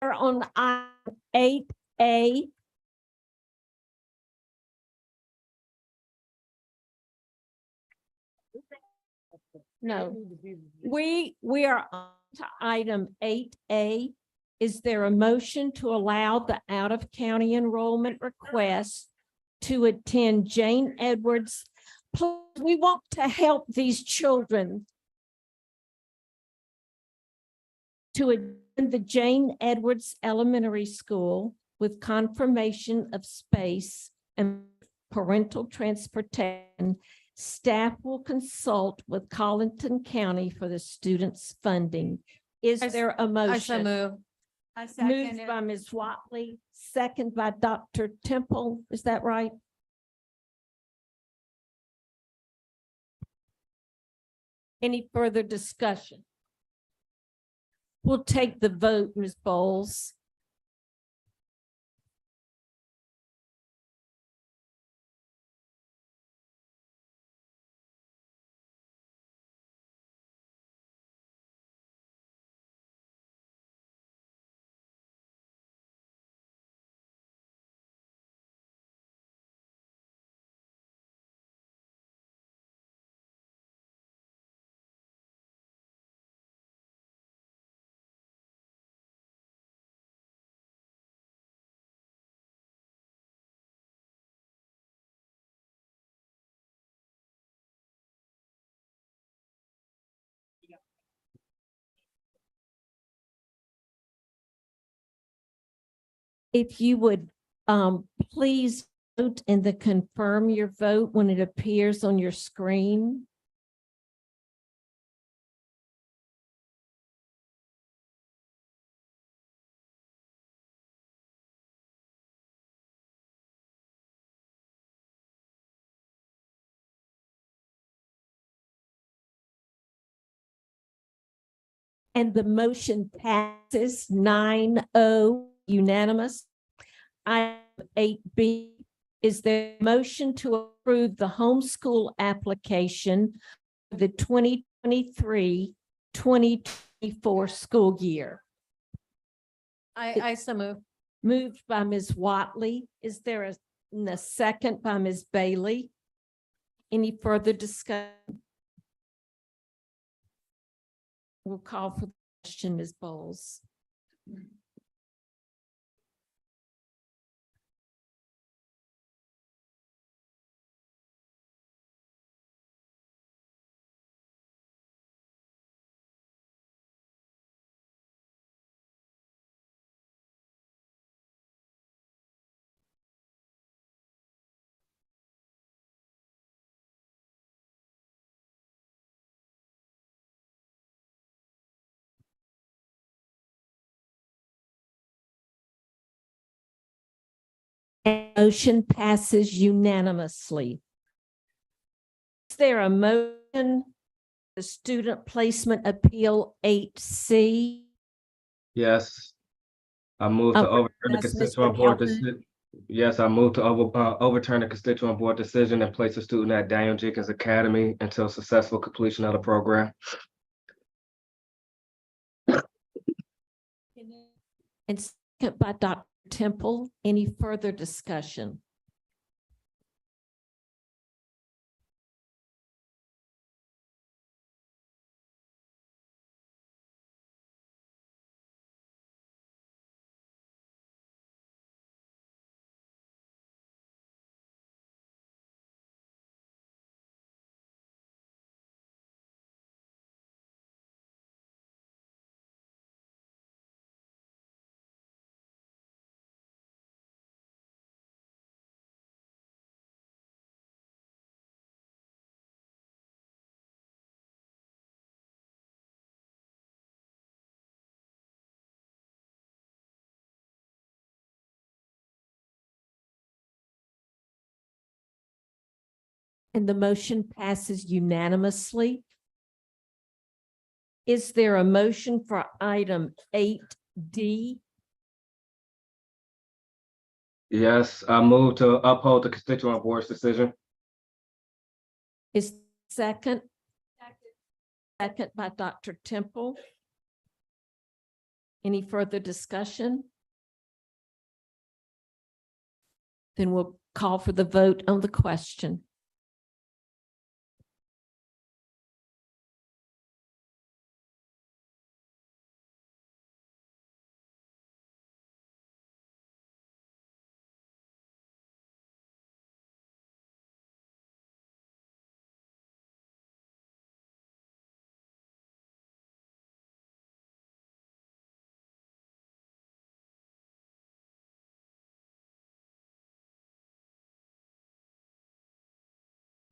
We're on item 8A. No, we are on to item 8A. Is there a motion to allow the out-of-county enrollment request to attend Jane Edwards? Please, we want to help these children to attend the Jane Edwards Elementary School with confirmation of space and parental transportation. Staff will consult with Colleton County for the students' funding. Is there a motion? I so move. I second Moved it. by Ms. Watley, second by Dr. Temple. Is that right? Any further discussion? We'll take the vote, Ms. Bowles. If you would please vote and then confirm your vote when it appears on your screen. And the motion passes 9-0 unanimous. Item 8B, is there a motion to approve the homeschool application for the 2023-2024 school year? I so move. Moved by Ms. Watley. Is there a second by Ms. Bailey? Any further discussion? We'll call for the question, Ms. Bowles. Motion passes unanimously. Is there a motion, the student placement appeal 8C? Yes, I move to overturn the that's constituent Mr. board Calhoun. decision. Yes, I move to overturn the constituent board decision and place a student at Daniel Jenkins Academy until successful completion of the program. And second by Dr. Temple. Any further discussion? And the motion passes unanimously. Is there a motion for item 8D? Yes, I move to uphold the constituent board's decision. Is second? Second by Dr. Temple. Any further discussion? Then we'll call for the vote on the question.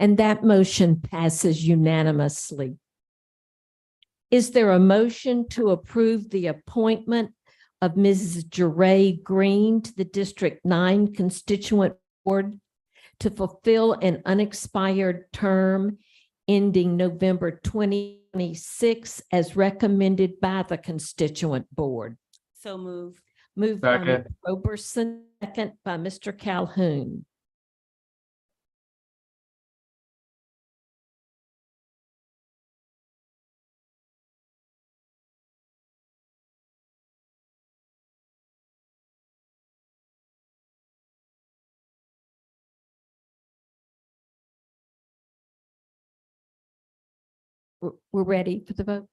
And that motion passes unanimously. Is there a motion to approve the appointment of Mrs. Jeray Green to the District 9 Constituent Board to fulfill an unexpired term ending November 2026 as recommended by the Constituent Board? So move. Moved by Ms. Second. Roberson, second by Mr. Calhoun. We're ready for the vote.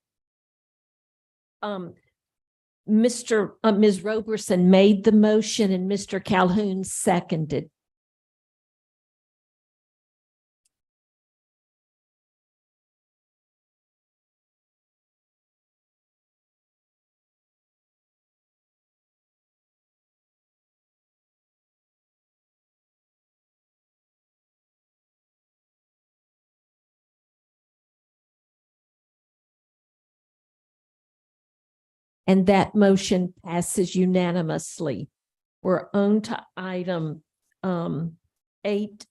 Ms. Roberson made the motion and Mr. Calhoun seconded. And that motion passes unanimously. We're on to item 8F.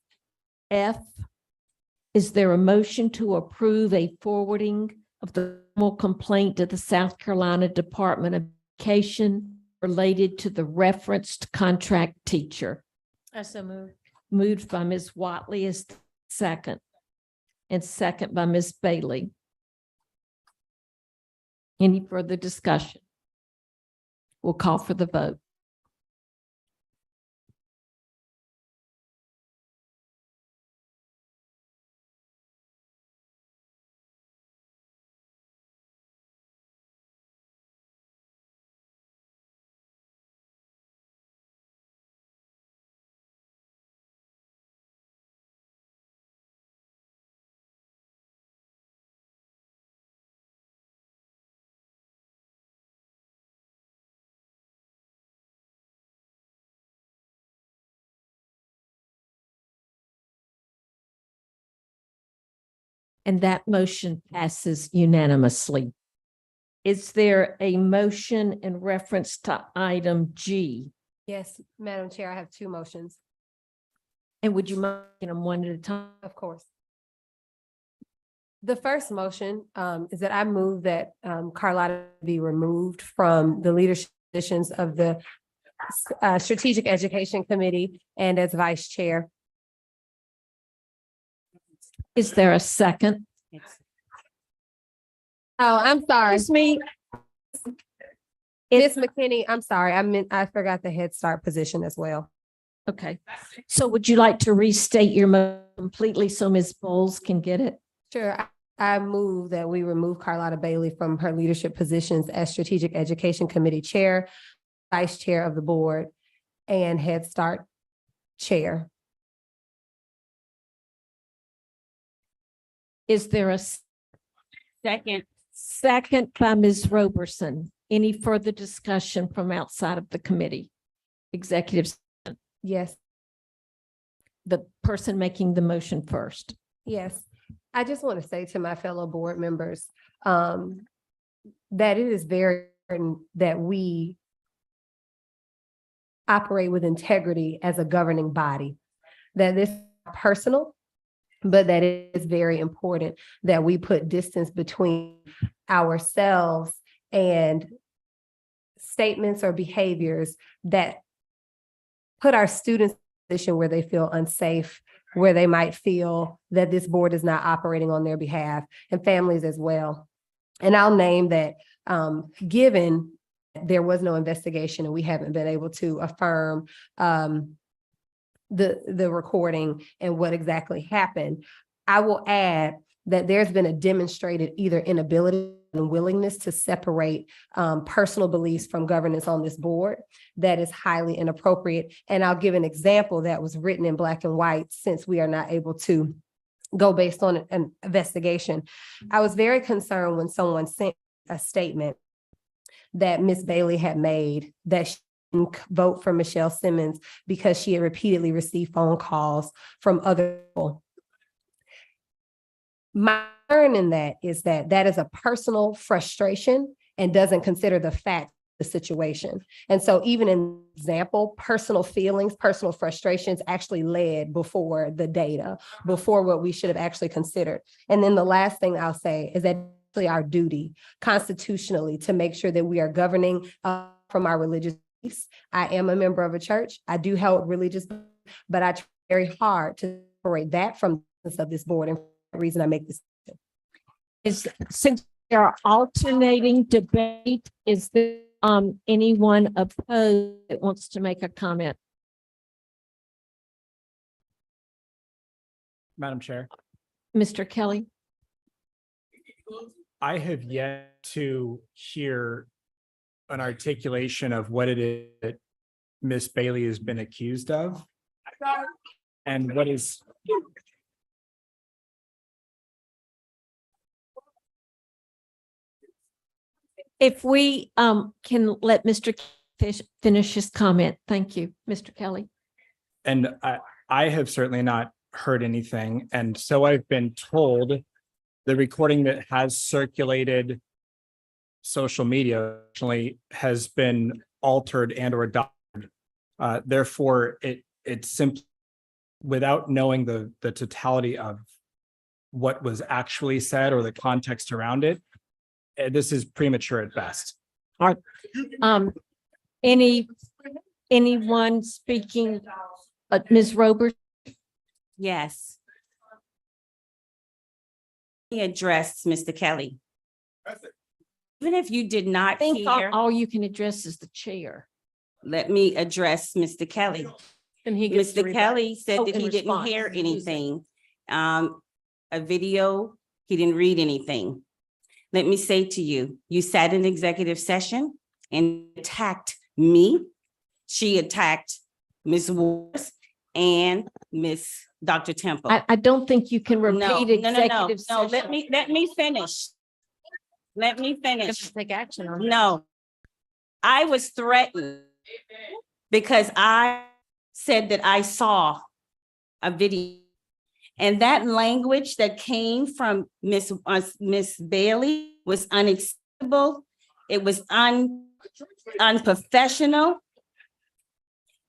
Is there a motion to approve a forwarding of the formal complaint to the South Carolina Department of Education related to the referenced contract teacher? I so move. Moved by Ms. Watley is second, and second by Ms. Bailey. Any further discussion? We'll call for the vote. And that motion passes unanimously. Is there a motion in reference to item G? Yes, Madam Chair, I have two motions. And would you mind making them one at a time? Of course. The first motion is that I move that Carlotta be removed from the leadership positions of the Strategic Education Committee and as vice chair. Is there a second? Oh, I'm sorry. Excuse me. Ms. McKinney, I'm sorry. I forgot the Head Start position as well. Okay. So would you like to restate your motion completely so Ms. Bowles can get it? Sure. I move that we remove Carlotta Bailey from her leadership positions as Strategic Education Committee Chair, Vice Chair of the Board, and Head Start Chair. Is there a second? Second by Ms. Roberson. Any further discussion from outside of the committee? Executive session. Yes. The person making the motion first. Yes. I just want to say to my fellow board members that it is very important that we operate with integrity as a governing body, that this is personal, but that it is very important that we put distance between ourselves and statements or behaviors that put our students in a position where they feel unsafe, where they might feel that this board is not operating on their behalf, and families as well. And I'll name that given there was no investigation and we haven't been able to affirm the recording and what exactly happened, I will add that there's been a demonstrated either inability and willingness to separate personal beliefs from governance on this board that is highly inappropriate. And I'll give an example that was written in black and white, since we are not able to go based on an investigation. I was very concerned when someone sent a statement that Ms. Bailey had made that she didn't vote for Michelle Simmons because she had repeatedly received phone calls from other people. My concern in that is that that is a personal frustration and doesn't consider the fact of the situation. And so even in example, personal feelings, personal frustrations actually led before the data, before what we should have actually considered. And then the last thing I'll say is that it's our duty constitutionally to make sure that we are governing from our religious beliefs. I am a member of a church. I do hold religious, but I try very hard to separate that from this board. And the reason I make this is, since there are alternating debate, is there anyone opposed that wants to make a comment? Madam Chair, Mr. Kelly? I have yet to hear an articulation of what it is that Miss Bailey has been accused of. And what is. If we can let Mr. finish his comment. Thank you, Mr. Kelly. And I have certainly not heard anything. And so I've been told the recording that has circulated social media actually has been altered and or adopted. Therefore, it simply, without knowing the totality of what was actually said or the context around it, this is premature at best. All right. Anyone speaking? Ms. Roberts? Yes. He addressed Mr. Kelly. Even if you did not I think hear, all you can address is the chair. let me address Mr. Kelly. And he gets to Mr. rebut. Kelly said Oh, that in he didn't response. hear anything. A video, he didn't read anything. Let me say to you, you sat in executive session and attacked me. She attacked Ms. Wars and Dr. Temple. I don't think you can repeat No, executive no, session. let me finish. Let me finish. Take action on it. No, I was threatened because I said that I saw a video. And that language that came from Miss Bailey was unacceptable. It was unprofessional.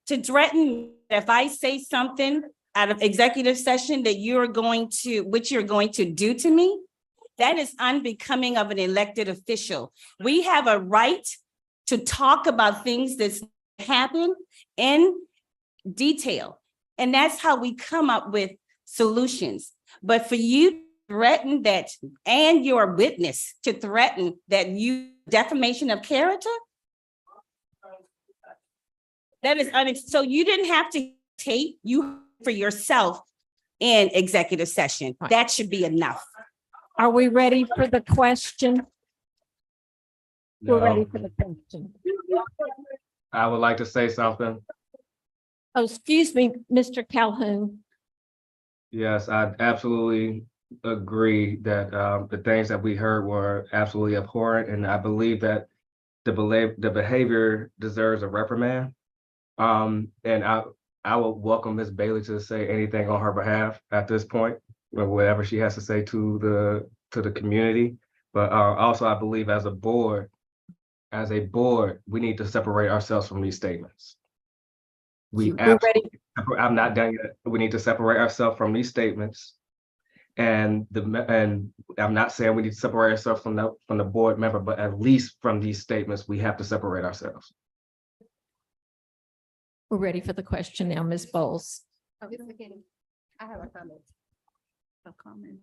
To threaten, if I say something out of executive session that which you're going to do to me, that is unbecoming of an elected official. We have a right to talk about things that happen in detail. And that's how we come up with solutions. But for you to threaten that, and your witness to threaten that you defamation of character, that is so you didn't have to tape you for yourself in executive session. That should be enough. Are we ready for the question? We're No. ready for the question. I would like to say something. Oh, excuse me, Mr. Calhoun. Yes, I absolutely agree that the things that we heard were absolutely abhorrent, and I believe that the behavior deserves a reprimand. And I will welcome Ms. Bailey to say anything on her behalf at this point, or whatever she has to say to the community. But also, I believe as a board, we need to separate ourselves from these statements. I'm not done yet. We need to separate ourselves from these statements. And I'm not saying we need to separate ourselves from the board member, but at least from these statements, we have to separate ourselves. We're ready for the question now, Ms. Bowles. I have a comment. A comment.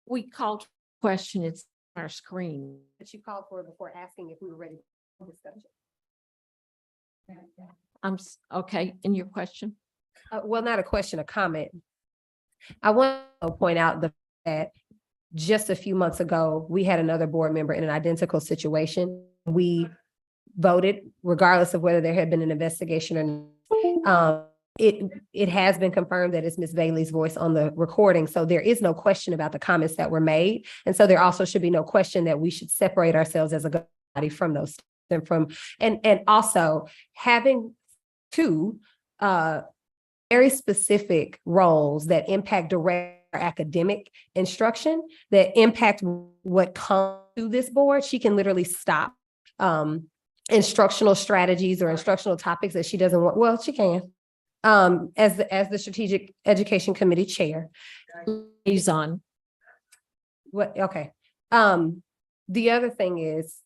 We called question, it's on our screen. But you called for it before asking if we were ready for discussion. Okay, in your question? Well, not a question, a comment. I want to point out that just a few months ago, we had another board member in an identical situation. We voted regardless of whether there had been an investigation or not. It has been confirmed that it's Ms. Bailey's voice on the recording. So there is no question about the comments that were made. And so there also should be no question that we should separate ourselves as a body from those and also having two very specific roles that impact direct academic instruction, that impact what comes to this board. She can literally stop instructional strategies or instructional topics that she doesn't want. Well, she can. As the Strategic Education Committee Chair. Liaison. What, okay. The other thing is,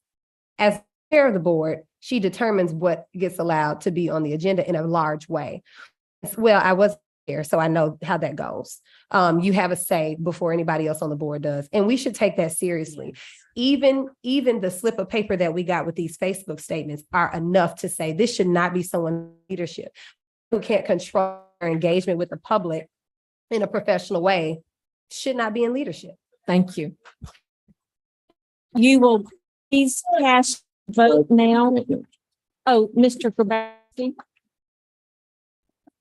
as chair of the board, she determines what gets allowed to be on the agenda in a large way. Well, I was there, so I know how that goes. You have a say before anybody else on the board does, and we should take that seriously. Even the slip of paper that we got with these Facebook statements are enough to say this should not be someone's leadership who can't control their engagement with the public in a professional way, should not be in leadership. Thank you. You will please cast vote now. Oh, Mr. Grabowski.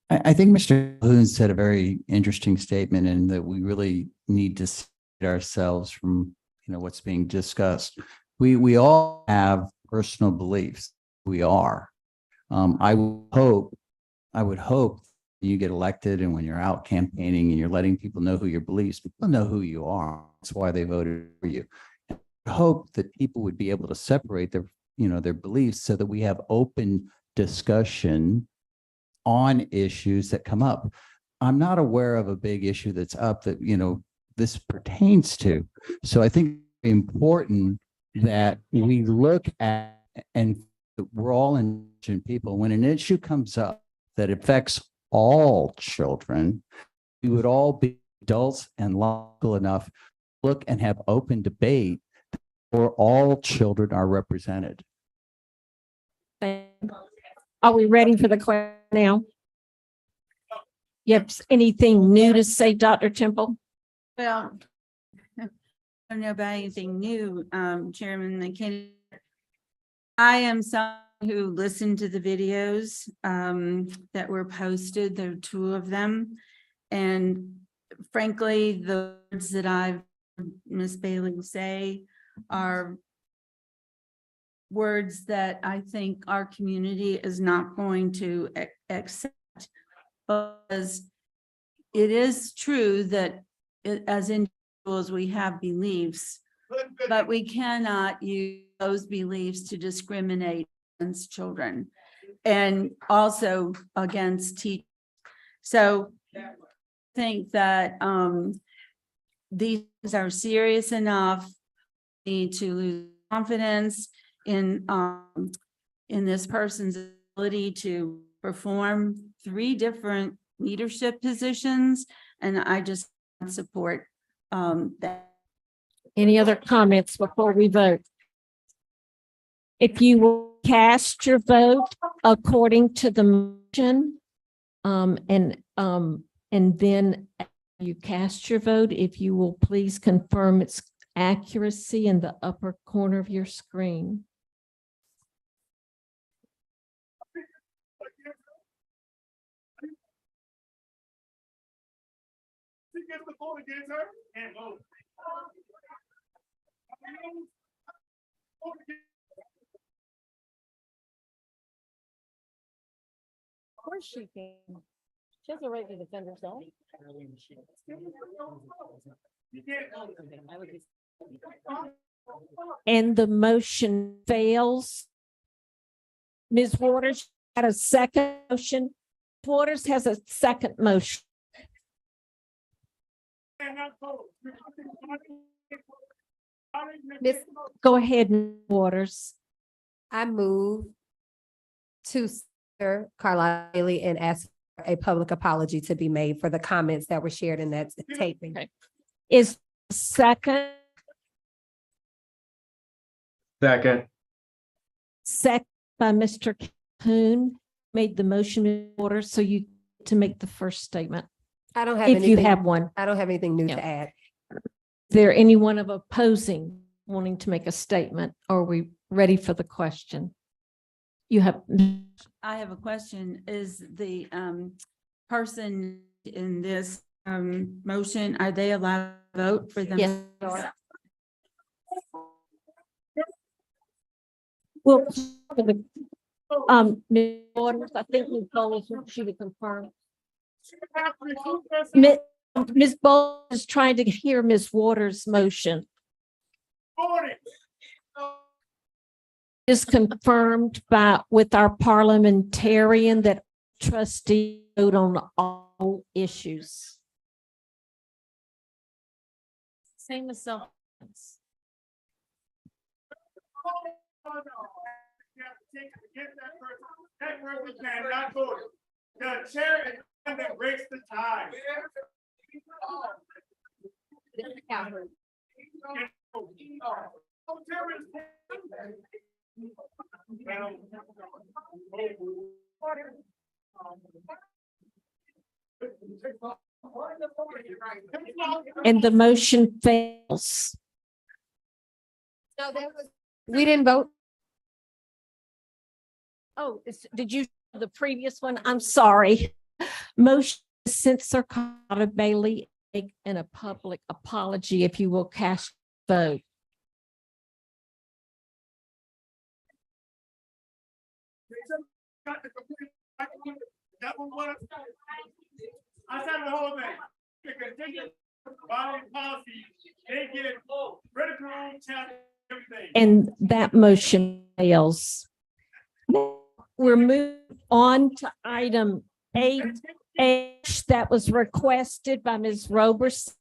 I think Mr. Calhoun said a very interesting statement, and that we really need to separate ourselves from, what's being discussed. We all have personal beliefs. We are. I would hope you get elected and when you're out campaigning and you're letting people know who your beliefs, people know who you are. That's why they voted for you. I hope that people would be able to separate their, their beliefs so that we have open discussion on issues that come up. I'm not aware of a big issue that's up that, this pertains to. So I think it's important that we look at, and we're all intelligent people, when an issue comes up that affects all children, we would all be adults and logical enough to look and have open debate where all children are represented. Are we ready for the question now? Yep. Anything new to say, Dr. Temple? Well, I don't know about anything new, Chairman McKinney. I am someone who listened to the videos that were posted. There are 2 of them. And frankly, the words that I've heard Ms. Bailey say are words that I think our community is not going to accept, because it is true that as individuals, we have beliefs, but we cannot use those beliefs to discriminate against children and also against teachers. So I think that these things are serious enough. We need to lose confidence in this person's ability to perform 3 different leadership positions, and I just support that. Any other comments before we vote? If you will cast your vote according to the motion, and then you cast your vote, if you will please confirm its accuracy in the upper corner of your screen. Of course she can. She has a right to defend herself. And the motion fails. Ms. Waters had a second motion. Waters has a second motion. Go ahead, Ms. Waters. I move to Senator Carlisle Bailey and ask for a public apology to be made for the comments that were shared in that taping. Okay. Is second by Mr. Calhoun made the motion order, so you to make the first statement. I don't have if anything. you have one. I don't have anything new to add. Is there anyone of opposing wanting to make a statement? Are we ready for the question? You have. I have a question. Is the person in this motion, are they allowed to vote for them? Yes. Well, for the Ms. Waters, I think Ms. Bowles wants you to confirm. Ms. Bowles is trying to hear Ms. Waters' motion. Is confirmed with our parliamentarian that trustees vote on all issues. Same as self. That person cannot vote. The chair is the one that breaks the tie. And the motion fails. No, we didn't vote. Oh, did you the previous one? I'm sorry. Motion to censor Carter Bailey and a public apology if you will cast vote. That was what I said the whole thing. To continue body policy, they get critical chapter, everything. And that motion fails. We're moving on to item 8H that was requested by Ms. Roberson.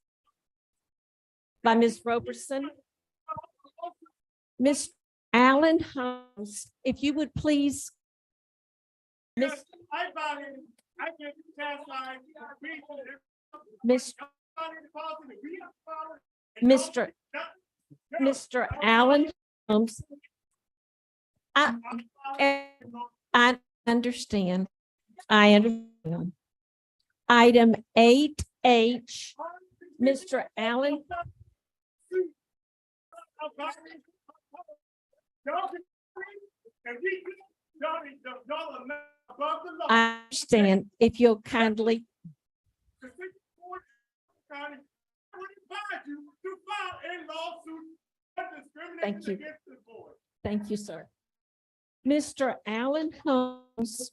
Ms. Allen Holmes, if you would please. Miss I bought it. I get task line. Mr. Allen Holmes. I understand. I understand. Item 8H, Mr. Allen. I understand. If you'll kindly. Thank you. Thank you, sir. Mr. Allen Holmes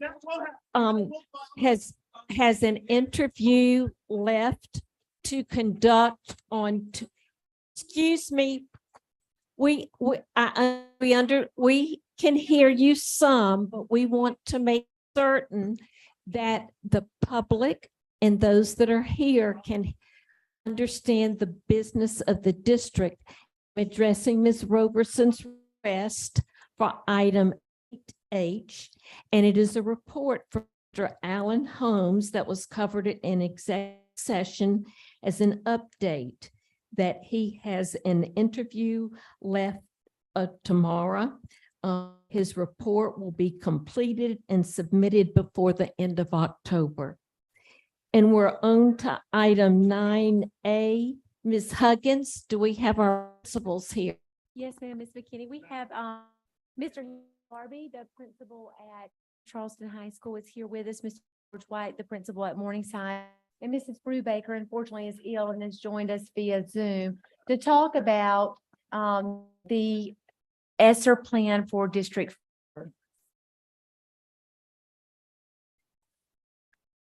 has an interview left to conduct on. Excuse me. We can hear you some, but we want to make certain that the public and those that are here can understand the business of the district. Addressing Ms. Roberson's request for item 8H, and it is a report from Mr. Allen Holmes that was covered in executive session as an update that he has an interview left tomorrow. His report will be completed and submitted before the end of October. And we're on to item 9A. Ms. Huggins, do we have our principals here? Yes, ma'am, Ms. McKinney. We have Mr. Darby, the principal at Charleston High School, is here with us. Mr. George White, the principal at Morningside, and Mrs. Brubaker, unfortunately, is ill and has joined us via Zoom to talk about the ESSER plan for District 4.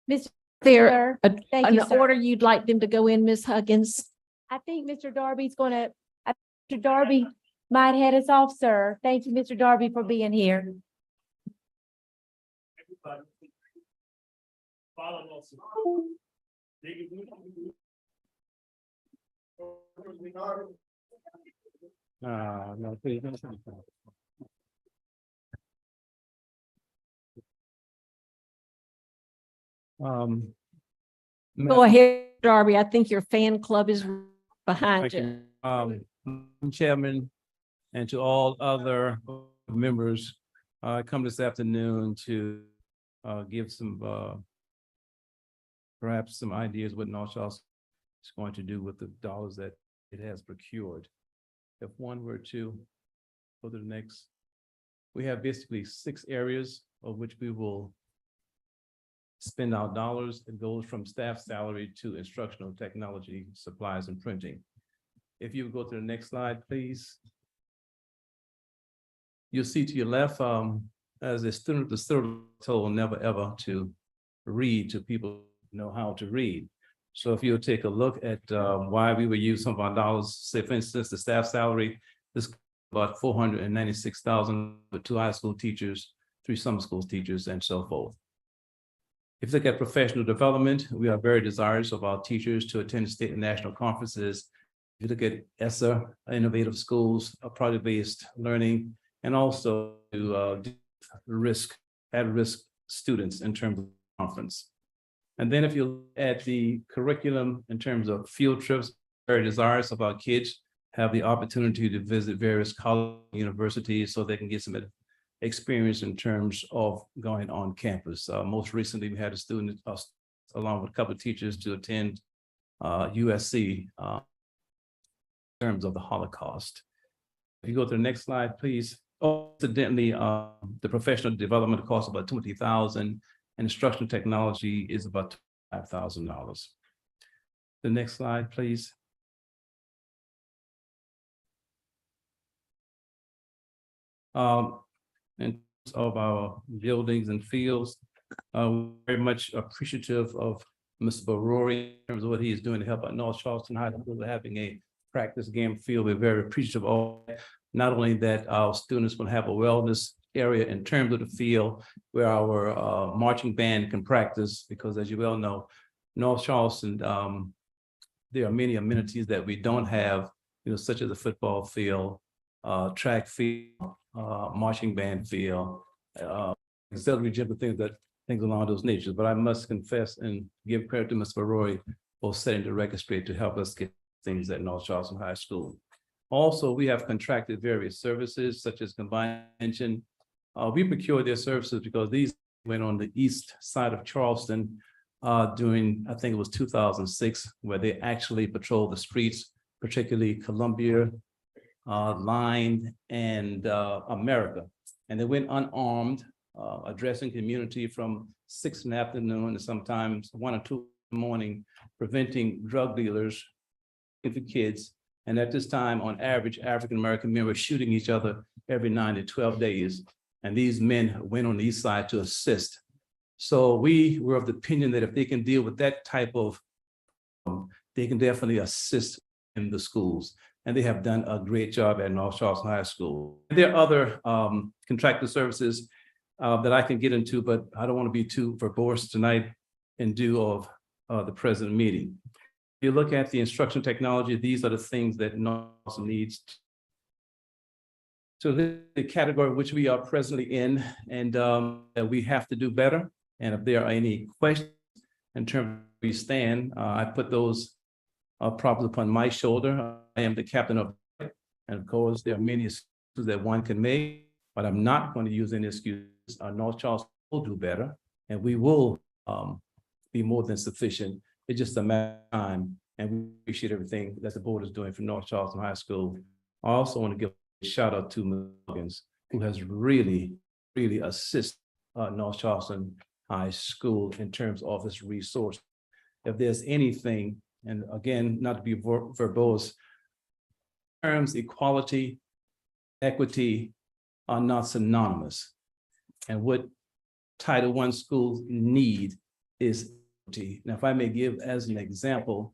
Mr. There Thank you, an sir. order you'd like them to go in, Ms. Huggins? I think Mr. Darby's gonna, Mr. Darby might head us off, sir. Thank you, Mr. Darby, for being here. No, please. Go ahead, Darby. I think your fan club is behind Thank you. you. Chairman, and to all other members, I come this afternoon to give some perhaps some ideas what North Charleston is going to do with the dollars that it has procured. If one were to go to the next, we have basically 6 areas of which we will spend our dollars. It goes from staff salary to instructional technology, supplies, and printing. If you would go to the next slide, please. You'll see to your left, as a student, the student told never ever to read to people who know how to read. So if you'll take a look at why we would use some of our dollars, say for instance, the staff salary, this about $496,000 for 2 high school teachers, 3 summer school teachers, and so forth. If you look at professional development, we are very desirous of our teachers to attend state and national conferences. If you look at ESSER, innovative schools, project-based learning, and also to at-risk students in terms of conference. And then if you look at the curriculum in terms of field trips, very desirous of our kids have the opportunity to visit various colleges, universities, so they can get some experience in terms of going on campus. Most recently, we had a student along with a couple of teachers to attend USC in terms of the Holocaust. If you go to the next slide, please. Incidentally, the professional development costs about $20,000, and instructional technology is about $5,000. The next slide, please. In terms of our buildings and fields, Very much appreciative of Mr. Barori in terms of what he is doing to help out North Charleston High School having a practice game field. We're very appreciative of all that. Not only that our students will have a wellness area in terms of the field where our marching band can practice, because as you well know, North Charleston, there are many amenities that we don't have, such as a football field, track field, marching band field, auxiliary gym, things along those natures. But I must confess and give credit to Mr. Barori for setting the record straight to help us get things at North Charleston High School. Also, we have contracted various services such as Convene. We procure their services because these went on the east side of Charleston during, I think it was 2006, where they actually patrolled the streets, particularly Columbia, Line, and America. And they went unarmed, addressing community from 6 in the afternoon and sometimes 1 or 2 in the morning, preventing drug dealers for kids. And at this time, on average, African-American men were shooting each other every 9 to 12 days. And these men went on the east side to assist. So we were of the opinion that if they can deal with that type of, they can definitely assist in the schools. And they have done a great job at North Charleston High School. There are other contracted services that I can get into, but I don't want to be too verbose tonight in due of the present meeting. If you look at the instruction technology, these are the things that North Charleston needs. So the category which we are presently in, and that we have to do better. And if there are any questions in terms of where we stand, I put those problems upon my shoulder. I am the captain of it. And of course, there are many excuses that one can make, but I'm not going to use any excuses. North Charleston will do better, and we will be more than sufficient. It's just a matter of time, and we appreciate everything that the board is doing for North Charleston High School. I also want to give a shout out to Ms. Huggins, who has really assisted North Charleston High School in terms of its resource. If there's anything, and again, not to be verbose, terms equality, equity are not synonymous. And what Title I schools need is equity. Now, if I may give as an example,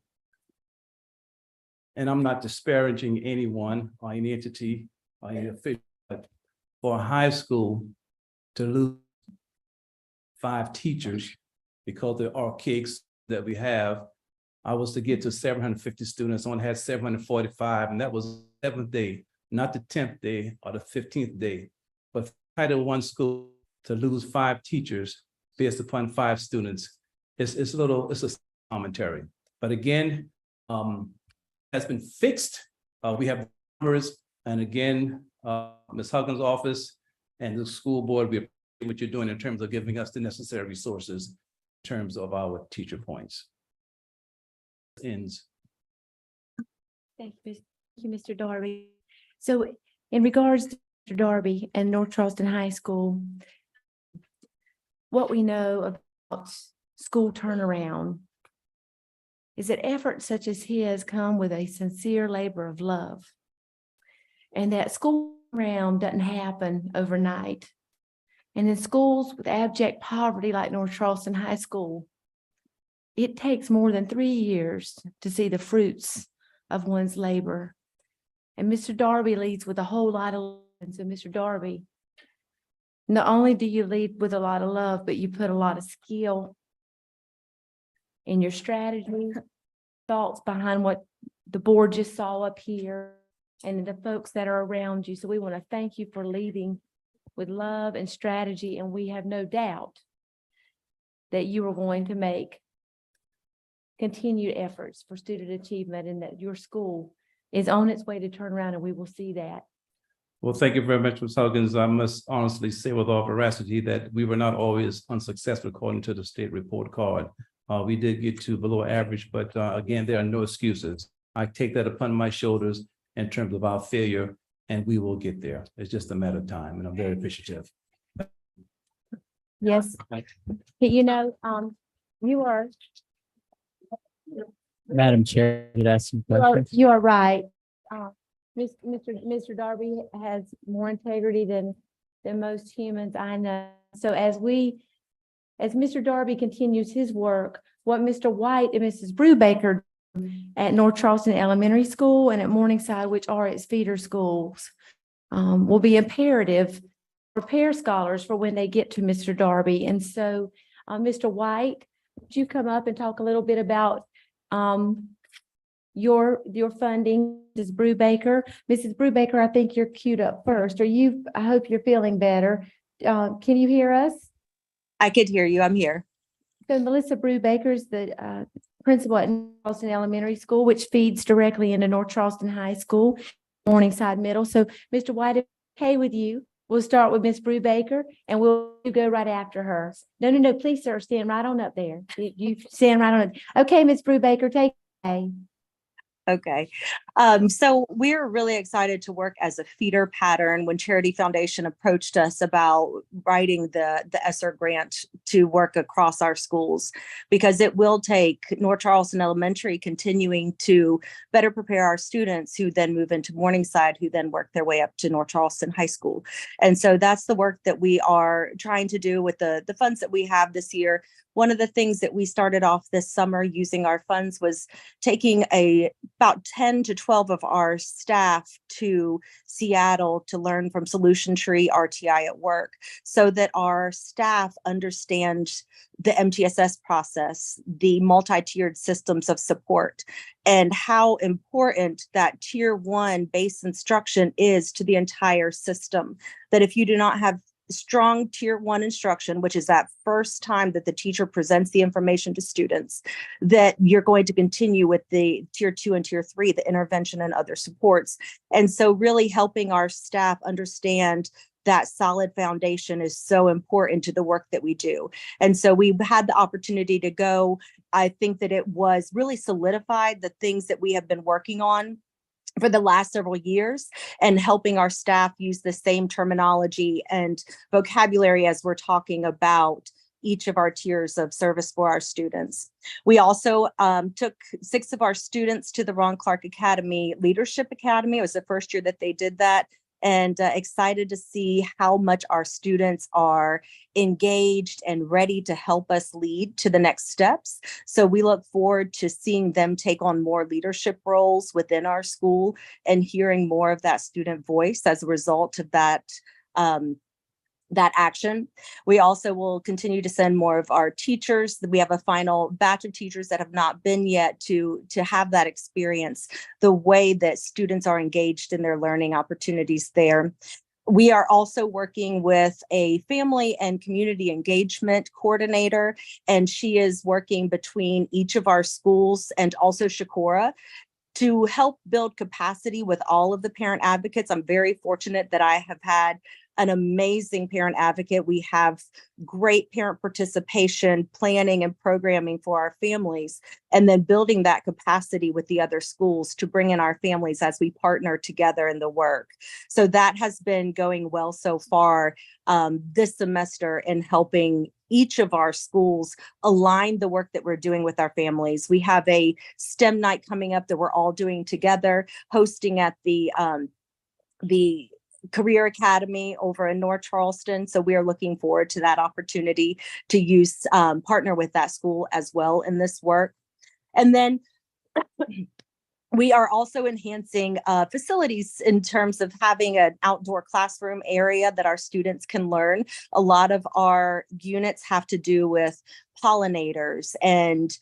and I'm not disparaging anyone or any entity or any official, but for a high school to lose 5 teachers because the archaics that we have, I was to get to 750 students, only had 745, and that was the 7th day, not the 10th day or the 15th day. But Title I school to lose 5 teachers based upon 5 students, it's a commentary. But again, has been fixed. We have numbers, and again, Ms. Huggins' office and the school board, we appreciate what you're doing in terms of giving us the necessary resources in terms of our teacher points. Ends. Thank you, Mr. Darby. So in regards to Mr. Darby and North Charleston High School, what we know about school turnaround is that efforts such as his come with a sincere labor of love, and that school turnaround doesn't happen overnight. And in schools with abject poverty like North Charleston High School, it takes more than 3 years to see the fruits of one's labor. And Mr. Darby leads with a whole lot of love. And so, Mr. Darby, not only do you lead with a lot of love, but you put a lot of skill in your strategy, thoughts behind what the board just saw up here, and the folks that are around you. So we want to thank you for leading with love and strategy. And we have no doubt that you are going to make continued efforts for student achievement, and that your school is on its way to turn around, and we will see that. Well, thank you very much, Ms. Huggins. I must honestly say with all veracity that we were not always unsuccessful according to the state report card. We did get to below average, but again, there are no excuses. I take that upon my shoulders in terms of our failure, and we will get there. It's just a matter of time, and I'm very appreciative. Yes. You know, you are. Madam Chair, did I ask some questions? You are right. Mr. Darby has more integrity than most humans I know. So as we as Mr. Darby continues his work, what Mr. White and Mrs. Brubaker at North Charleston Elementary School and at Morningside, which are its feeder schools, will be imperative to prepare scholars for when they get to Mr. Darby. And so, Mr. White, would you come up and talk a little bit about your funding, Mrs. Brubaker? Mrs. Brubaker, I think you're queued up first. I hope you're feeling better. Can you hear us? I could hear you. I'm here. So Melissa Brubaker is the principal at North Charleston Elementary School, which feeds directly into North Charleston High School, Morningside Middle. So Mr. White, if it's okay with you, we'll start with Ms. Brubaker and we'll go right after her. No, please, sir, stand right on up there. You stand right on it. Okay, Ms. Brubaker, take it away. Okay. So we're really excited to work as a feeder pattern when Charity Foundation approached us about writing the ESSER grant to work across our schools, because it will take North Charleston Elementary continuing to better prepare our students who then move into Morningside, who then work their way up to North Charleston High School. And so that's the work that we are trying to do with the funds that we have this year. One of the things that we started off this summer using our funds was taking about 10 to 12 of our staff to Seattle to learn from Solution Tree RTI at Work, so that our staff understand the MTSS process, the multi-tiered systems of support, and how important that tier 1 base instruction is to the entire system. That if you do not have strong tier 1 instruction, which is that first time that the teacher presents the information to students, that you're going to continue with the tier 2 and tier 3, the intervention and other supports. And so really helping our staff understand that solid foundation is so important to the work that we do. And so we had the opportunity to go. I think that it was really solidified the things that we have been working on for the last several years, and helping our staff use the same terminology and vocabulary as we're talking about each of our tiers of service for our students. We also took 6 of our students to the Ron Clark Academy Leadership Academy. It was the first year that they did that, and excited to see how much our students are engaged and ready to help us lead to the next steps. So we look forward to seeing them take on more leadership roles within our school and hearing more of that student voice as a result of that action. We also will continue to send more of our teachers. We have a final batch of teachers that have not been yet to have that experience, the way that students are engaged in their learning opportunities there. We are also working with a family and community engagement coordinator, and she is working between each of our schools and also Shakora to help build capacity with all of the parent advocates. I'm very fortunate that I have had an amazing parent advocate. We have great parent participation, planning and programming for our families, and then building that capacity with the other schools to bring in our families as we partner together in the work. So that has been going well so far this semester in helping each of our schools align the work that we're doing with our families. We have a STEM night coming up that we're all doing together, hosting at the Career Academy over in North Charleston. So we are looking forward to that opportunity to partner with that school as well in this work. And then we are also enhancing facilities in terms of having an outdoor classroom area that our students can learn. A lot of our units have to do with pollinators and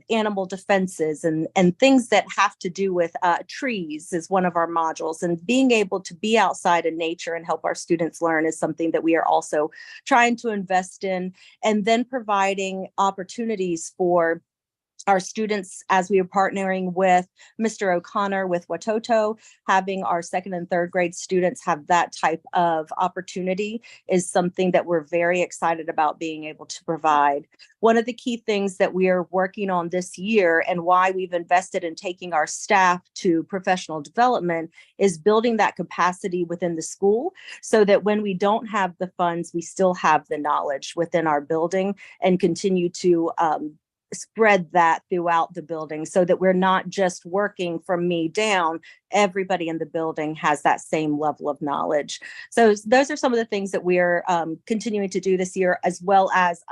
animal defenses and things that have to do with trees is one of our modules. And being able to be outside in nature and help our students learn is something that we are also trying to invest in. And then providing opportunities for our students, as we are partnering with Mr. O'Connor with Watoto, having our 2nd and 3rd grade students have that type of opportunity is something that we're very excited about being able to provide. One of the key things that we are working on this year and why we've invested in taking our staff to professional development is building that capacity within the school so that when we don't have the funds, we still have the knowledge within our building and continue to spread that throughout the building so that we're not just working from me down. Everybody in the building has that same level of knowledge. So those are some of the things that we're continuing to do this year, as well as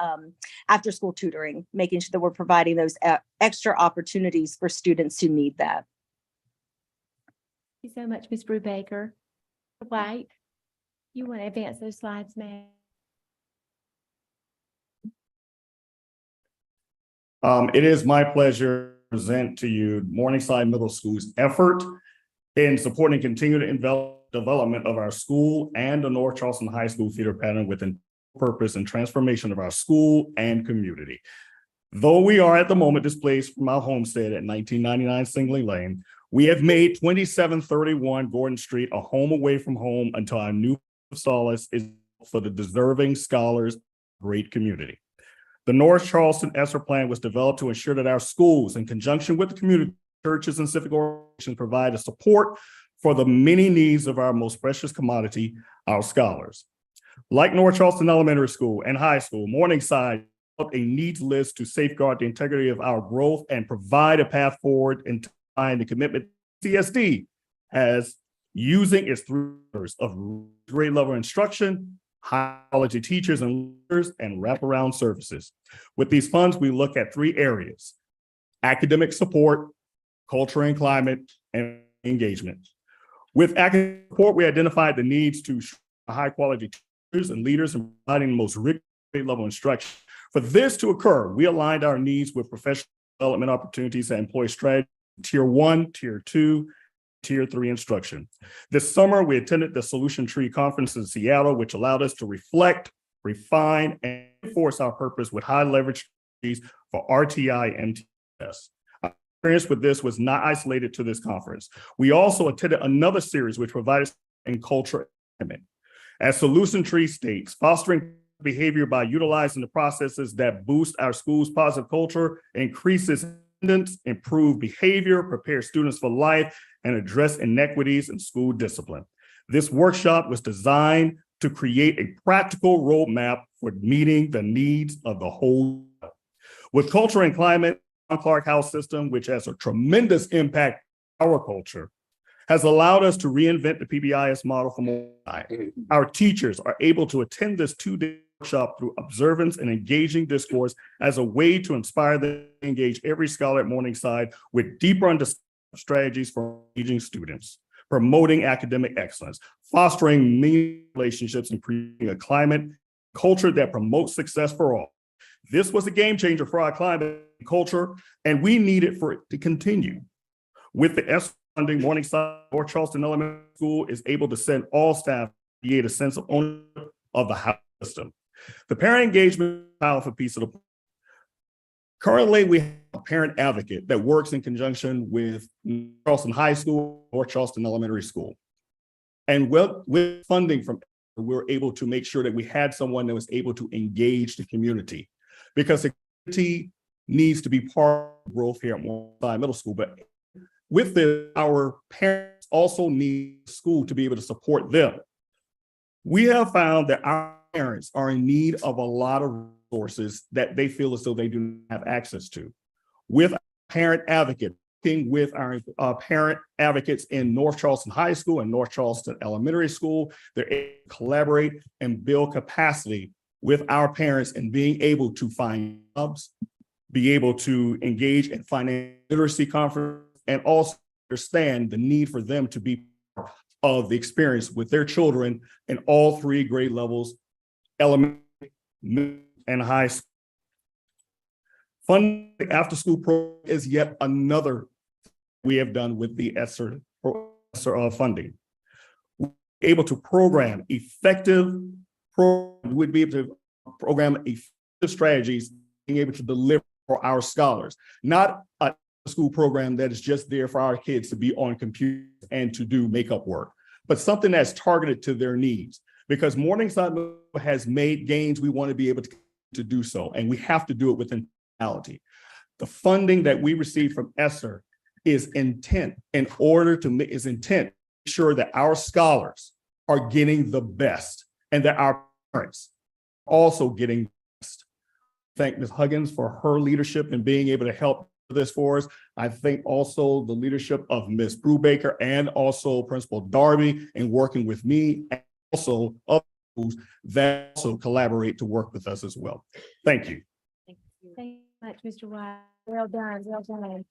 after school tutoring, making sure that we're providing those extra opportunities for students who need that. Thank you so much, Ms. Brubaker. White, you want to advance those slides, ma'am? It is my pleasure to present to you Morningside Middle School's effort in supporting continued development of our school and the North Charleston High School theater pattern with a purpose and transformation of our school and community. Though we are at the moment displaced from our homestead at 1999 Singly Lane, we have made 2731 Gordon Street a home away from home until our new solace is for the deserving scholars, great community. The North Charleston ESSER plan was developed to ensure that our schools, in conjunction with the community, churches, and civic organizations, provide a support for the many needs of our most precious commodity, our scholars. Like North Charleston Elementary School and High School, Morningside developed a needs list to safeguard the integrity of our growth and provide a path forward and find the commitment CCSD has using its 3 pillars of grade level instruction, high quality teachers and leaders, and wraparound services. With these funds, we look at 3 areas: academic support, culture and climate, and engagement. With academic support, we identified the needs to high quality teachers and leaders in providing the most rigorous grade level instruction. For this to occur, we aligned our needs with professional development opportunities that employ strategy Tier 1, Tier 2, Tier 3 instruction. This summer, we attended the Solution Tree Conference in Seattle, which allowed us to reflect, refine, and enforce our purpose with high leverage strategies for RTI MTS. Our experience with this was not isolated to this conference. We also attended another series which provided in culture and as Solution Tree states, fostering behavior by utilizing the processes that boost our school's positive culture, increases improve behavior, prepare students for life, and address inequities in school discipline. This workshop was designed to create a practical roadmap for meeting the needs of the whole. With culture and climate, Clark House system, which has a tremendous impact on our culture, has allowed us to reinvent the PBIS model for more. Our teachers are able to attend this 2-day workshop through observance and engaging discourse as a way to inspire them to engage every scholar at Morningside with deeper understanding strategies for engaging students, promoting academic excellence, fostering meaningful relationships, and creating a climate culture that promotes success for all. This was a game changer for our climate and culture, and we need it for it to continue. With the S funding, Morningside or Charleston Elementary School is able to send all staff to create a sense of ownership of the house system. The parent engagement is a powerful piece of the plan. Currently, we have a parent advocate that works in conjunction with Charleston High School or Charleston Elementary School. And with funding from, we were able to make sure that we had someone that was able to engage the community, because the community needs to be part of growth here at Morningside Middle School. But with this, our parents also need school to be able to support them. We have found that our parents are in need of a lot of resources that they feel as though they do not have access to. With our parent advocate, working with our parent advocates in North Charleston High School and North Charleston Elementary School, they're able to collaborate and build capacity with our parents and being able to find jobs, be able to engage in financial literacy conference, and also understand the need for them to be part of the experience with their children in all 3 grade levels, elementary, middle, and high school. Funding the after-school program is yet another we have done with the ESSER funding. We're able to program effective programs. We'd be able to program effective strategies, being able to deliver for our scholars, not a school program that is just there for our kids to be on computers and to do makeup work, but something that's targeted to their needs. Because Morningside has made gains, we want to be able to do so, and we have to do it with intentionality. The funding that we receive from ESSER is intent to make sure that our scholars are getting the best and that our parents are also getting the best. Thank Ms. Huggins for her leadership in being able to help this for us. I thank also the leadership of Ms. Brubaker and also Principal Darby in working with me, and also others that also collaborate to work with us as well. Thank you. Thank you so much, Mr. White. Well done, well done.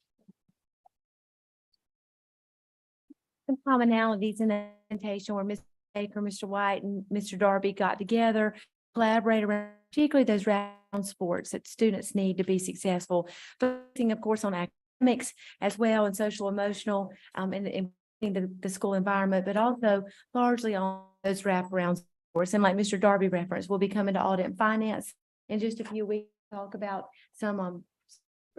Some commonalities in the presentation where Mr. Baker, Mr. White, and Mr. Darby got together, collaborate around, particularly those round sports that students need to be successful, focusing, of course, on academics as well and social emotional and the school environment, but also largely on those wraparound sports. And like Mr. Darby referenced, we'll be coming to audit and finance in just a few weeks, talk about some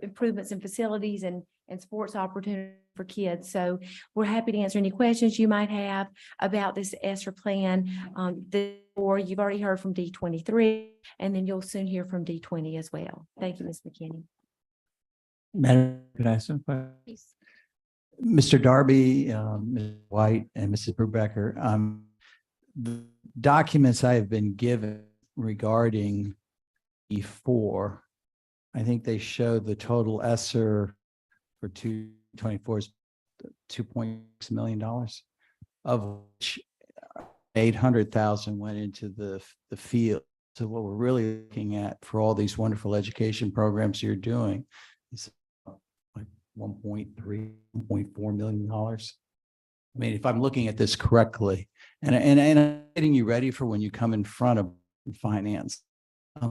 improvements in facilities and sports opportunities for kids. So we're happy to answer any questions you might have about this ESSER plan. Or you've already heard from D23, and then you'll soon hear from D20 as well. Thank you, Ms. McKinney. Madam, can I ask some questions? Mr. Darby, Ms. White, and Mrs. Brubaker, the documents I have been given regarding E4, I think they show the total ESSER for 2024 is $2.6 million, of which 800,000 went into the field. So what we're really looking at for all these wonderful education programs you're doing is like 1.4 million dollars. I mean, if I'm looking at this correctly, and I'm getting you ready for when you come in front of finance,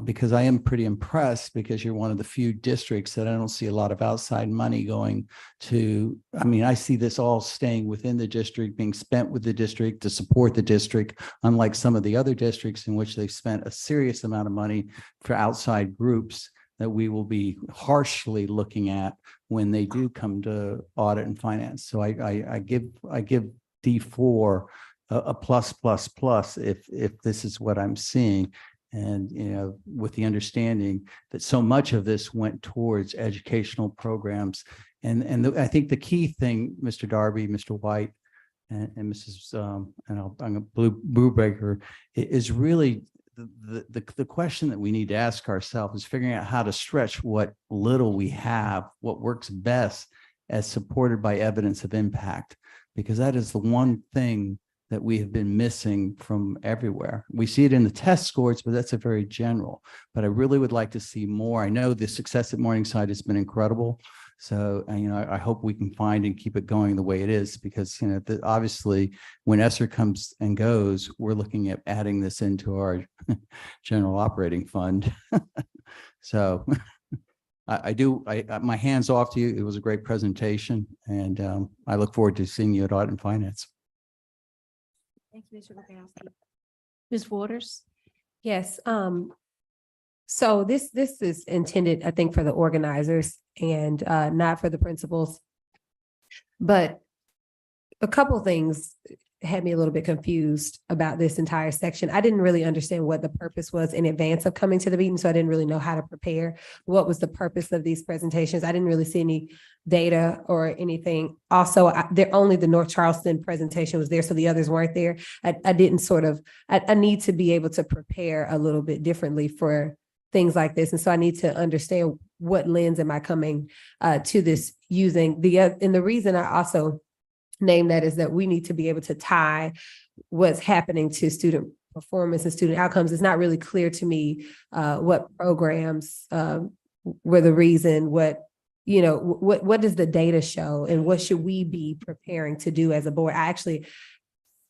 because I am pretty impressed, because you're one of the few districts that I don't see a lot of outside money going to. I mean, I see this all staying within the district, being spent with the district to support the district, unlike some of the other districts in which they've spent a serious amount of money for outside groups that we will be harshly looking at when they do come to audit and finance. So I give D4 a plus if this is what I'm seeing. And, you know, with the understanding that so much of this went towards educational programs. And I think the key thing, Mr. Darby, Mr. White, and Mrs. I'm Brubaker, is really the question that we need to ask ourselves is figuring out how to stretch what little we have, what works best as supported by evidence of impact, because that is the one thing that we have been missing from everywhere. We see it in the test scores, but that's a very general. But I really would like to see more. I know the success at Morningside has been incredible. So, you know, I hope we can find and keep it going the way it is, because, you know, obviously when ESSER comes and goes, we're looking at adding this into our general operating fund. So my hands off to you. It was a great presentation, and I look forward to seeing you at Audit and Finance. Thank you, Mr. Bukowski. Ms. Waters? Yes. So this is intended, I think, for the organizers and not for the principals. But a couple things had me a little bit confused about this entire section. I didn't really understand what the purpose was in advance of coming to the meeting, so I didn't really know how to prepare. What was the purpose of these presentations? I didn't really see any data or anything. Also, only the North Charleston presentation was there, so the others weren't there. I need to be able to prepare a little bit differently for things like this. And so I need to understand what lens am I coming to this using. And the reason I also name that is that we need to be able to tie what's happening to student performance and student outcomes. It's not really clear to me what programs were the reason, what does the data show, and what should we be preparing to do as a board. I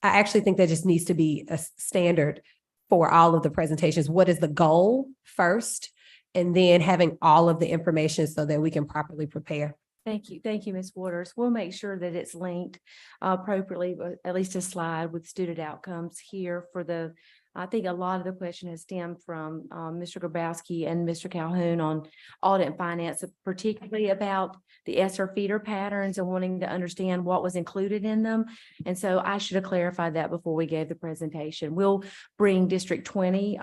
actually think that just needs to be a standard for all of the presentations. What is the goal first, and then having all of the information so that we can properly prepare. Thank you. Thank you, Ms. Waters. We'll make sure that it's linked appropriately, at least a slide with student outcomes here for I think a lot of the question has stemmed from Mr. Grabowski and Mr. Calhoun on audit and finance, particularly about the ESSER feeder patterns and wanting to understand what was included in them. And so I should have clarified that before we gave the presentation. We'll bring District 20,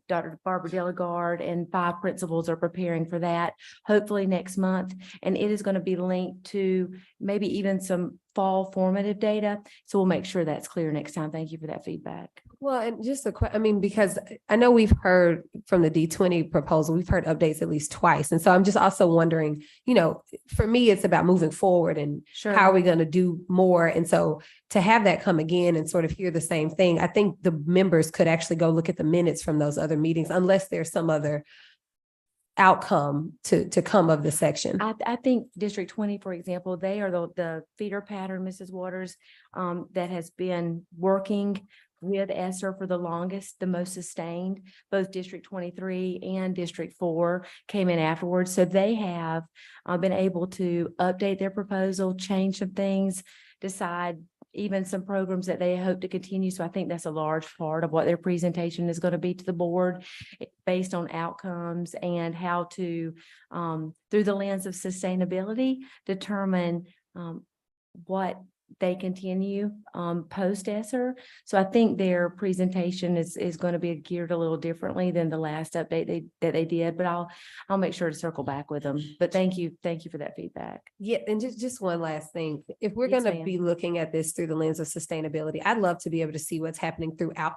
Dr. Barbara Delegard, and 5 principals are preparing for that, hopefully next month. And it is going to be linked to maybe even some fall formative data. So we'll make sure that's clear next time. Thank you for that feedback. Well, and just I mean, because I know we've heard from the D20 proposal, we've heard updates at least twice. And so I'm just also wondering, you know, for me, it's about moving forward and Sure. how are we going to do more? And so to have that come again and sort of hear the same thing, I think the members could actually go look at the minutes from those other meetings, unless there's some other outcome to come of the section. I think District 20, for example, they are the feeder pattern, Mrs. Waters, that has been working with ESSER for the longest, the most sustained. Both District 23 and District 4 came in afterwards. So they have been able to update their proposal, change some things, decide even some programs that they hope to continue. So I think that's a large part of what their presentation is going to be to the board, based on outcomes and how to, through the lens of sustainability, determine what they continue post ESSER. So I think their presentation is going to be geared a little differently than the last update that they did, but I'll make sure to circle back with them. But thank you for that feedback. Yeah, and just one last thing. If we're Yes, going to ma'am. be looking at this through the lens of sustainability, I'd love to be able to see what's happening throughout.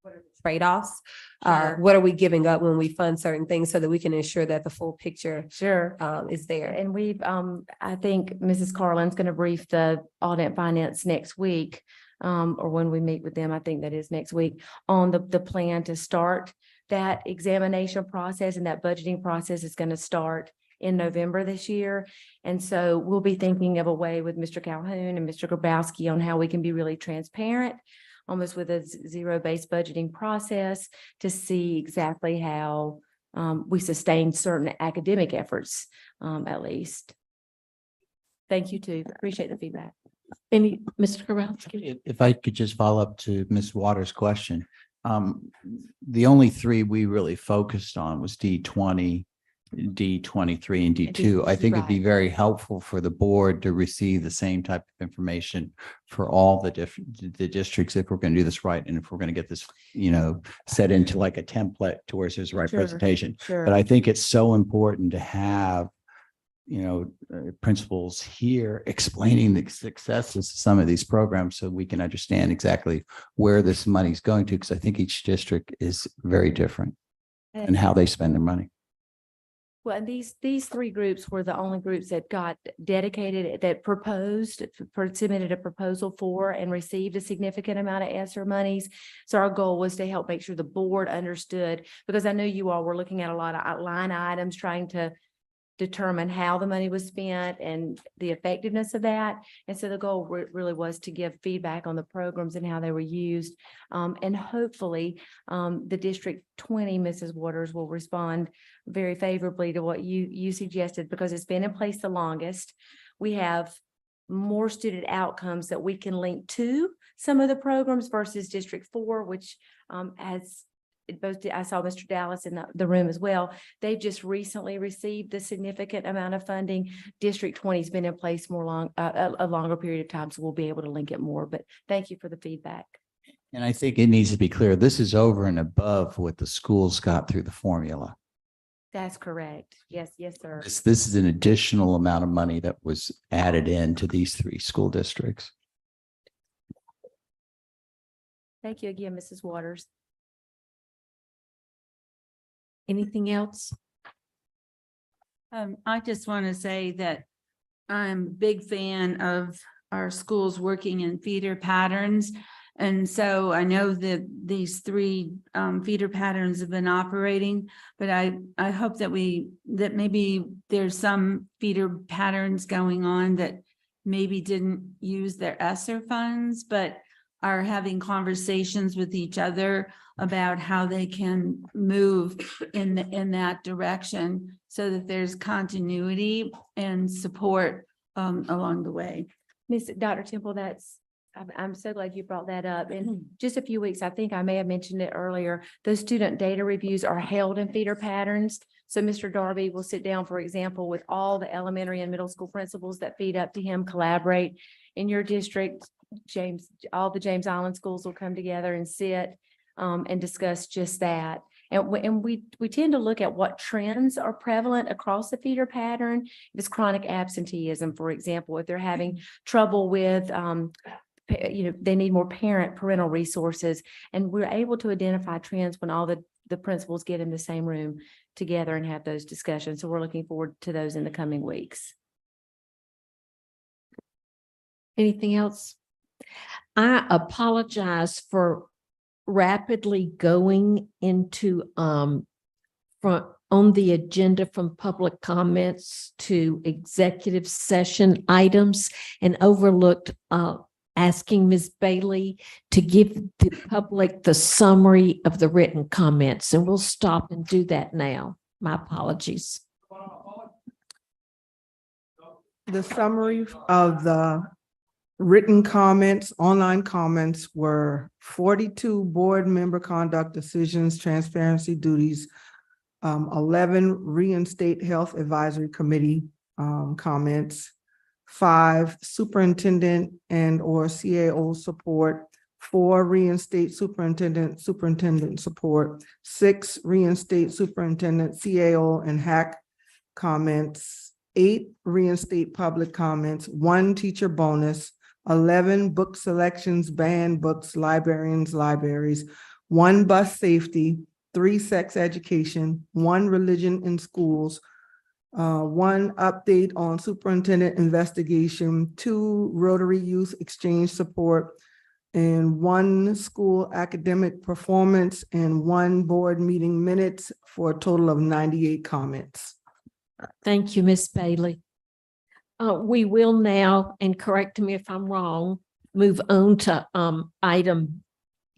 What are the trade-offs? Sure. What are we giving up when we fund certain things so that we can ensure that the full picture Sure. is there? And we've, I think Mrs. Carlin's going to brief the audit and finance next week, or when we meet with them, I think that is next week, on the plan to start that examination process, and that budgeting process is going to start in November this year. And so we'll be thinking of a way with Mr. Calhoun and Mr. Grabowski on how we can be really transparent, almost with a zero-based budgeting process, to see exactly how we sustain certain academic efforts, at least. Thank you too. Appreciate the feedback. Any, Mr. Karowski? If I could just follow up to Ms. Waters' question. The only three we really focused on was D20, D23, and D2. I think it'd be very helpful for the board to receive the same type of information for all the districts, if we're going to do this right, and if we're going to get this, set into like a template towards his right Sure, presentation. sure. But I think it's so important to have principals here explaining the successes of some of these programs so we can understand exactly where this money is going to, because I think each district is very different in how they spend their money. Well, and these three groups were the only groups that got dedicated, that submitted a proposal for and received a significant amount of ESSER monies. So our goal was to help make sure the board understood, because I know you all were looking at a lot of line items, trying to determine how the money was spent and the effectiveness of that. And so the goal really was to give feedback on the programs and how they were used. And hopefully the District 20, Mrs. Waters, will respond very favorably to what you suggested, because it's been in place the longest. We have more student outcomes that we can link to some of the programs versus District 4, which has both, I saw Mr. Dallas in the room as well. They've just recently received a significant amount of funding. District 20 has been in place a longer period of time, so we'll be able to link it more. But thank you for the feedback. And I think it needs to be clear, this is over and above what the schools got through the formula. That's correct. Yes, sir. This is an additional amount of money that was added into these three school districts. Thank you again, Mrs. Waters. Anything else? I just want to say that I'm a big fan of our schools working in feeder patterns. And so I know that these three feeder patterns have been operating, but I hope that maybe there's some feeder patterns going on that maybe didn't use their ESSER funds, but are having conversations with each other about how they can move in that direction, so that there's continuity and support along the way. Dr. Temple, I'm so glad you brought that up. In just a few weeks, I think I may have mentioned it earlier, those student data reviews are held in feeder patterns. So Mr. Darby will sit down, for example, with all the elementary and middle school principals that feed up to him, collaborate in your district. All the James Island schools will come together and sit and discuss just that. And we tend to look at what trends are prevalent across the feeder pattern. If it's chronic absenteeism, for example, if they're having trouble with, they need more parental resources. And we're able to identify trends when all the principals get in the same room together and have those discussions. So we're looking forward to those in the coming weeks. Anything else? I apologize for rapidly going into from on the agenda from public comments to executive session items and overlooked asking Ms. Bailey to give the public the summary of the written comments, and we'll stop and do that now. My apologies. The summary of the written comments, online comments were 42 board member conduct decisions, transparency duties, 11 reinstate health advisory committee comments, 5 superintendent and or CAO support, 4 reinstate superintendent support, 6 reinstate superintendent CAO and HAC comments, 8 reinstate public comments, 1 teacher bonus, 11 book selections, banned books, librarians, libraries, 1 bus safety, 3 sex education, 1 religion in schools, 1 update on superintendent investigation, 2 Rotary Youth Exchange support, and 1 school academic performance, and 1 board meeting minutes for a total of 98 comments. Thank you, Ms. Bailey. We will now, and correct me if I'm wrong, move on to item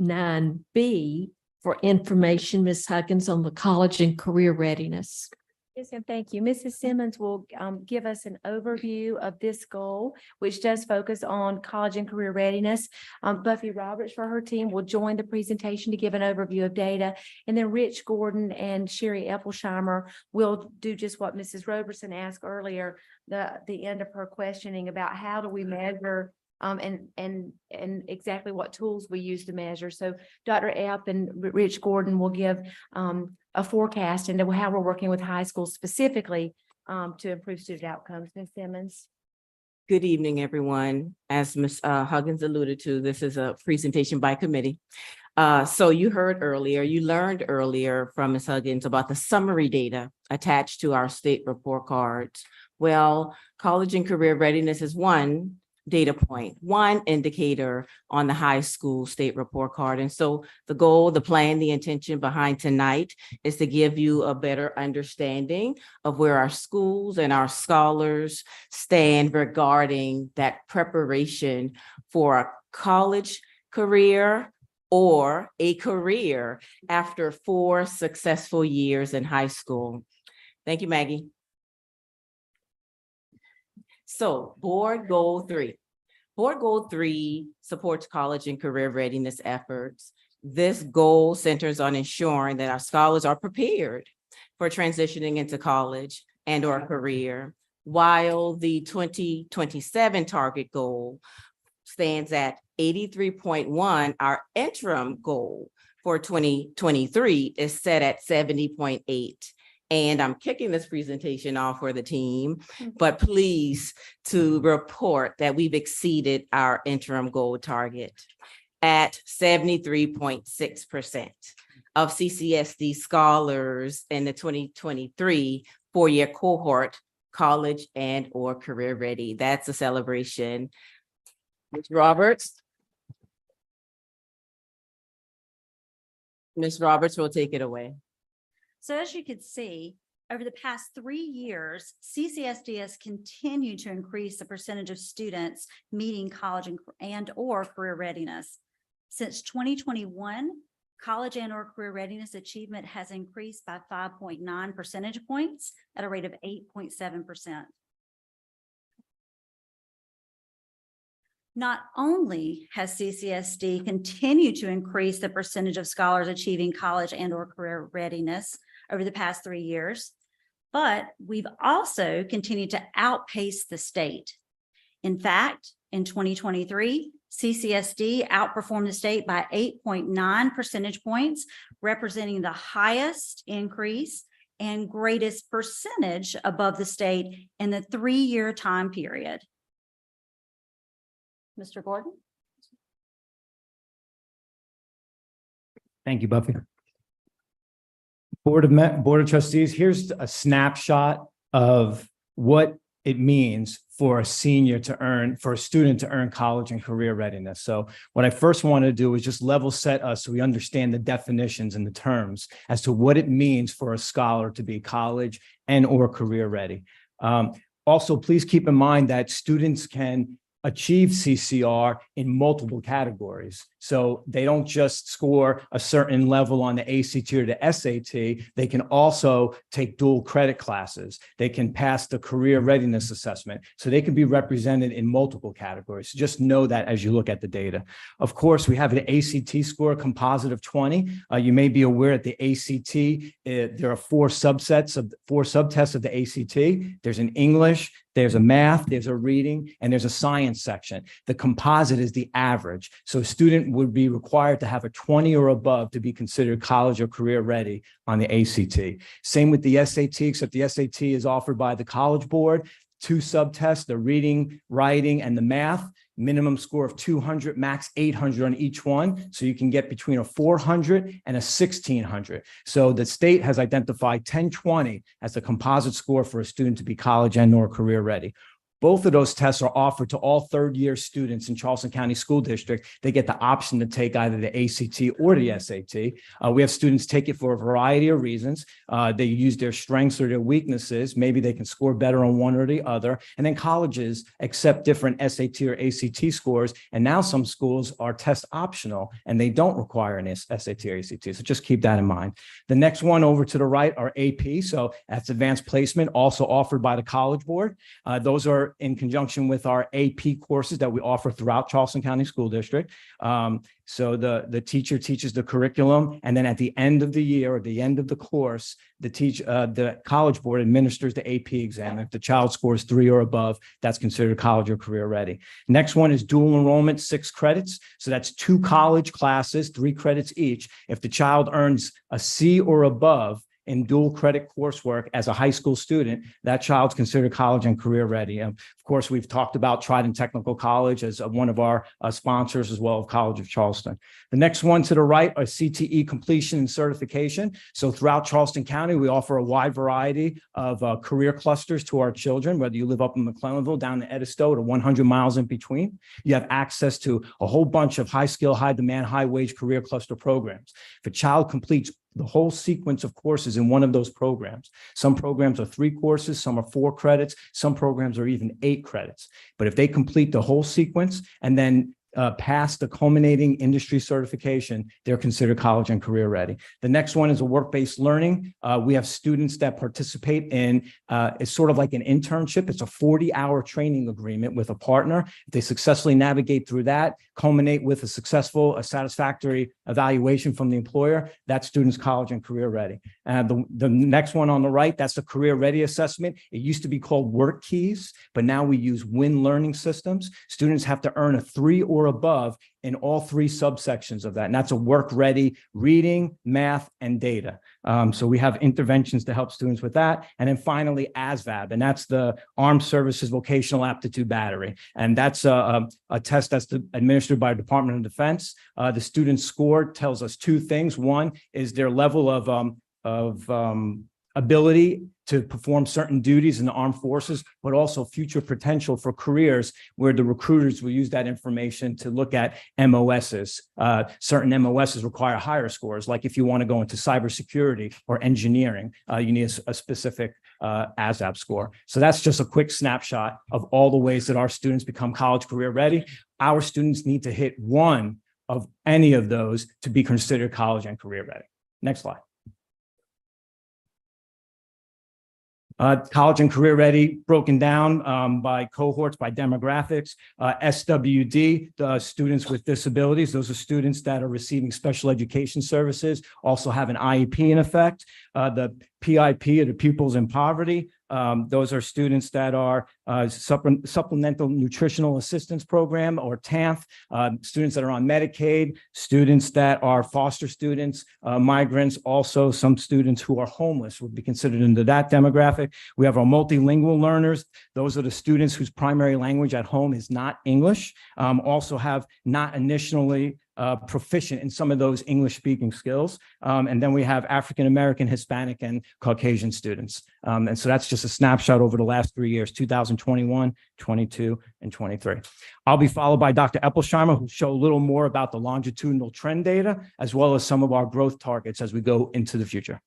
9B for information, Ms. Huggins, on the college and career readiness. Yes, and thank you. Mrs. Simmons will give us an overview of this goal, which does focus on college and career readiness. Buffy Roberts for her team will join the presentation to give an overview of data. And then Rich Gordon and Sherry Epplesheimer will do just what Mrs. Roberson asked earlier, the end of her questioning about how do we measure and exactly what tools we use to measure. So Dr. Epp and Rich Gordon will give a forecast into how we're working with high schools specifically to improve student outcomes. Ms. Simmons. Good evening, everyone. As Ms. Huggins alluded to, this is a presentation by committee. So you learned earlier from Ms. Huggins about the summary data attached to our state report cards. Well, college and career readiness is one data point, one indicator on the high school state report card. And so the goal, the plan, the intention behind tonight is to give you a better understanding of where our schools and our scholars stand regarding that preparation for a college career or a career after 4 successful years in high school. Thank you, Maggie. So Board Goal 3. Board Goal 3 supports college and career readiness efforts. This goal centers on ensuring that our scholars are prepared for transitioning into college and or career, while the 2027 target goal stands at 83.1. Our interim goal for 2023 is set at 70.8. And I'm kicking this presentation off for the team, but pleased to report that we've exceeded our interim goal target at 73.6% of CCSD scholars in the 2023 4-year cohort, college and or career ready. That's a celebration. Ms. Roberts. Ms. Roberts will take it away. So as you can see, over the past 3 years, CCSD has continued to increase the percentage of students meeting college and or career readiness. Since 2021, college and or career readiness achievement has increased by 5.9 percentage points at a rate of 8.7%. Not only has CCSD continued to increase the percentage of scholars achieving college and or career readiness over the past 3 years, but we've also continued to outpace the state. In fact, in 2023, CCSD outperformed the state by 8.9 percentage points, representing the highest increase and greatest percentage above the state in the 3-year time period. Mr. Gordon? Thank you, Buffy. Board of Trustees, here's a snapshot of what it means for a student to earn college and career readiness. So what I first want to do is just level set us so we understand the definitions and the terms as to what it means for a scholar to be college and or career ready. Also, please keep in mind that students can achieve CCR in multiple categories. So they don't just score a certain level on the ACT or the SAT, they can also take dual credit classes. They can pass the career readiness assessment. So they can be represented in multiple categories. So just know that as you look at the data. Of course, we have an ACT score composite of 20. You may be aware that the ACT, there are four subtests of the ACT. There's an English, there's a math, there's a reading, and there's a science section. The composite is the average. So a student would be required to have a 20 or above to be considered college or career ready on the ACT. Same with the SAT, except the SAT is offered by the College Board. 2 subtests, the reading, writing, and the math. Minimum score of 200, max 800 on each one. So you can get between a 400 and a 1600. So the state has identified 1020 as the composite score for a student to be college and or career ready. Both of those tests are offered to all third-year students in Charleston County School District. They get the option to take either the ACT or the SAT. We have students take it for a variety of reasons. They use their strengths or their weaknesses. Maybe they can score better on one or the other. And then colleges accept different SAT or ACT scores. And now some schools are test optional and they don't require an SAT or ACT. So just keep that in mind. The next one over to the right are AP. So that's advanced placement, also offered by the College Board. Those are in conjunction with our AP courses that we offer throughout Charleston County School District. So the teacher teaches the curriculum, and then at the end of the year or the end of the course, the College Board administers the AP exam. If the child scores 3 or above, that's considered college or career ready. Next one is dual enrollment, 6 credits. So that's 2 college classes, 3 credits each. If the child earns a C or above in dual credit coursework as a high school student, that child's considered college and career ready. Of course, we've talked about Trident Technical College as one of our sponsors, as well as College of Charleston. The next one to the right are CTE completion and certification. So throughout Charleston County, we offer a wide variety of career clusters to our children, whether you live up in McClellanville, down to Edisto, to 100 miles in between. You have access to a whole bunch of high skill, high demand, high wage career cluster programs. If a child completes the whole sequence of courses in one of those programs. Some programs are 3 courses, some are 4 credits, some programs are even 8 credits. But if they complete the whole sequence and then pass the culminating industry certification, they're considered college and career ready. The next one is a work-based learning. We have students that participate in, it's sort of like an internship. It's a 40-hour training agreement with a partner. If they successfully navigate through that, culminate with a satisfactory evaluation from the employer, that student's college and career ready. The next one on the right, that's the career ready assessment. It used to be called Work Keys, but now we use WIN learning systems. Students have to earn a 3 or above in all 3 subsections of that. And that's a work ready reading, math, and data. So we have interventions to help students with that. And then finally, ASVAB, and that's the Armed Services Vocational Aptitude Battery. And that's a test that's administered by the Department of Defense. The student's score tells us 2 things. One is their level of ability to perform certain duties in the armed forces, but also future potential for careers where the recruiters will use that information to look at MOSs. Certain MOSs require higher scores, like if you want to go into cybersecurity or engineering, you need a specific ASVAB score. So that's just a quick snapshot of all the ways that our students become college career ready. Our students need to hit one of any of those to be considered college and career ready. Next slide. College and career ready broken down by cohorts, by demographics. SWD, the students with disabilities, those are students that are receiving special education services, also have an IEP in effect. The PIP, or the Pupils in Poverty. Those are students that are Supplemental Nutritional Assistance Program, or TANF, students that are on Medicaid, students that are foster students, migrants, also some students who are homeless would be considered into that demographic. We have our multilingual learners. Those are the students whose primary language at home is not English, also have not initially proficient in some of those English-speaking skills. And then we have African-American, Hispanic, and Caucasian students. And so that's just a snapshot over the last 3 years, 2021, 22, and 23. I'll be followed by Dr. Eppelsheimer, who'll show a little more about the longitudinal trend data, as well as some of our growth targets as we go into the future.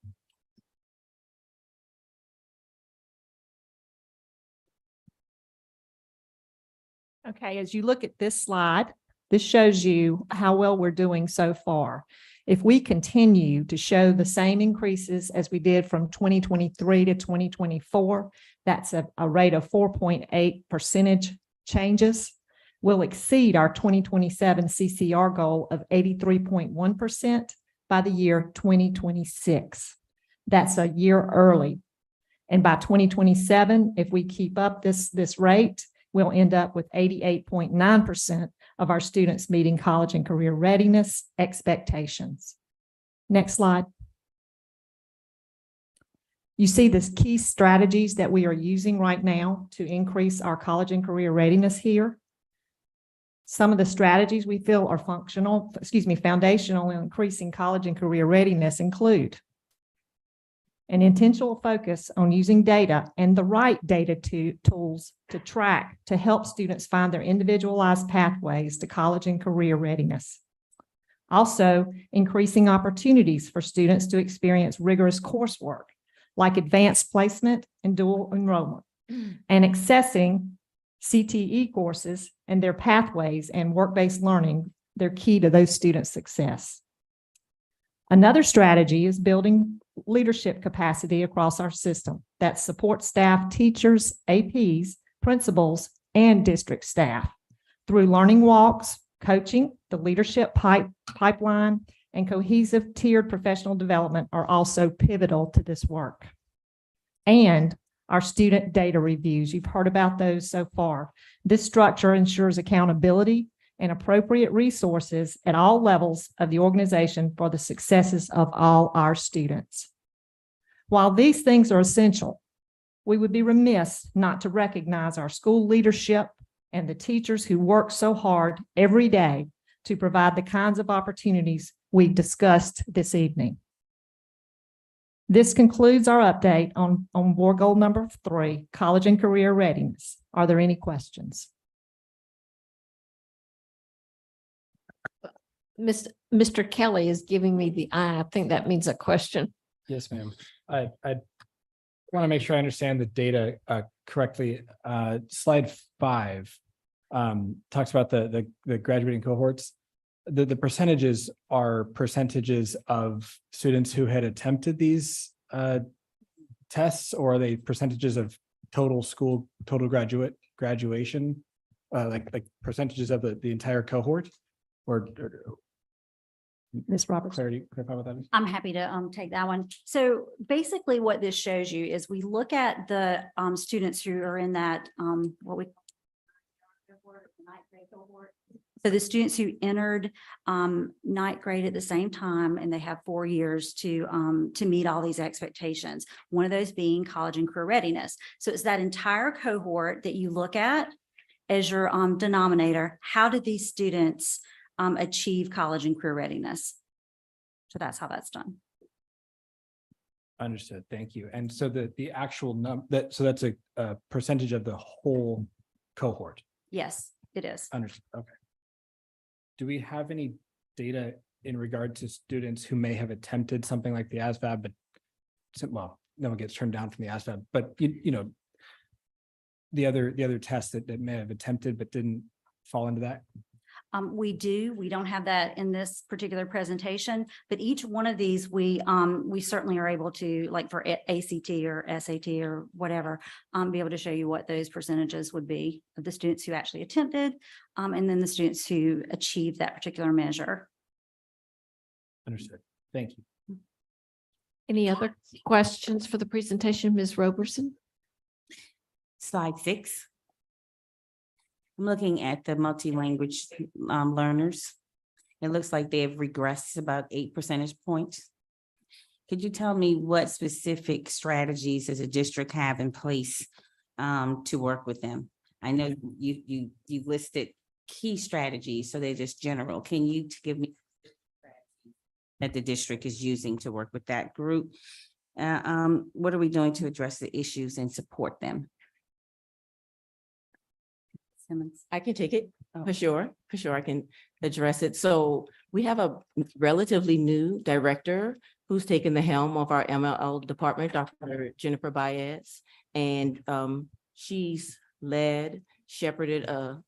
Okay, as you look at this slide, this shows you how well we're doing so far. If we continue to show the same increases as we did from 2023 to 2024, that's a rate of 4.8% changes. We'll exceed our 2027 CCR goal of 83.1% by the year 2026. That's a year early. And by 2027, if we keep up this rate, we'll end up with 88.9% of our students meeting college and career readiness expectations. Next slide. You see the key strategies that we are using right now to increase our college and career readiness here. Some of the strategies we feel are foundational in increasing college and career readiness include an intentional focus on using data and the right data tools to track to help students find their individualized pathways to college and career readiness. Also, increasing opportunities for students to experience rigorous coursework like advanced placement and dual enrollment, and accessing CTE courses and their pathways and work-based learning. They're key to those students' success. Another strategy is building leadership capacity across our system that supports staff, teachers, APs, principals, and district staff through learning walks, coaching, the leadership pipeline, and cohesive tiered professional development are also pivotal to this work. And our student data reviews, you've heard about those so far. This structure ensures accountability and appropriate resources at all levels of the organization for the successes of all our students. While these things are essential, we would be remiss not to recognize our school leadership and the teachers who work so hard every day to provide the kinds of opportunities we've discussed this evening. This concludes our update on board goal number 3, college and career readiness. Are there any questions? Mr. Kelly is giving me the eye. I think that means a question. Yes, ma'am. I want to make sure I understand the data correctly. Slide 5 talks about the graduating cohorts. The percentages are percentages of students who had attempted these tests, or are they percentages of total graduation, like percentages of the entire cohort? Or Ms. Roberts. Clarify what that is. I'm happy to take that one. So basically what this shows you is we look at the students who are in that what we ninth grade cohort. So the students who entered ninth grade at the same time, and they have 4 years to meet all these expectations. One of those being college and career readiness. So it's that entire cohort that you look at as your denominator. How did these students achieve college and career readiness? So that's how that's done. Understood. Thank you. And so the actual number so that's a percentage of the whole cohort. Yes, it is. Understood. Okay. Do we have any data in regard to students who may have attempted something like the ASVAB, but well, no one gets turned down from the ASVAB, but you know, the other tests that may have attempted but didn't fall into that? We do. We don't have that in this particular presentation, but each one of these we certainly are able to, like for ACT or SAT or whatever, be able to show you what those percentages would be of the students who actually attempted, and then the students who achieved that particular measure. Understood. Thank you. Any other questions for the presentation, Ms. Roberson? Slide 6. I'm looking at the multi-language learners. It looks like they have regressed about 8 percentage points. Could you tell me what specific strategies does a district have in place to work with them? I know you listed key strategies, so they're just general. Can you give me that the district is using to work with that group? What are we doing to address the issues and support them? Simmons. I can take it for sure. I can address it. So we have a relatively new director who's taken the helm of our MLL department, Dr. Jennifer Baez. And she's shepherded a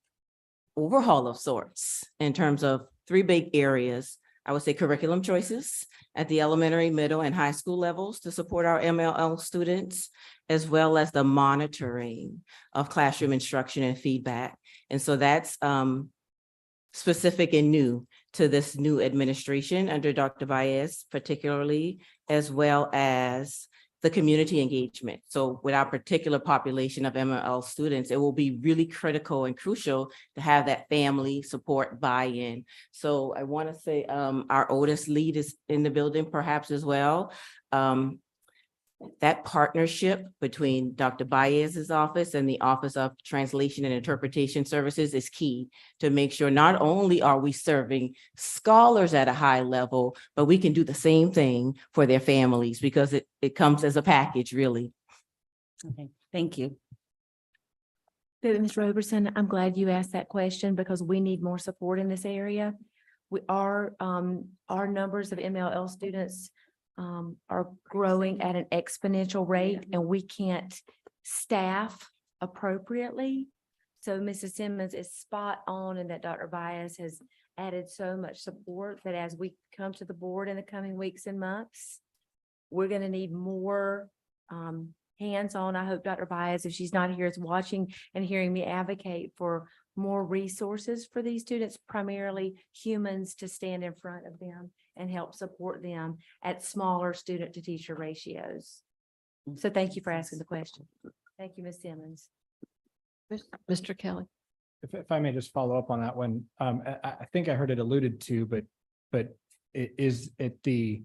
overhaul of sorts in terms of 3 big areas. I would say curriculum choices at the elementary, middle, and high school levels to support our MLL students, as well as the monitoring of classroom instruction and feedback. And so that's specific and new to this new administration under Dr. Baez, particularly, as well as the community engagement. So with our particular population of MLL students, it will be really critical and crucial to have that family support buy-in. So I want to say our oldest lead is in the building perhaps as well. That partnership between Dr. Baez's office and the Office of Translation and Interpretation Services is key to make sure not only are we serving scholars at a high level, but we can do the same thing for their families because it comes as a package, really. Okay, thank you. Ms. Roberson, I'm glad you asked that question because we need more support in this area. Our numbers of MLL students are growing at an exponential rate and we can't staff appropriately. So Mrs. Simmons is spot on in that Dr. Baez has added so much support that as we come to the board in the coming weeks and months, we're going to need more hands-on. I hope Dr. Baez, if she's not here, is watching and hearing me advocate for more resources for these students, primarily humans to stand in front of them and help support them at smaller student to teacher ratios. So thank you for asking the question. Thank you, Ms. Simmons. Mr. Kelly. If I may just follow up on that one, I think I heard it alluded to, but is it the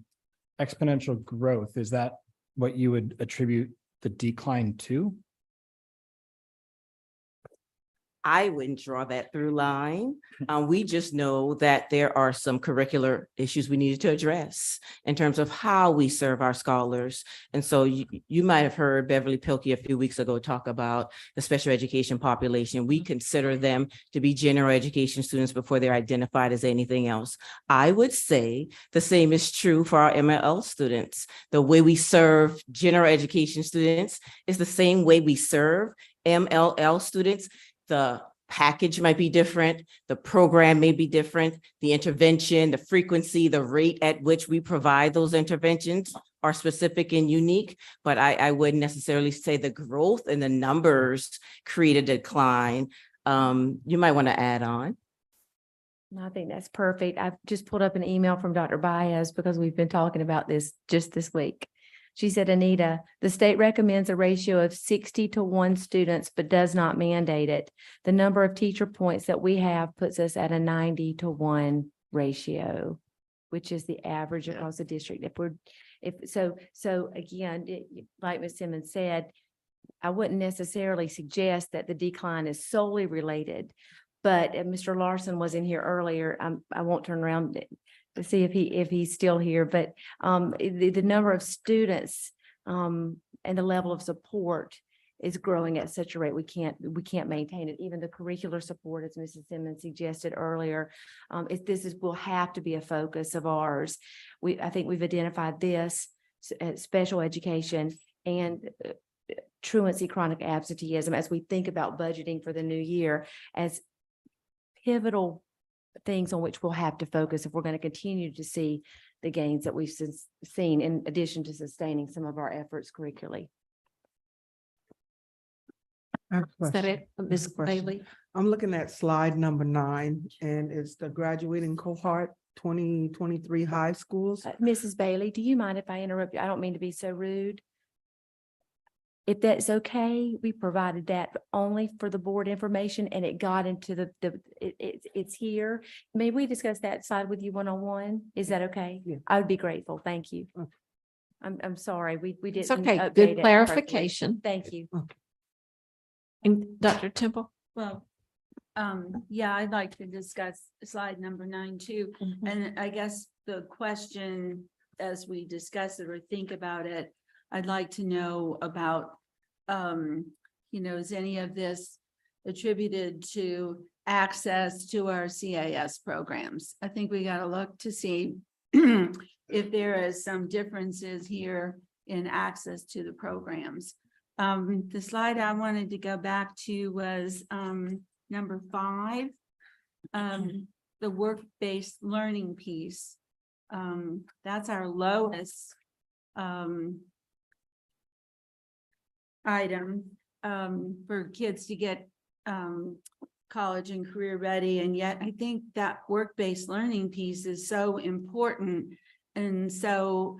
exponential growth? Is that what you would attribute the decline to? I wouldn't draw that through line. We just know that there are some curricular issues we needed to address in terms of how we serve our scholars. And so you might have heard Beverly Pilkey a few weeks ago talk about the special education population. We consider them to be general education students before they're identified as anything else. I would say the same is true for our MLL students. The way we serve general education students is the same way we serve MLL students. The package might be different, the program may be different, the intervention, the frequency, the rate at which we provide those interventions are specific and unique, but I wouldn't necessarily say the growth in the numbers create a decline. You might want to add on. No, I think that's perfect. I've just pulled up an email from Dr. Baez because we've been talking about this just this week. She said, Anita, the state recommends a ratio of 60-1 students, but does not mandate it. The number of teacher points that we have puts us at a 90-1 ratio, which is the average across the district. So again, like Ms. Simmons said, I wouldn't necessarily suggest that the decline is solely related, but Mr. Larson was in here earlier. I won't turn around to see if he's still here, but the number of students and the level of support is growing at such a rate we can't maintain it. Even the curricular support, as Mrs. Simmons suggested earlier, will have to be a focus of ours. I think we've identified this special education and truancy, chronic absenteeism as we think about budgeting for the new year as pivotal things on which we'll have to focus if we're going to continue to see the gains that we've seen in addition to sustaining some of our efforts curricularly. Is that it, Ms. Bailey? I'm looking at slide number 9, and it's the graduating cohort 2023 high schools. Mrs. Bailey, do you mind if I interrupt you? I don't mean to be so rude. If that's okay, we provided that only for the board information and it got into it's here. May we discuss that side with you one-on-one? Is that okay? Yeah. I would be grateful. Thank you. I'm sorry, we didn't. It's okay. update Good it clarification. appropriately. Thank you. And Dr. Temple? Well, yeah, I'd like to discuss slide number 9 too. And I guess the question, as we discuss it or think about it, I'd like to know about, is any of this attributed to access to our CIS programs? I think we got to look to see if there is some differences here in access to the programs. The slide I wanted to go back to was number 5, the work-based learning piece. That's our lowest item for kids to get college and career ready. And yet I think that work-based learning piece is so important. And so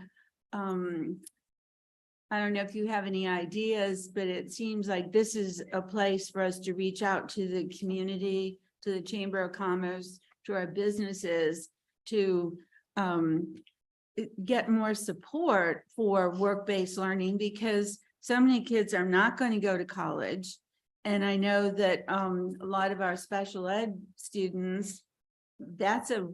I don't know if you have any ideas, but it seems like this is a place for us to reach out to the community, to the Chamber of Commerce, to our businesses, to get more support for work-based learning, because so many kids are not going to go to college. And I know that a lot of our special ed students, that's a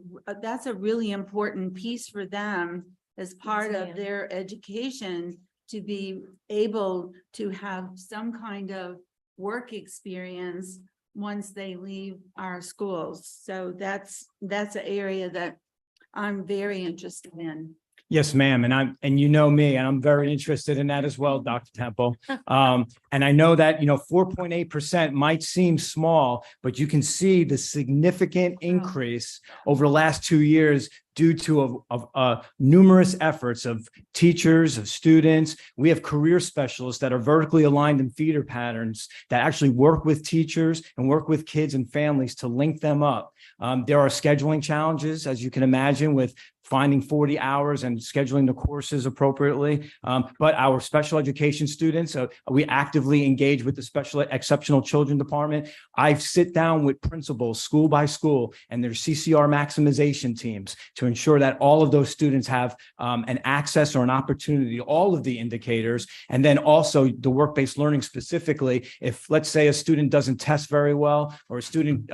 really important piece for them as part of their education, to be able to have some kind of work experience once they leave our schools. So that's an area that I'm very interested in. Yes, ma'am. And you know me, and I'm very interested in that as well, Dr. Temple. And I know that, 4.8% might seem small, but you can see the significant increase over the last 2 years due to numerous efforts of teachers, of students. We have career specialists that are vertically aligned in feeder patterns that actually work with teachers and work with kids and families to link them up. There are scheduling challenges, as you can imagine, with finding 40 hours and scheduling the courses appropriately. But our special education students, we actively engage with the special exceptional children department. I sit down with principals school by school and their CCR maximization teams to ensure that all of those students have an access or an opportunity, all of the indicators. And then also the work-based learning specifically, if let's say a student doesn't test very well, or a student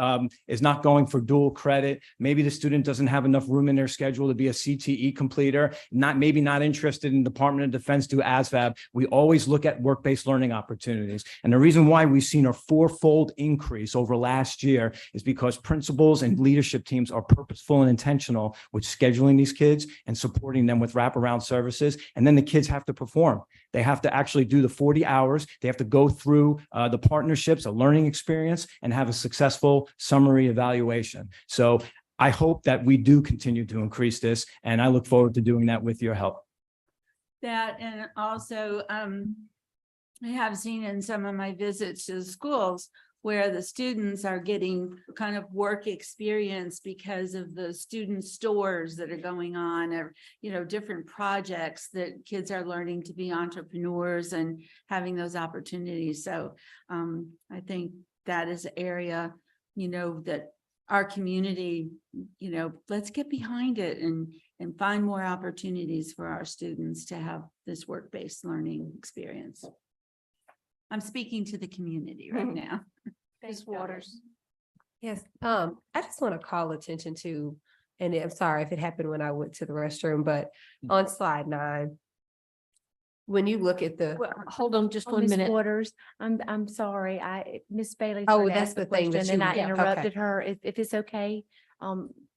is not going for dual credit, maybe the student doesn't have enough room in their schedule to be a CTE completer, maybe not interested in Department of Defense do ASVAB. We always look at work-based learning opportunities. And the reason why we've seen a 4-fold increase over last year is because principals and leadership teams are purposeful and intentional with scheduling these kids and supporting them with wraparound services. And then the kids have to perform. They have to actually do the 40 hours. They have to go through the partnerships, a learning experience, and have a successful summary evaluation. So I hope that we do continue to increase this, and I look forward to doing that with your help. That, and also I have seen in some of my visits to schools where the students are getting kind of work experience because of the student stores that are going on, or, different projects that kids are learning to be entrepreneurs and having those opportunities. So I think that is an area, that our community, let's get behind it and find more opportunities for our students to have this work-based learning experience. I'm speaking to the community right now. Ms. Waters. Yes, I just want to call attention to, and I'm sorry if it happened when I went to the restroom, but on slide 9, when you look at the, Hold on just one Ms. minute. Waters, I'm sorry. Miss Bailey. Oh, tried to that's ask the a thing that question and I yeah, interrupted her. If it's okay,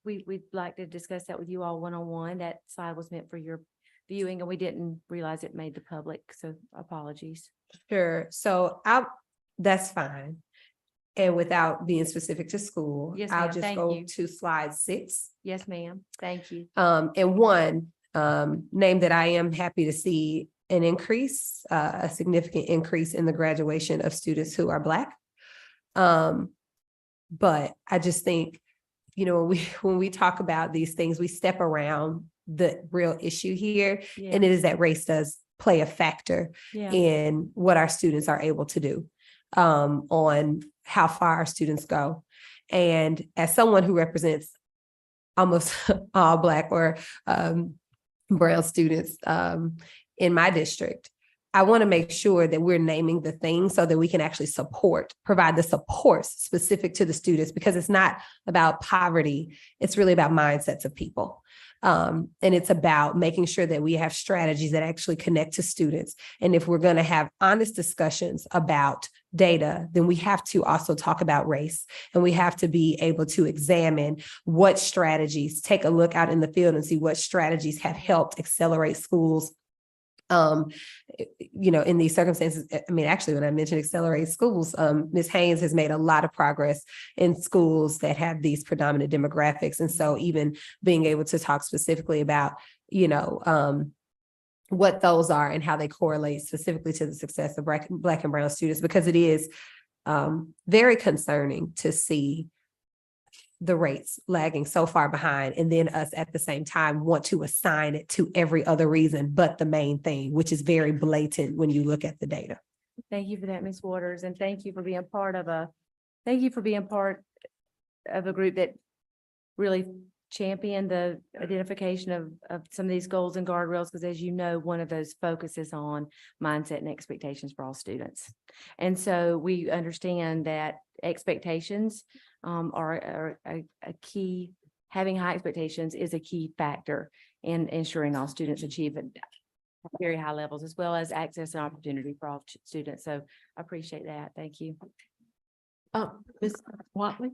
we'd like to discuss that with you all one-on-one. That slide was meant for your viewing and we didn't realize it made the public. So apologies. sure, so that's fine. And without being specific to school, Yes, I'll ma'am. just Thank go you. to slide 6. Yes, ma'am. Thank you. And one name that I am happy to see an increase, a significant increase in the graduation of students who are Black. But I just think when we talk about these things, we step around the real issue here. Yeah. And it is that race does play a factor Yeah. in what our students are able to do, on how far our students go. And as someone who represents almost all Black or Brown students in my district, I want to make sure that we're naming the things so that we can actually provide the supports specific to the students, because it's not about poverty. It's really about mindsets of people. And it's about making sure that we have strategies that actually connect to students. And if we're going to have honest discussions about data, then we have to also talk about race, and we have to be able to examine what strategies, take a look out in the field and see what strategies have helped accelerate schools. In these circumstances, I mean, actually, when I mentioned accelerate schools, Ms. Haynes has made a lot of progress in schools that have these predominant demographics. And so even being able to talk specifically about, what those are and how they correlate specifically to the success of Black and Brown students, because it is very concerning to see the rates lagging so far behind, and then us at the same time want to assign it to every other reason but the main thing, which is very blatant when you look at the data. Thank you for that, Ms. Waters, and thank you for being part of a group that really championed the identification of some of these goals and guardrails, because as you know, one of those focuses on mindset and expectations for all students. And so we understand that expectations are a key. Having high expectations is a key factor in ensuring all students achieve at very high levels, as well as access and opportunity for all students. So I appreciate that. Thank you. Ms. Watley?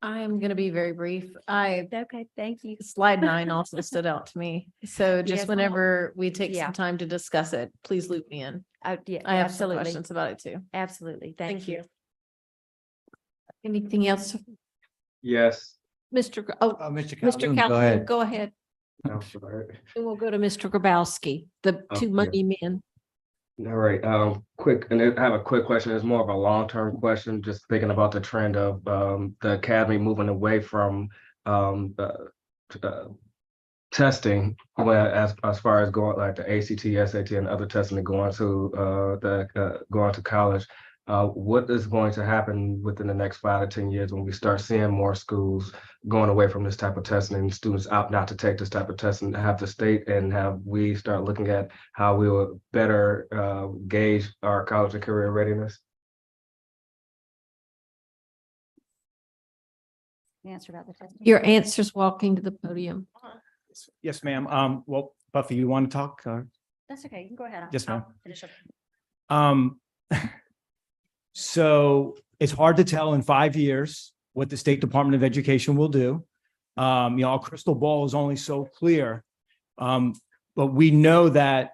I am going to be very brief. Okay, thank you. Slide 9 also stood out to me. So just Yes. whenever we take Yeah. some time to discuss it, please loop me in. Yeah, I have some absolutely. questions about it too. Absolutely. Thank you. Anything else? Yes. Mr. Mr. Mr. Calhoun, go Calhoun, ahead. go ahead. I'm sorry. And we'll go to Mr. Grabowski, the two Okay. money men. All right, quick, and I have a quick question. It's more of a long-term question, just thinking about the trend of the academy moving away from testing, as far as going like the ACT, SAT, and other testing and going to college. What is going to happen within the next 5 to 10 years when we start seeing more schools going away from this type of testing and students opt not to take this type of testing, have the state and have we start looking at how we will better gauge our college and career readiness? Answer about the testing. Your answer's walking to the podium. Yes, ma'am. Well, Buffy, you want to talk? That's okay. You can go ahead. Yes, ma'am. I'll finish up. So it's hard to tell in 5 years what the State Department of Education will do. Our crystal ball is only so clear. But we know that,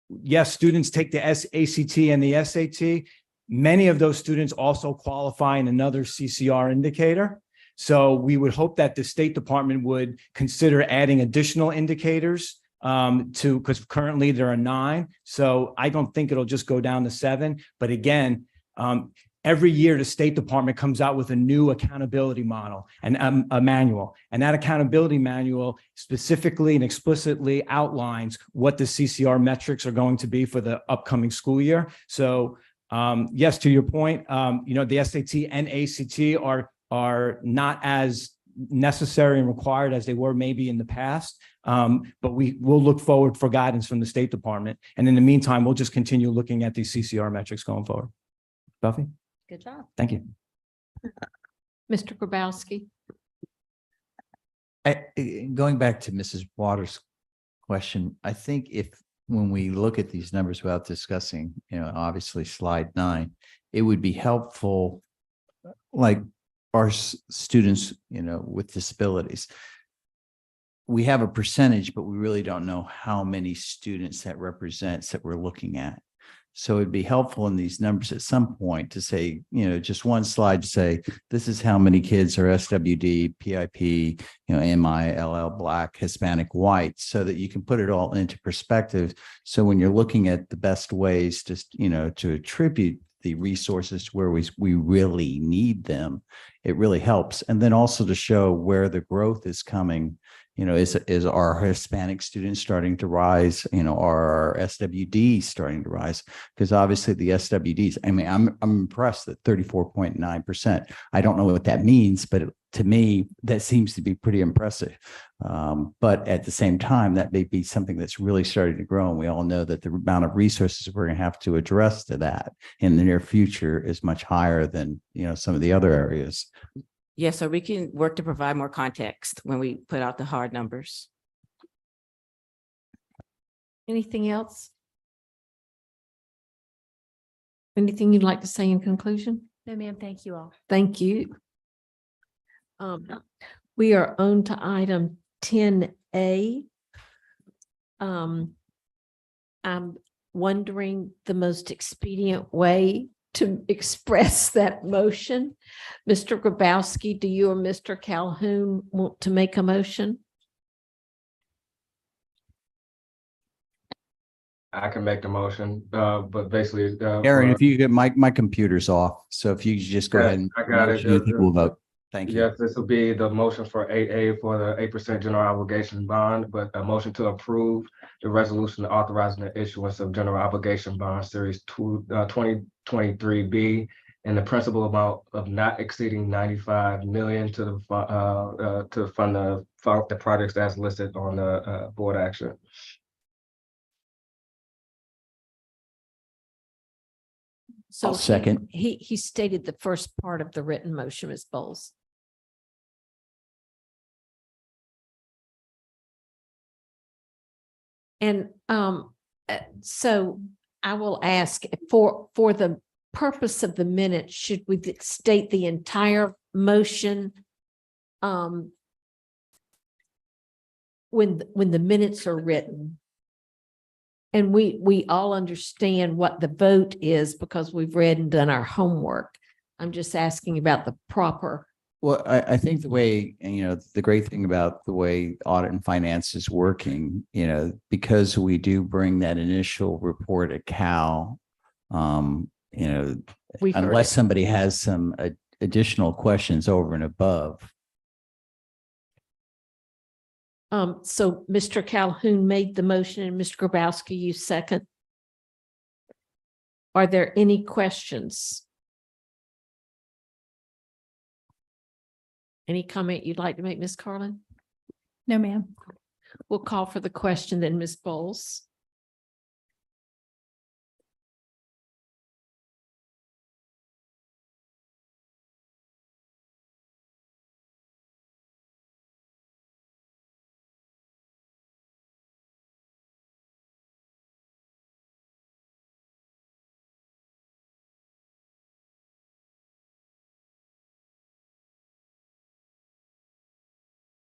yes, students take the ACT and the SAT. Many of those students also qualify in another CCR indicator. So we would hope that the State Department would consider adding additional indicators because currently there are 9. So I don't think it'll just go down to 7. But again, every year the State Department comes out with a new accountability model and a manual. And that accountability manual specifically and explicitly outlines what the CCR metrics are going to be for the upcoming school year. So yes, to your point, the SAT and ACT are not as necessary and required as they were maybe in the past. But we will look forward for guidance from the State Department. And in the meantime, we'll just continue looking at these CCR metrics going forward. Buffy? Good job. Thank you. Mr. Grabowski. Going back to Mrs. Waters' question, I think when we look at these numbers without discussing, obviously slide 9, it would be helpful, like our students, with disabilities. We have a percentage, but we really don't know how many students that represents that we're looking at. So it'd be helpful in these numbers at some point to say, just one slide to say, this is how many kids are SWD, PIP, MILL, Black, Hispanic, White, so that you can put it all into perspective. So when you're looking at the best ways to attribute the resources to where we really need them, it really helps. And then also to show where the growth is coming. Is our Hispanic students starting to rise? Are our SWDs starting to rise? Because obviously the SWDs, I mean, I'm impressed at 34.9%. I don't know what that means, but to me, that seems to be pretty impressive. But at the same time, that may be something that's really starting to grow. And we all know that the amount of resources we're going to have to address to that in the near future is much higher than, some of the other areas. Yes, so we can work to provide more context when we put out the hard numbers. Anything else? Anything you'd like to say in conclusion? No, ma'am, thank you all. Thank you. We are on to item 10A. I'm wondering the most expedient way to express that motion. Mr. Grabowski, do you or Mr. Calhoun want to make a motion? I can make the motion, but basically. Aaron, if you get my computer's off, so if you just go ahead and I got it. motion, people will vote. Thank you. Yes, this will be the motion for 8A for the 8% general obligation bond, but a motion to approve the resolution authorizing the issuance of general obligation bond series 2023B and the principal amount of not exceeding 95 million to fund the projects that's listed on the board action. So I'll second. He stated the first part of the written motion, Ms. Bowles. And so I will ask for the purpose of the minutes, should we state the entire motion when the minutes are written? And we all understand what the vote is because we've read and done our homework. I'm just asking about the proper. Well, I think the way, the great thing about the way audit and finance is working, because we do bring that initial report at Cal, unless somebody has some additional questions over and above. So Mr. Calhoun made the motion and Mr. Grabowski, you second. Are there any questions? Any comment you'd like to make, Ms. Carlin? No, ma'am. We'll call for the question then, Ms. Bowles.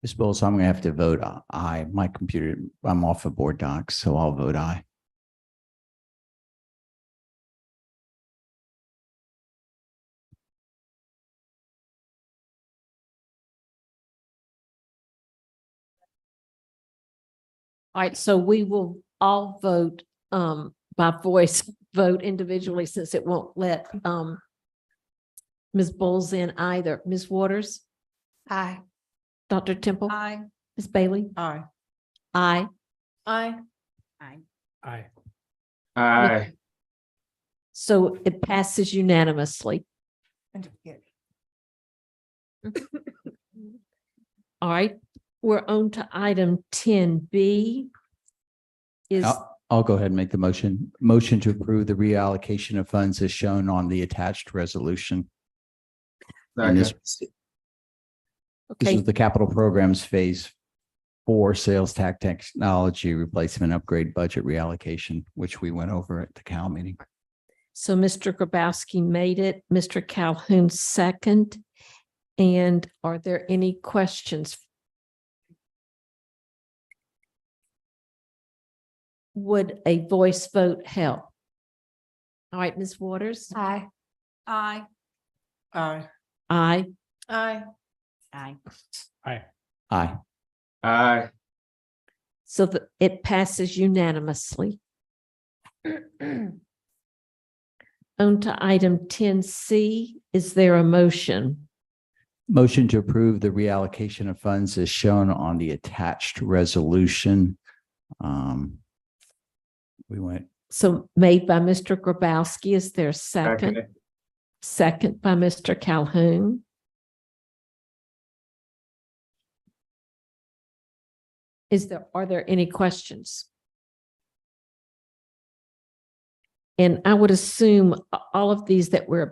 Ms. Bowles, I'm going to have to vote aye. My computer, I'm off of board docs, so I'll vote aye. All right, so we will all vote by voice vote individually since it won't let Ms. Bowles in either. Ms. Waters? Aye. Dr. Temple? Aye. Ms. Bailey? Aye. Aye. Aye. Aye. Aye. So it passes unanimously. All right, we're on to item 10B. I'll go ahead and make the motion. Motion to approve the reallocation of funds as shown on the attached resolution. And this is the capital programs phase 4 sales tax technology replacement upgrade budget reallocation, which we went over at the Cal meeting. So Mr. Grabowski made it, Mr. Calhoun second. And are there any questions? Would a voice vote help? All right, Ms. Waters? Aye. Aye. Aye. Aye. Aye. Aye. Aye. Aye. Aye. So that it passes unanimously. On to item 10C. Is there a motion? Motion to approve the reallocation of funds is shown on the attached resolution. We went. So made by Mr. Grabowski. Is there a second? Second. Second by Mr. Calhoun. Are there any questions? And I would assume all of these that we're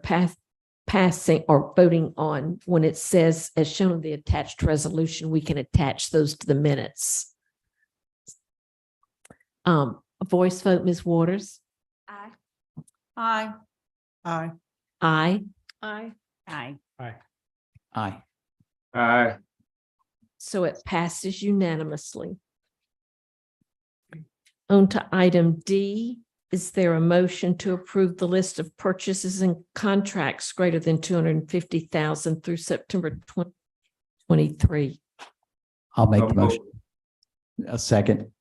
passing or voting on, when it says as shown in the attached resolution, we can attach those to the minutes. A voice vote, Ms. Waters? Aye. Aye. Aye. Aye. Aye. Aye. Aye. Aye. So it passes unanimously. On to item D. Is there a motion to approve the list of purchases and contracts greater than 250,000 through September 2023? I'll make the motion. A second.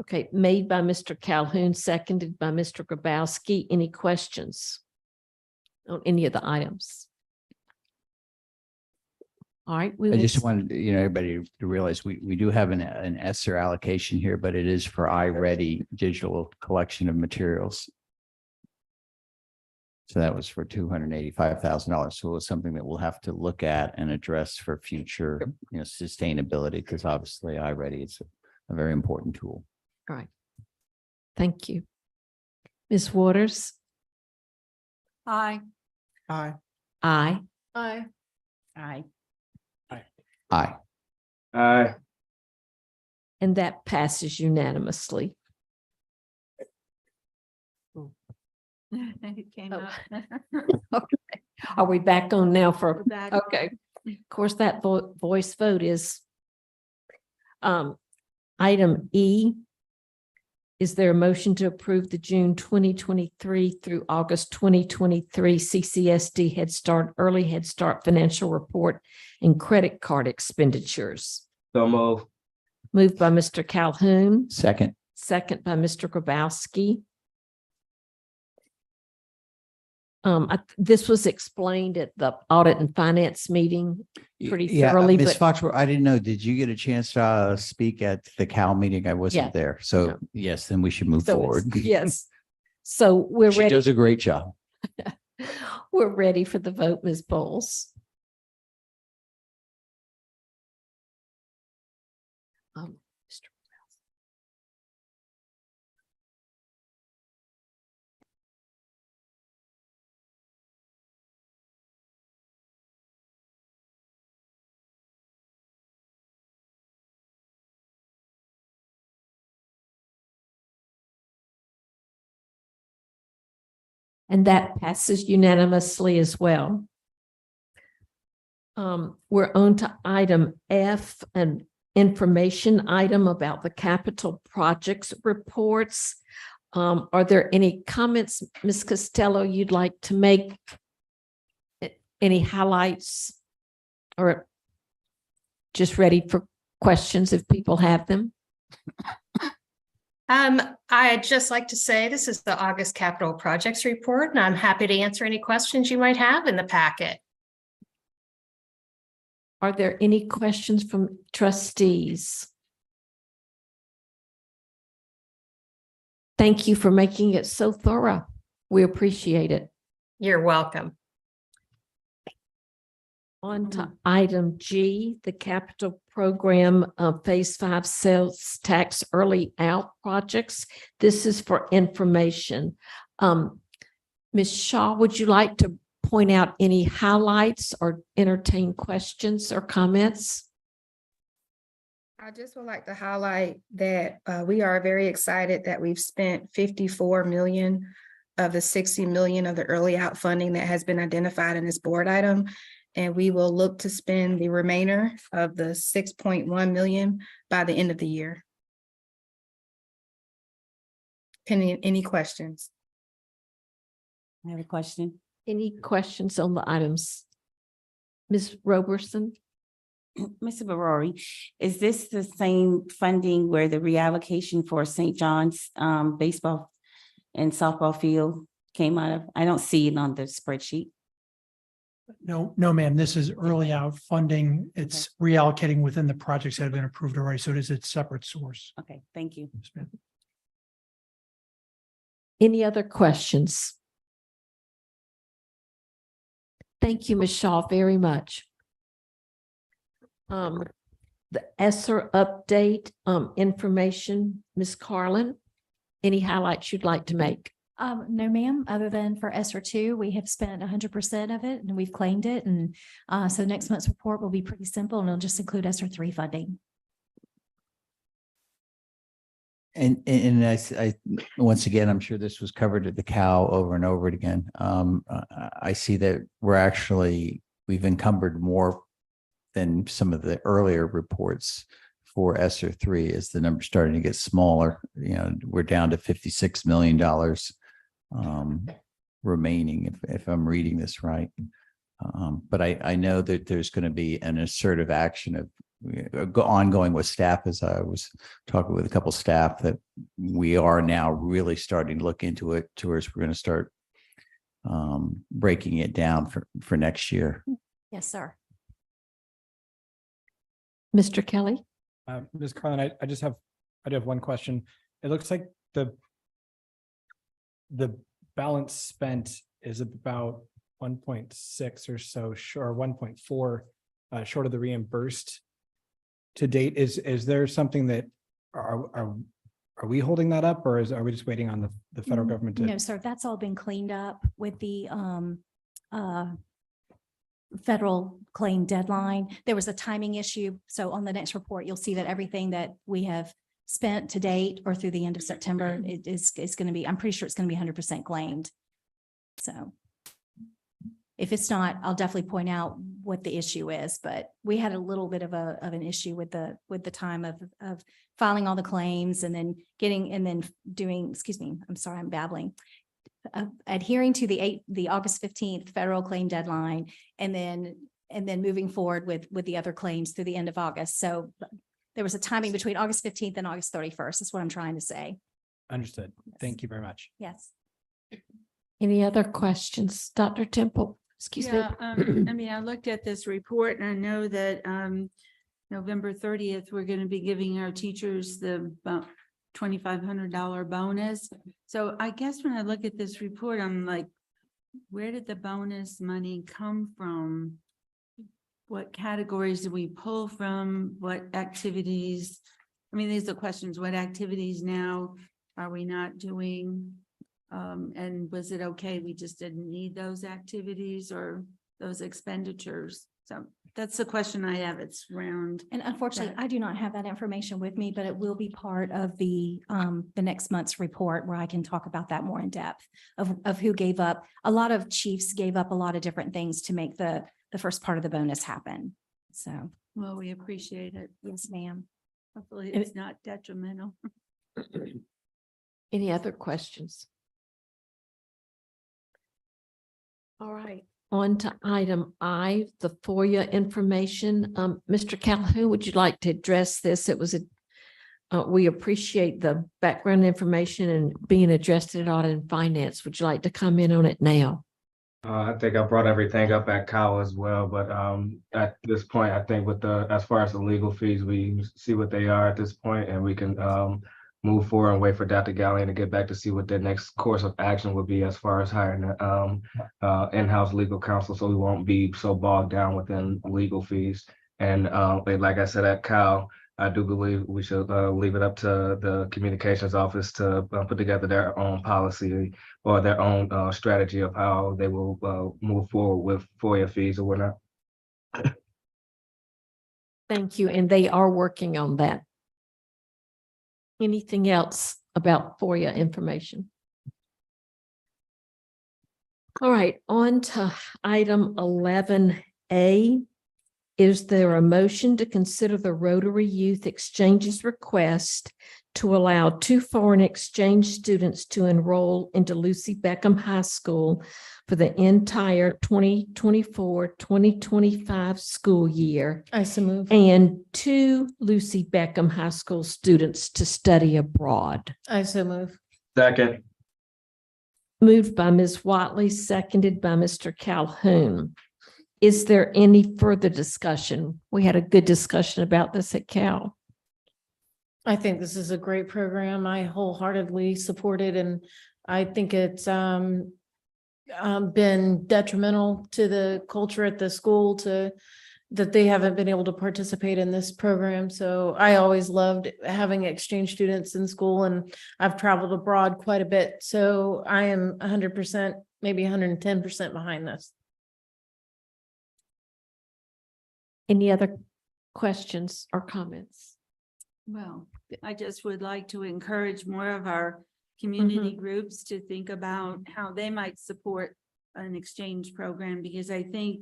Okay, made by Mr. Calhoun, seconded by Mr. Grabowski. Any questions on any of the items? All right. I just wanted, everybody to realize we do have an ESSER allocation here, but it is for iReady digital collection of materials. So that was for $285,000. So it was something that we'll have to look at and address for future, sustainability, because obviously iReady is a very important tool. All right. Thank you. Ms. Waters? Aye. Aye. Aye. Aye. Aye. Aye. Aye. And that passes unanimously. It came up. Okay. Are we back on now for? We're back. Okay. Of course, that voice vote is item E. Is there a motion to approve the June 2023 through August 2023 CCSD Head Start, Early Head Start financial report and credit card expenditures? So move. Moved by Mr. Calhoun, Second. second by Mr. Grabowski. This was explained at the Audit and Finance meeting pretty thoroughly. Ms. But Foxworth, I didn't know. Did you get a chance to speak at the Cal meeting? I wasn't Yeah. there. So No. yes, then we should move so forward. it's- yes. So we're She ready. does a great job. We're ready for the vote, Ms. Bowles. Mr. And that passes unanimously as well. We're on to item F, an information item about the capital projects reports. Are there any comments, Ms. Costello, you'd like to make? Any highlights? Or just ready for questions if people have them? I'd just like to say this is the August Capital Projects Report, and I'm happy to answer any questions you might have in the packet. Are there any questions from trustees? Thank you for making it so thorough. We appreciate it. You're welcome. On to item G, the capital program of Phase 5 sales tax early out projects. This is for information. Ms. Shaw, would you like to point out any highlights or entertain questions or comments? I just would like to highlight that we are very excited that we've spent 54 million of the 60 million of the early out funding that has been identified in this board item. And we will look to spend the remainder of the 6.1 million by the end of the year. Any questions? I have a question. Any questions on the items? Ms. Roberson? Mr. Barori, is this the same funding where the reallocation for St. John's baseball and softball field came out of? I don't see it on the spreadsheet. No, ma'am, this is early out funding. It's reallocating within the projects that have been approved already, so it is a separate source. Okay, thank you. Yes, ma'am. Any other questions? Thank you, Ms. Shaw, very much. The ESSER update, information, Ms. Carlin, any highlights you'd like to make? No, ma'am, other than for ESSER 2, we have spent 100% of it and we've claimed it. And so next month's report will be pretty simple and it'll just include ESSER 3 funding. And I once again, I'm sure this was covered at the cow over and over again. I see that we've encumbered more than some of the earlier reports for ESSER 3 as the number's starting to get smaller. You know, we're down to $56 million remaining, if I'm reading this right. But I know that there's going to be an assertive action of ongoing with staff, as I was talking with a couple staff, that we are now really starting to look into it to where we're going to start breaking it down for next year. Yes, sir. Mr. Kelly? Ms. Carlin, I do have one question. It looks like the balance spent is about 1.6 or so, or 1.4 short of the reimbursed to date. Is there something that are we holding that up, or are we just waiting on the federal government to? No, sir, that's all been cleaned up with the federal claim deadline. There was a timing issue. So on the next report, you'll see that everything that we have spent to date or through the end of September is going to be, I'm pretty sure it's going to be 100% claimed. So if it's not, I'll definitely point out what the issue is, but we had a little bit of an issue with the time of filing all the claims and then doing, excuse me, I'm sorry, I'm babbling. Adhering to the August 15th federal claim deadline and then moving forward with the other claims through the end of August. So there was a timing between August 15th and August 31st. That's what I'm trying to say. Understood. Thank you very much. Yes. Any other questions? Dr. Temple, excuse me. I mean, I looked at this report and I know that November 30th, we're going to be giving our teachers the $2,500 bonus. So I guess when I look at this report, I'm like, where did the bonus money come from? What categories do we pull from? What activities? I mean, these are questions. What activities now are we not doing? And was it okay? We just didn't need those activities or those expenditures. So that's the question I have. It's round. And unfortunately, I do not have that information with me, but it will be part of the next month's report where I can talk about that more in depth of who gave up. A lot of chiefs gave up a lot of different things to make the first part of the bonus happen. So. Well, we appreciate it. Yes, ma'am. Hopefully it's not detrimental. Any other questions? All right, on to item I, the FOIA information. Mr. Calhoun, would you like to address this? It was we appreciate the background information and being addressed at Audit and Finance. Would you like to comment on it now? I think I brought everything up at Cal as well, but at this point, I think as far as the legal fees, we see what they are at this point, and we can move forward and wait for Dr. Gallion to get back to see what the next course of action would be as far as hiring in-house legal counsel, so we won't be so bogged down within legal fees. And like I said at Cal, I do believe we should leave it up to the communications office to put together their own policy or their own strategy of how they will move forward with FOIA fees or whatnot. Thank you, and they are working on that. Anything else about FOIA information? All right, on to item 11A. Is there a motion to consider the Rotary Youth Exchanges request to allow 2 foreign exchange students to enroll into Lucy Beckham High School for the entire 2024-2025 school year? I so move. And 2 Lucy Beckham High School students to study abroad. I so move. Second. Moved by Ms. Watley, seconded by Mr. Calhoun. Is there any further discussion? We had a good discussion about this at Cal. I think this is a great program. I wholeheartedly support it, and I think it's been detrimental to the culture at the school that they haven't been able to participate in this program. So I always loved having exchange students in school, and I've traveled abroad quite a bit. So I am 100%, maybe 110% behind this. Any other questions or comments? Well, I just would like to encourage more of our community groups to think about how they might support an exchange program, because I think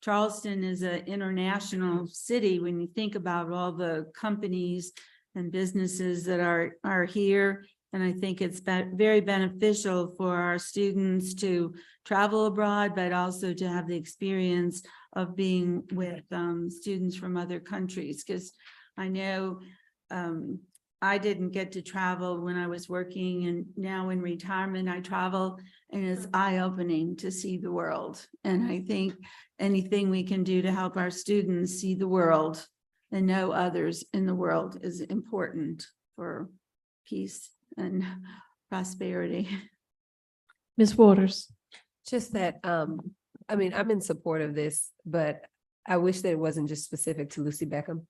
Charleston is an international city when you think about all the companies and businesses that are here. And I think it's very beneficial for our students to travel abroad, but also to have the experience of being with students from other countries. Because I know I didn't get to travel when I was working, and now in retirement, I travel, and it's eye-opening to see the world. And I think anything we can do to help our students see the world and know others in the world is important for peace and prosperity. Ms. Waters. Just that, I mean, I'm in support of this, but I wish that it wasn't just specific to Lucy Beckham.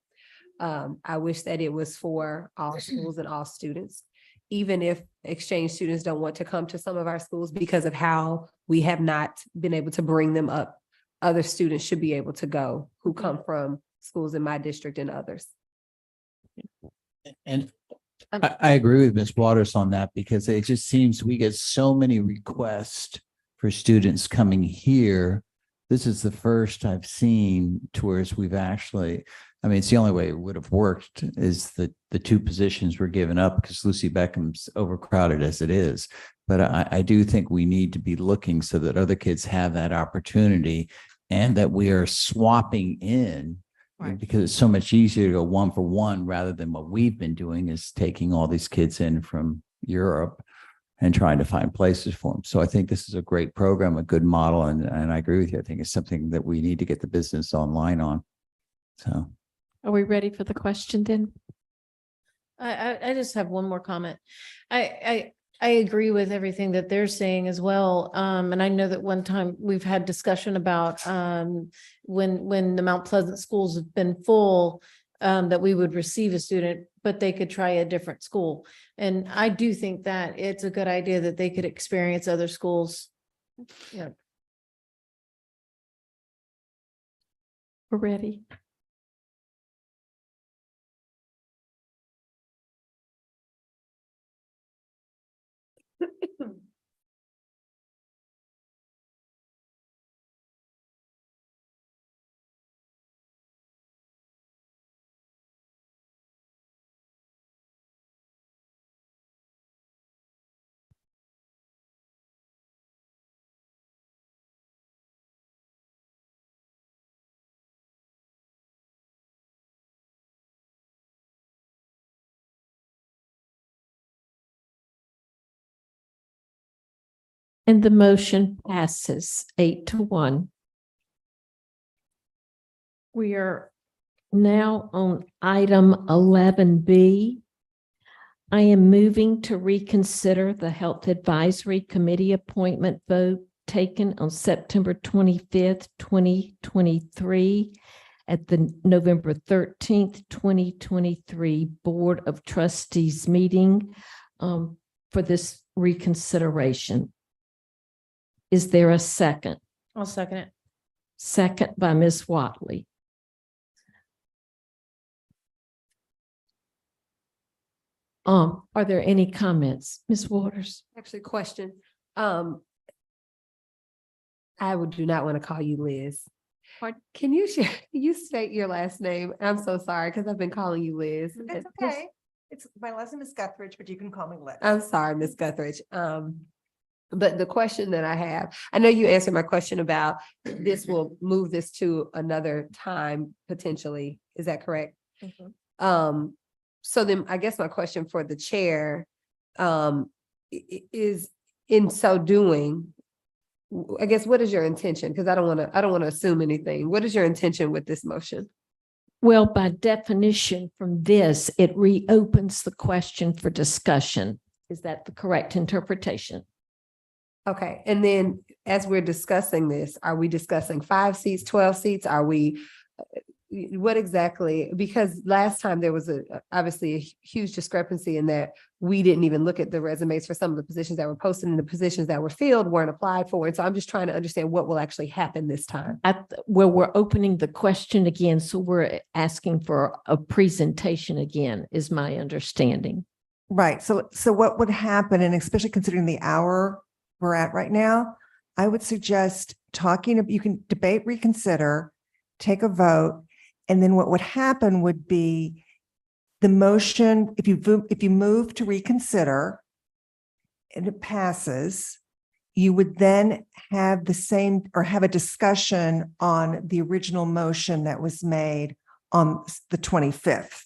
I wish that it was for all schools and all students, even if exchange students don't want to come to some of our schools because of how we have not been able to bring them up. Other students should be able to go who come from schools in my district and others. And I agree with Ms. Waters on that, because it just seems we get so many requests for students coming here. This is the first I've seen towards we've actually, I mean, it's the only way it would have worked is that the two positions were given up because Lucy Beckham's overcrowded as it is. But I do think we need to be looking so that other kids have that opportunity and that we are swapping in. Right. Because it's so much easier to go 1-for-1 rather than what we've been doing is taking all these kids in from Europe and trying to find places for them. So I think this is a great program, a good model. And I agree with you. I think it's something that we need to get the business online on. So. Are we ready for the question then? I just have one more comment. I agree with everything that they're saying as well. And I know that one time we've had discussion about when the Mount Pleasant schools have been full, that we would receive a student, but they could try a different school. And I do think that it's a good idea that they could experience other schools. Yeah. We're ready. And the motion passes 8-1. We are now on item 11B. I am moving to reconsider the Health Advisory Committee appointment vote taken on September 25th, 2023 at the November 13th, 2023 Board of Trustees meeting for this reconsideration. Is there a second? I'll second it. Second by Ms. Watley. Are there any comments? Ms. Waters? Actually, question. I do not want to call you Liz. Can you share, you state your last name? I'm so sorry because I've been calling you Liz. It's okay. It's my last name is Guthridge, but you can call me Liz. I'm sorry, Miss Guthridge. But the question that I have, I know you answered my question about this will move this to another time potentially. Is that correct? Mm-hmm. So then I guess my question for the chair is in so doing, I guess, what is your intention? Because I don't want to assume anything. What is your intention with this motion? Well, by definition from this, it reopens the question for discussion. Is that the correct interpretation? Okay, and then as we're discussing this, are we discussing 5 seats, 12 seats? Are we, what exactly? Because last time there was obviously a huge discrepancy in that we didn't even look at the resumes for some of the positions that were posted, and the positions that were filled weren't applied for. And so I'm just trying to understand what will actually happen this time. Well, we're opening the question again, so we're asking for a presentation again, is my understanding. Right. So what would happen, and especially considering the hour we're at right now, I would suggest you can debate, reconsider, take a vote, and then what would happen would be the motion, if you move to reconsider and it passes, you would then have the same, or have a discussion on the original motion that was made on the 25th.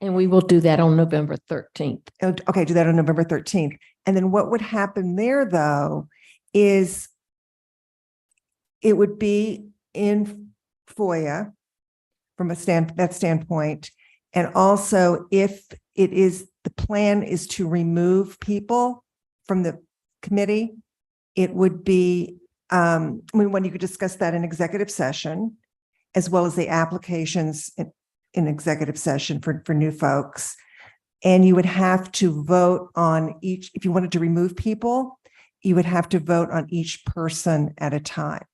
And we will do that on November 13th. Okay, do that on November 13th. And then what would happen there, though, is it would be in FOIA from that standpoint. And also, if the plan is to remove people from the committee, it would be, when you could discuss that in executive session, as well as the applications in executive session for new folks. And you would have to vote on each, if you wanted to remove people, you would have to vote on each person at a time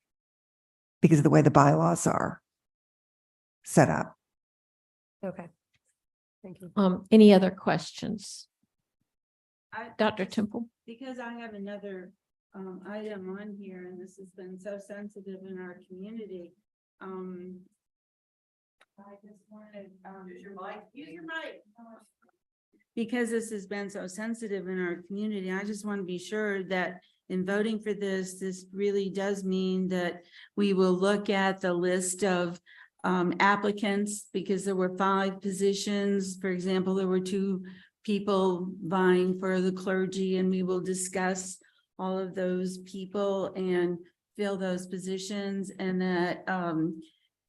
because of the way the bylaws are set up. Okay. Thank you. Any other questions? Dr. Temple? Because I have another item on here, and this has been so sensitive in our community. I just wanted, use your mic. Because this has been so sensitive in our community, I just want to be sure that in voting for this really does mean that we will look at the list of applicants, because there were 5 positions. For example, there were 2 people vying for the clergy, and we will discuss all of those people and fill those positions. And that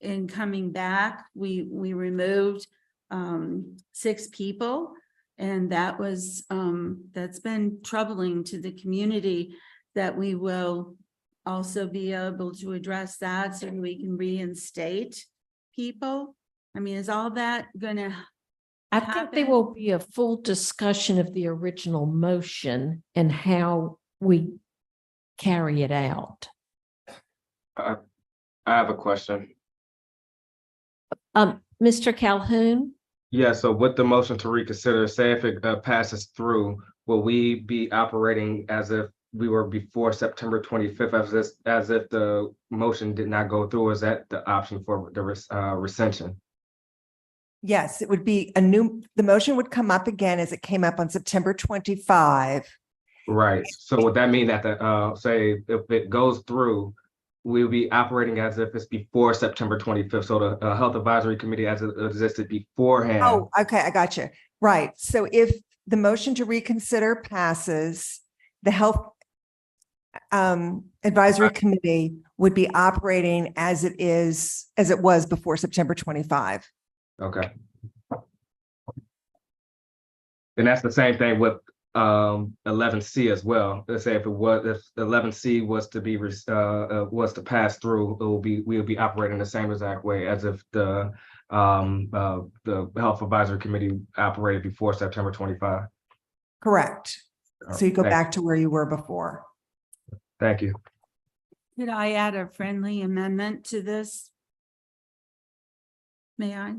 in coming back, we removed 6 people. And that was, that's been troubling to the community, that we will also be able to address that so we can reinstate people. I mean, is all that gonna I think there will be a full discussion of the original motion and how we carry it out. I have a question. Mr. Calhoun? Yeah, so with the motion to reconsider, say if it passes through, will we be operating as if we were before September 25th, as if the motion did not go through? Is that the option for the rescission? Yes, it would be the motion would come up again as it came up on September 25. Right. So would that mean that say if it goes through, we'll be operating as if it's before September 25th. So the Health Advisory Committee as it existed beforehand. Oh, okay, I got you. Right. So if the motion to reconsider passes, the Health Advisory Committee would be operating as it was before September 25. Okay. And that's the same thing with 11C as well. Let's say if 11C was to pass through, we'll be operating the same exact way as if the Health Advisory Committee operated before September 25. Correct. So you go Thank back to where you were before. Thank you. Could I add a friendly amendment to this? May I?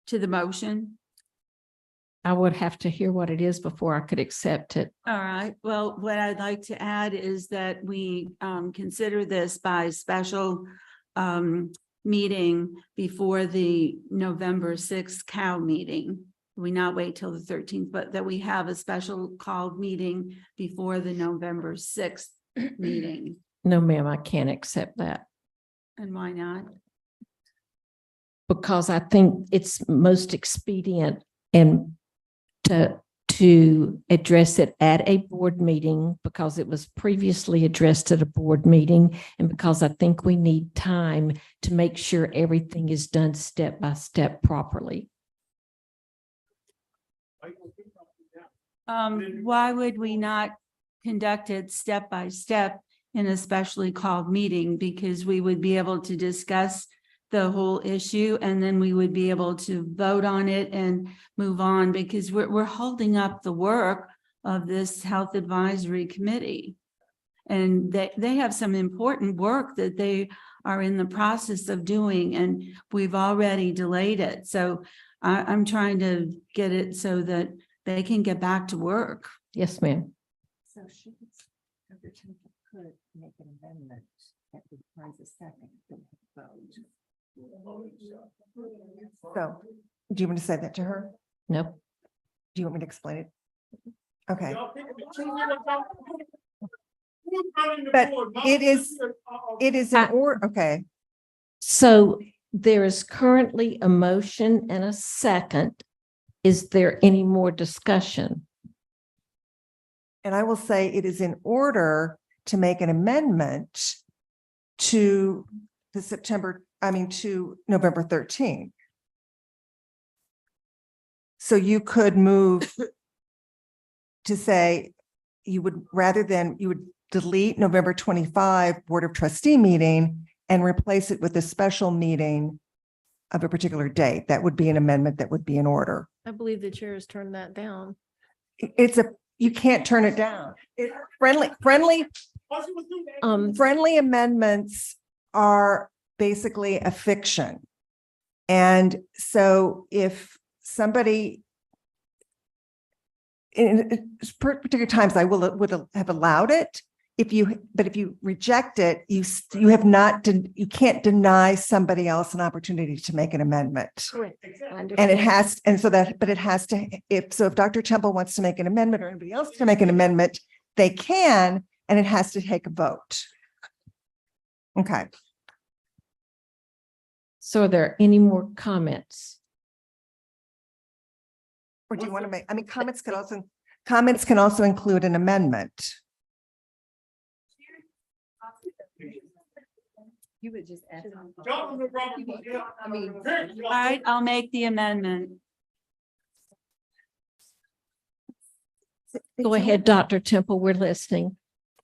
To the motion? I would have to hear what it is before I could accept it. All right. Well, what I'd like to add is that we consider this by special meeting before the November 6th COW meeting. We not wait till the 13th, but that we have a special called meeting before the November 6th meeting. No, ma'am, I can't accept that. And why not? Because I think it's most expedient and to to address it at a board meeting because it was previously addressed at a board meeting and because I think we need time to make sure everything is done step by step properly. Why would we not conduct it step by step in a specially called meeting? Because we would be able to discuss the whole issue and then we would be able to vote on it and move on, because we're holding up the work of this Health Advisory Committee. And they have some important work that they are in the process of doing, and we've already delayed it. So I'm trying to get it so that they can get back to work. Yes, ma'am. So she could make an amendment that requires a second vote. So, do you want to say that to her? No. Do you want me to explain it? Okay. But it is an order, okay. So there is currently a motion and a second. Is there any more discussion? And I will say it is in order to make an amendment to the to November 13th. So you could move to say you would delete November 25 Board of Trustee meeting and replace it with a special meeting of a particular date. That would be an amendment that would be in order. I believe the chair has turned that down. You can't turn it down. Friendly amendments are basically a fiction. And so if somebody in particular times I would have allowed it. But if you reject it, you can't deny somebody else an opportunity to make an amendment. Correct. And if Dr. Temple wants to make an amendment or anybody else to make an amendment, they can, and it has to take a vote. Okay. So are there any more comments? Or do you want to make, comments can also include an amendment. You would just ask. All right, I'll make the amendment. Go ahead, Dr. Temple, we're listening.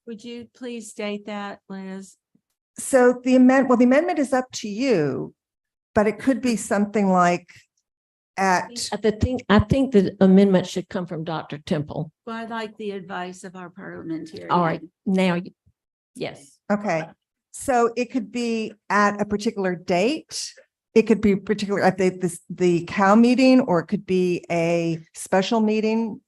Would you please state that, Liz? So the amendment is up to you, but it could be something like I think the amendment should come from Dr. Temple. Well, I'd like the advice of our parliamentarian. All right, now, yes. Okay. So it could be at a particular date. It could be particular at the COW meeting, or it could be a special meeting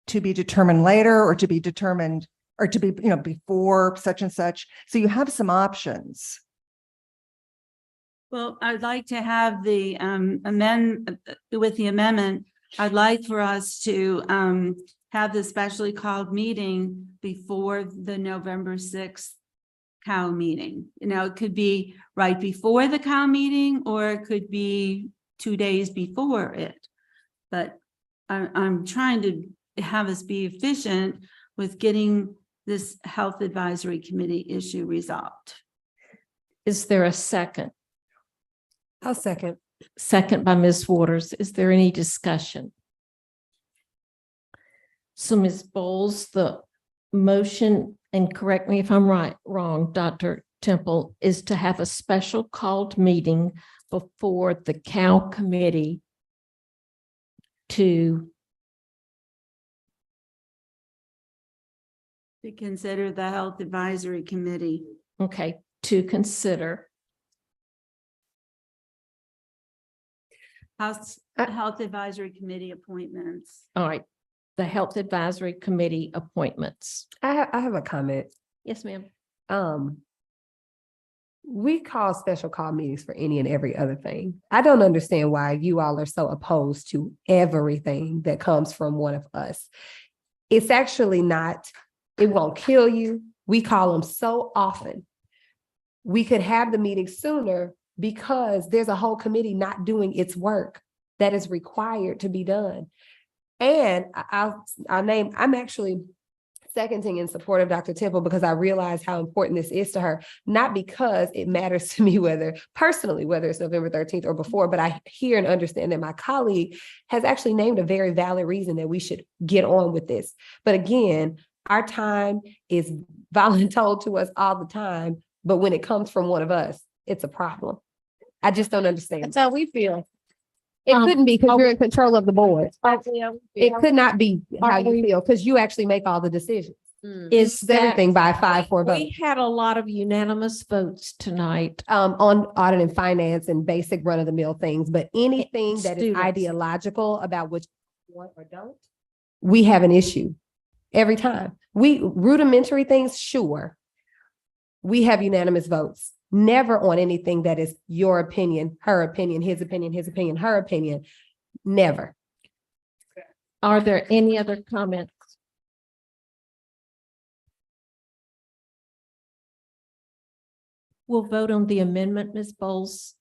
to be determined later, or to be determined, or to be, before such and such. So you have some options. Well, I'd like to have the with the amendment, I'd like for us to have the specially called meeting before the November 6th COW meeting. It could be right before the COW meeting, or it could be 2 days before it. But I'm trying to have us be efficient with getting this Health Advisory Committee issue resolved. Is there a second? I'll second. Second by Ms. Waters. Is there any discussion? So Ms. Bowles, the motion, and correct me if I'm wrong, Dr. Temple, is to have a special called meeting before the COW committee to consider the Health Advisory Committee. Okay, to consider. Health Advisory Committee appointments. All right, the Health Advisory Committee appointments. I have a comment. Yes, ma'am. We call special call meetings for any and every other thing. I don't understand why you all are so opposed to everything that comes from one of us. It's actually not, it won't kill you. We call them so often. We could have the meeting sooner because there's a whole committee not doing its work that is required to be done. And I'm actually seconding in support of Dr. Temple because I realize how important this is to her, not because it matters to me personally, whether it's November 13th or before, but I hear and understand that my colleague has actually named a very valid reason that we should get on with this. But again, our time is voluntold to us all the time, but when it comes from one of us, it's a problem. I just don't understand. That's how we feel. It couldn't be because you're in control of the board. It It could not be how you feel because you actually make all the decisions. Is It's everything by 5-4 vote. We had a lot of unanimous votes tonight. On audit and finance and basic run of the mill things, but anything that is Students. ideological about what you want or don't, we have an issue every time. Rudimentary things, sure. We have unanimous votes. Never on anything that is your opinion, her opinion, his opinion, her opinion. Never. Are there any other comments? We'll vote on the amendment, Ms. Bowles.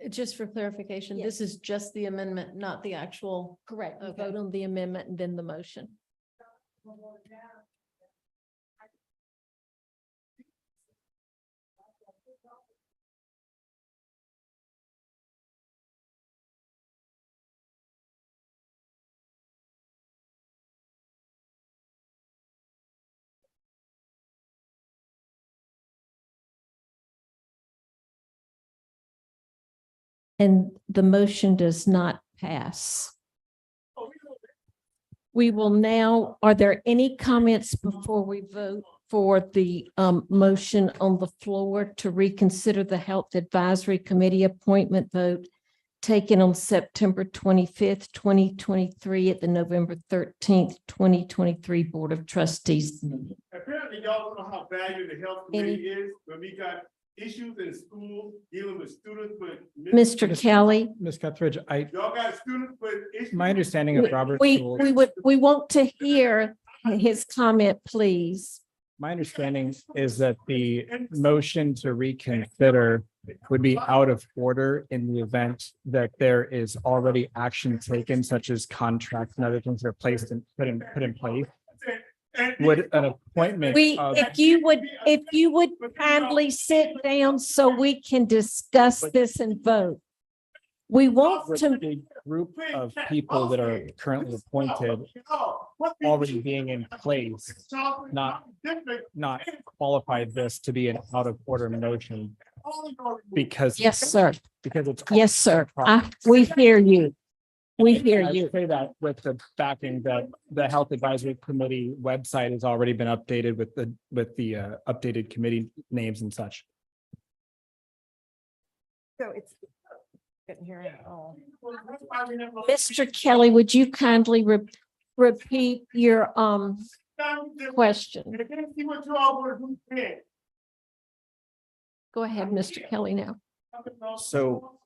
Just for clarification, this is just the amendment, not the actual. Correct. Okay. Vote on the amendment and then the motion. And the motion does not pass. We will now, are there any comments before we vote for the motion on the floor to reconsider the Health Advisory Committee appointment vote taken on September 25th, 2023 at the November 13th, 2023 Board of Trustees meeting? Apparently, y'all don't know how valuable the health committee is, but we got issues in school dealing with students with. Mr. Kelly? Ms. Guthridge, Y'all got students with issues. my understanding of Robert's We rules, want to hear his comment, please. my understanding is that the motion to reconsider would be out of order in the event that there is already action taken, such as contracts and other things that are placed and put in place. Would an appointment of If you would kindly sit down so we can discuss this and vote. We want with to, the group of people that are currently appointed already being in place, not qualified this to be an out of order motion because. yes, sir. Because it's. Yes, sir. We hear you. We hear I you. say that with the backing that the Health Advisory Committee website has already been updated with the updated committee names and such. So it's. Couldn't hear it at all. Mr. Kelly, would you kindly repeat your question? Go ahead, Mr. Kelly now. So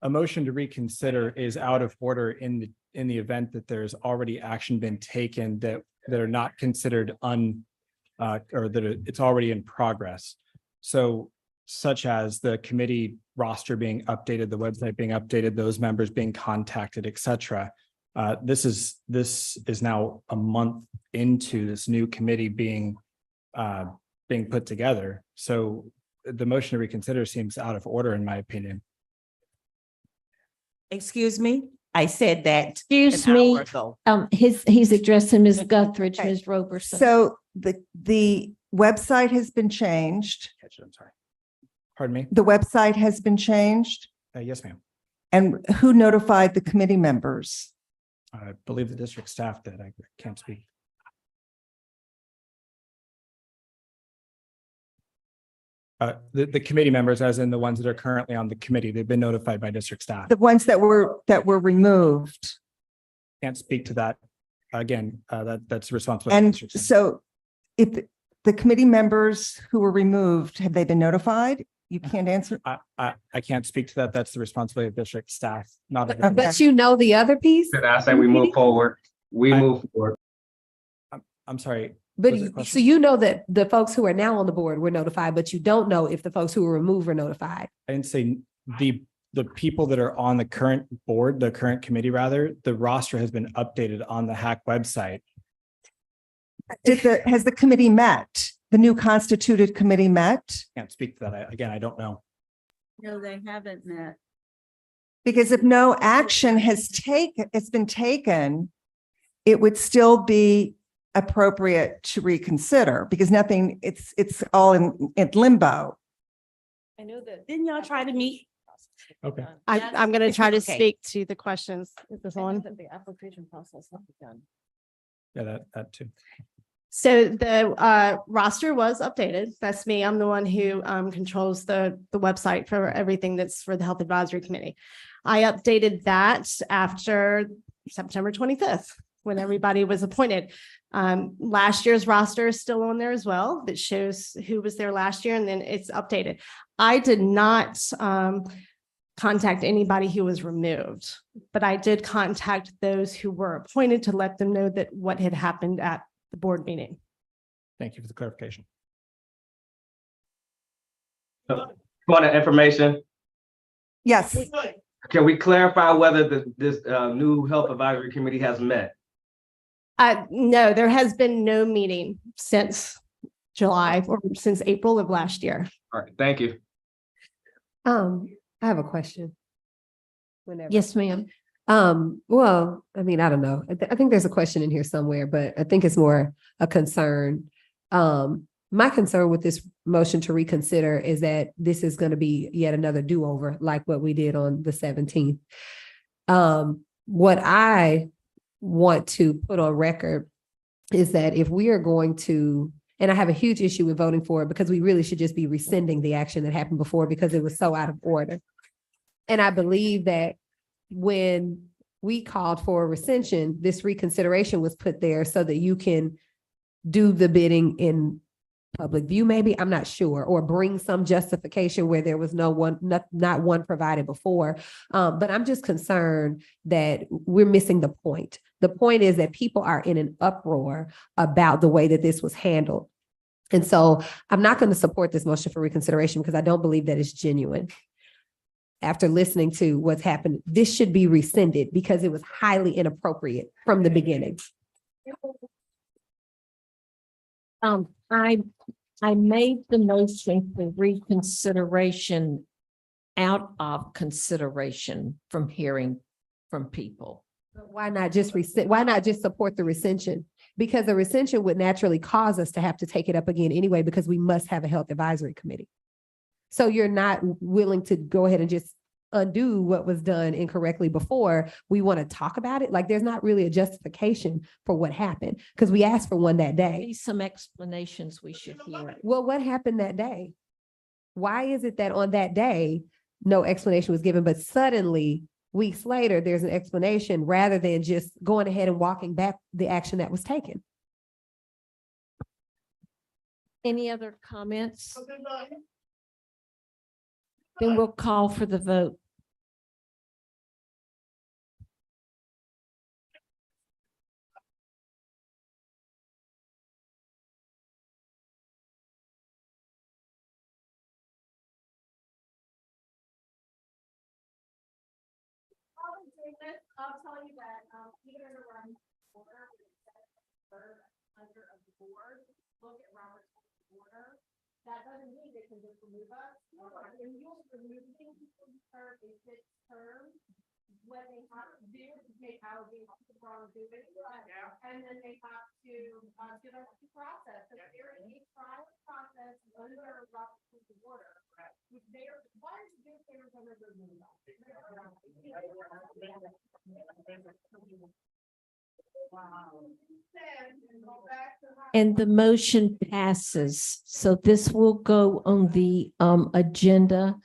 a motion to reconsider is out of order in the event that there's already action been taken that are not considered or that it's already in progress. So such as the committee roster being updated, the website being updated, those members being contacted, et cetera. This is now a month into this new committee being put together. So the motion to reconsider seems out of order, in my opinion. Excuse me, I said that. Excuse an me. hour ago. He's addressing Ms. Guthridge, Ms. Roberson. So the website has been changed. I'm sorry. Pardon me? The website has been changed. Yes, ma'am. And who notified the committee members? I believe the district staff did. I can't speak. The committee members, as in the ones that are currently on the committee, they've been notified by district staff. The ones that were removed. Can't speak to that. Again, that's responsible. of the And district staff. so if the committee members who were removed, have they been notified? You can't answer. I can't speak to that. That's the responsibility of district staff, not of the Okay. committee. But you know the other piece? I say we move forward. Move forward. I'm sorry. But Was there a so question? you know that the folks who are now on the board were notified, but you don't know if the folks who were removed were notified. I didn't say the the people that are on the current board, the current committee rather, the roster has been updated on the HAC website. Has the committee met? The new constituted committee met? Can't speak to that. Again, I don't know. No, they haven't met. Because if no action it's been taken, it would still be appropriate to reconsider because nothing, it's all in limbo. I know that. Didn't y'all try to meet? Okay. I'm going to try to Okay. speak to the questions. Is this on? The application process has begun. Yeah, that too. So the roster was updated. That's me. I'm the one who controls the website for everything that's for the Health Advisory Committee. I updated that after September 25th, when everybody was appointed. Last year's roster is still on there as well. That shows who was there last year, and then it's updated. I did not contact anybody who was removed, but I did contact those who were appointed to let them know that what had happened at the board meeting. Thank you for the clarification. Point of information. Yes. Can we clarify whether this new health advisory committee has met? No, there has been no meeting since July or since April of last year. All right, thank you. I have a question. Whenever. Yes, ma'am. Well, I mean, I don't know. I think there's a question in here somewhere, but I think it's more a concern. My concern with this motion to reconsider is that this is going to be yet another do-over like what we did on the 17th. What I want to put on record is that if we are going to, and I have a huge issue with voting for it because we really should just be rescinding the action that happened before because it was so out of order. And I believe that when we called for a rescission, this reconsideration was put there so that you can do the bidding in public view, maybe, I'm not sure, or bring some justification where there was not one provided before. But I'm just concerned that we're missing the point. The point is that people are in an uproar about the way that this was handled. And so I'm not going to support this motion for reconsideration because I don't believe that it's genuine. After listening to what's happened, this should be rescinded because it was highly inappropriate from the beginning. I made the motion for reconsideration out of consideration from hearing from people. Why not just why not just support the rescission? Because the rescission would naturally cause us to have to take it up again anyway, because we must have a health advisory committee. So you're not willing to go ahead and just undo what was done incorrectly before. We want to talk about it. Like there's not really a justification for what happened because we asked for one that day. Some explanations we should hear. Well, what happened that day? Why is it that on that day, no explanation was given, but suddenly weeks later, there's an explanation rather than just going ahead and walking back the action that was taken? Any other comments? Then we'll call for the vote. I'll tell you that, Peter and Ryan order, under of the board, look at Robert's order. That doesn't mean they can just remove us. And you'll remove things from her if it's term. What they have to do is take out the wrong do it. And then they have to give us the process. So there is a trial process under Robert's order. Which they are required to do, they're going to remove us. And the motion passes. So this will go on the agenda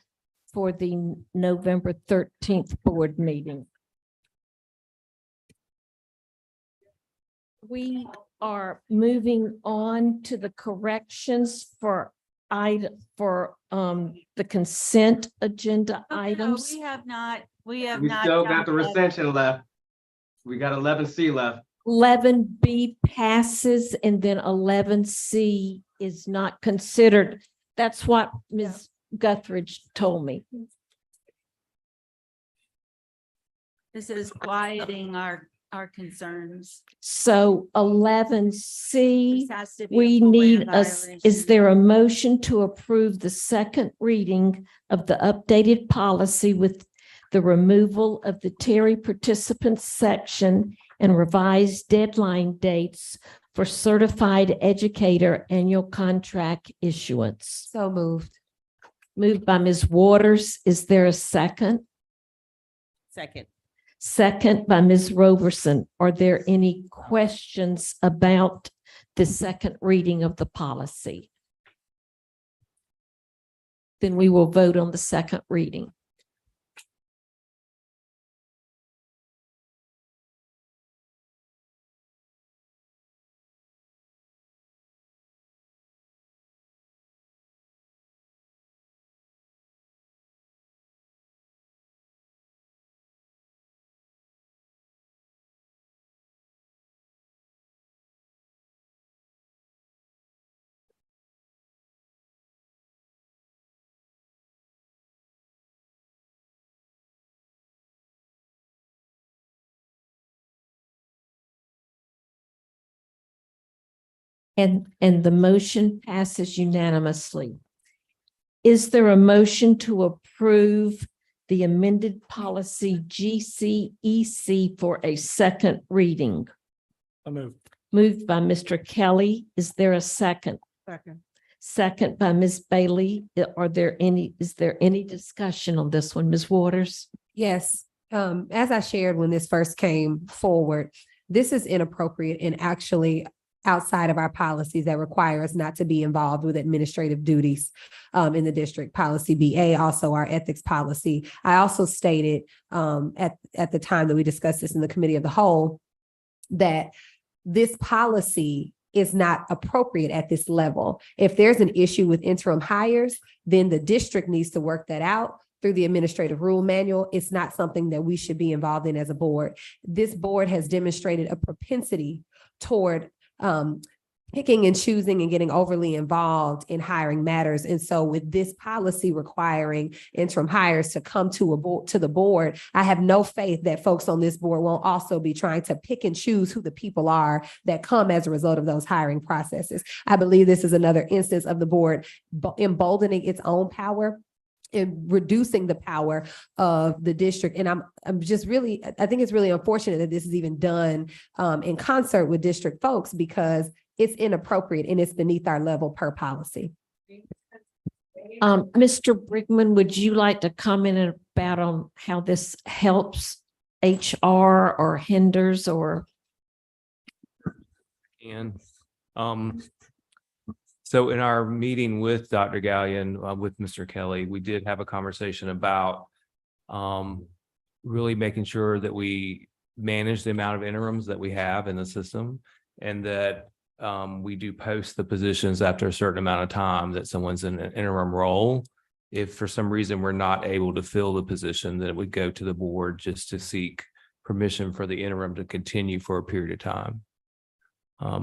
for the November 13th board meeting. We are moving on to the corrections for the consent agenda items. We have not. We still got the recension left. We got 11C left. 11B passes and then 11C is not considered. That's what Ms. Guthridge told me. This is quieting our concerns. So 11C, This has to be a we FOIA need violation. is there a motion to approve the second reading of the updated policy with the removal of the Terry participants section and revised deadline dates for certified educator annual contract issuance? So moved. Moved by Ms. Waters. Is there a second? Second. Second by Ms. Roberson. Are there any questions about the second reading of the policy? Then we will vote on the second reading. And the motion passes unanimously. Is there a motion to approve the amended policy GCEC for a second reading? I'll move. Moved by Mr. Kelly. Is there a second? Second. Second by Ms. Bailey. Is there any discussion on this one, Ms. Waters? Yes, as I shared when this first came forward, this is inappropriate and actually outside of our policies that require us not to be involved with administrative duties in the district. Policy BA, also our ethics policy. I also stated at the time that we discussed this in the committee of the whole that this policy is not appropriate at this level. If there's an issue with interim hires, then the district needs to work that out through the administrative rule manual. It's not something that we should be involved in as a board. This board has demonstrated a propensity toward picking and choosing and getting overly involved in hiring matters. And so with this policy requiring interim hires to come to the board, I have no faith that folks on this board won't also be trying to pick and choose who the people are that come as a result of those hiring processes. I believe this is another instance of the board emboldening its own power and reducing the power of the district. And I'm just really, I think it's really unfortunate that this is even done in concert with district folks because it's inappropriate and it's beneath our level per policy. Mr. Brickman, would you like to comment about on how this helps HR or hinders or? And so in our meeting with Dr. Gallion, with Mr. Kelly, we did have a conversation about really making sure that we manage the amount of interims that we have in the system and that we do post the positions after a certain amount of time that someone's in an interim role. If for some reason we're not able to fill the position, then it would go to the board just to seek permission for the interim to continue for a period of time.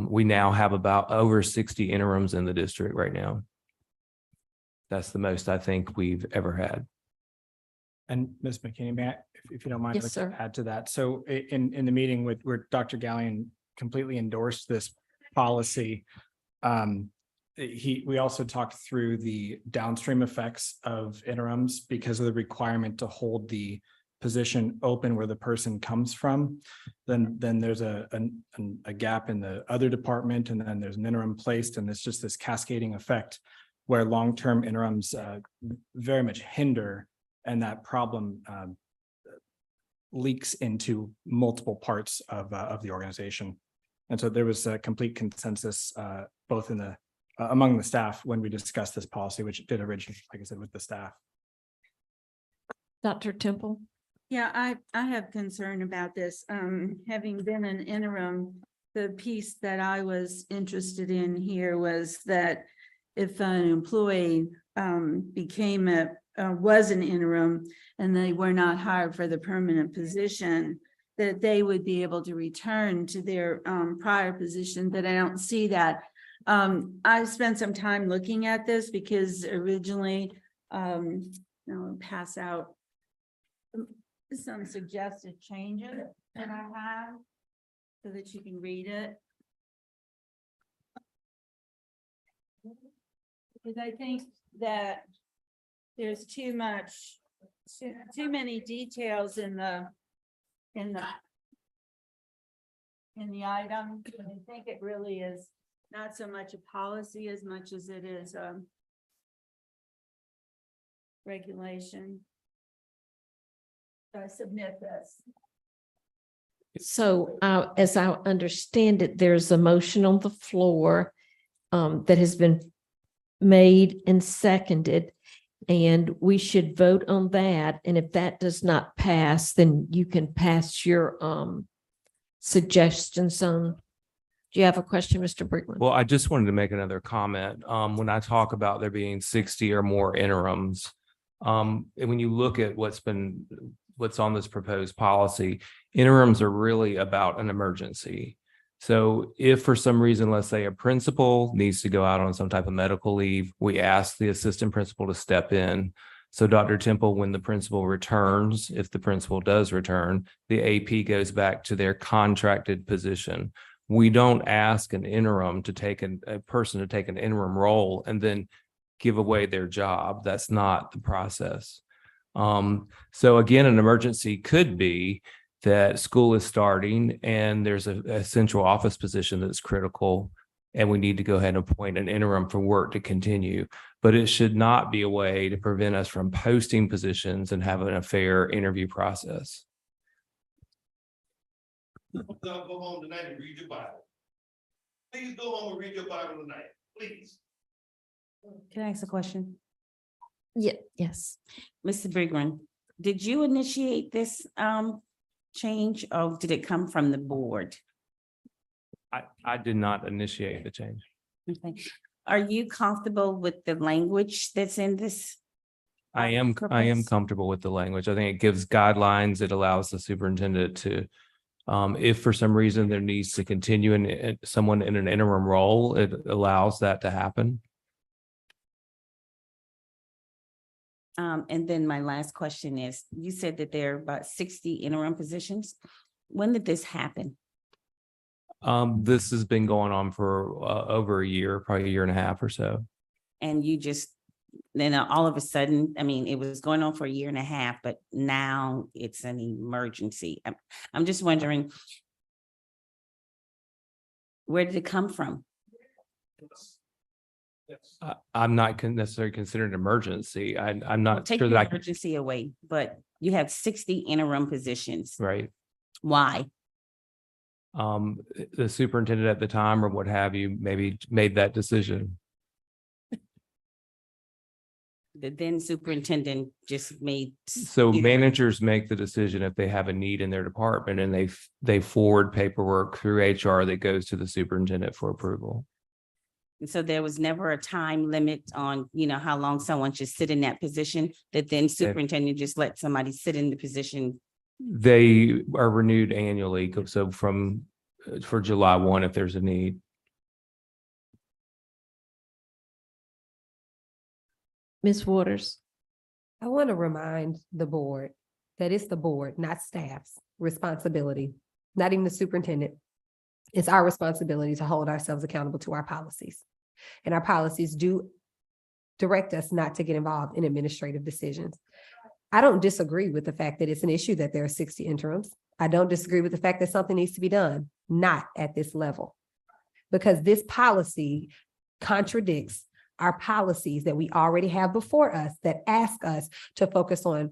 We now have about over 60 interims in the district right now. That's the most I think we've ever had. And Ms. McKinney, may I, if you don't mind, Yes, I'd like sir. to add to that. So in the meeting where Dr. Gallion completely endorsed this policy, we also talked through the downstream effects of interims because of the requirement to hold the position open where the person comes from. Then there's a gap in the other department, and then there's an interim placed, and it's just this cascading effect where long-term interims very much hinder, and that problem leaks into multiple parts of the organization. And so there was a complete consensus both in the among the staff when we discussed this policy, which did originally, like I said, with the staff. Dr. Temple? Yeah, I have concern about this. Having been an interim, the piece that I was interested in here was that if an employee was an interim and they were not hired for the permanent position, that they would be able to return to their prior position, but I don't see that. I spent some time looking at this because originally, pass out. some suggested changes that I have so that you can read it. Because I think that there's too many details in the item. I think it really is not so much a policy as much as it is regulation. So I submit this. So as I understand it, there's a motion on the floor that has been made and seconded, and we should vote on that. And if that does not pass, then you can pass your suggestions on. Do you have a question, Mr. Brickman? Well, I just wanted to make another comment. When I talk about there being 60 or more interims, and when you look at what's on this proposed policy, interims are really about an emergency. So if for some reason, let's say a principal needs to go out on some type of medical leave, we ask the assistant principal to step in. So Dr. Temple, when the principal returns, if the principal does return, the AP goes back to their contracted position. We don't ask an interim to take a person to take an interim role and then give away their job. That's not the process. So again, an emergency could be that school is starting and there's a central office position that's critical, and we need to go ahead and appoint an interim for work to continue. But it should not be a way to prevent us from posting positions and having a fair interview process. Go home tonight and read your Bible. Please go home and read your Bible tonight, please. Can I ask a question? Yes. Mr. Brickman, did you initiate this change, or did it come from the board? I did not initiate the change. Okay. Are you comfortable with the language that's in this? I am comfortable with the language. I think it gives guidelines. It allows the superintendent to, if for some reason there needs to continue in someone in an interim role, it allows that to happen. And then my last question is, you said that there are about 60 interim positions. When did this happen? This has been going on for over a year, probably a year and a half or so. And you just, then all of a sudden, I mean, it was going on for a year and a half, but now it's an emergency. I'm just wondering, where did it come from? I'm not necessarily considered an emergency. I'm not Take sure the that I can. emergency away, but you have 60 interim positions. Right. Why? The superintendent at the time or what have you, maybe made that decision. The then superintendent just made. So managers make the decision if they have a need in their department, and they forward paperwork through HR that goes to the superintendent for approval. So there was never a time limit on, how long someone should sit in that position, that then superintendent just let somebody sit in the position. They are renewed annually. So for July 1, if there's a need. Ms. Waters. I want to remind the board that it's the board, not staff's responsibility, not even the superintendent. It's our responsibility to hold ourselves accountable to our policies. And our policies do direct us not to get involved in administrative decisions. I don't disagree with the fact that it's an issue that there are 60 interims. I don't disagree with the fact that something needs to be done, not at this level. Because this policy contradicts our policies that we already have before us that ask us to focus on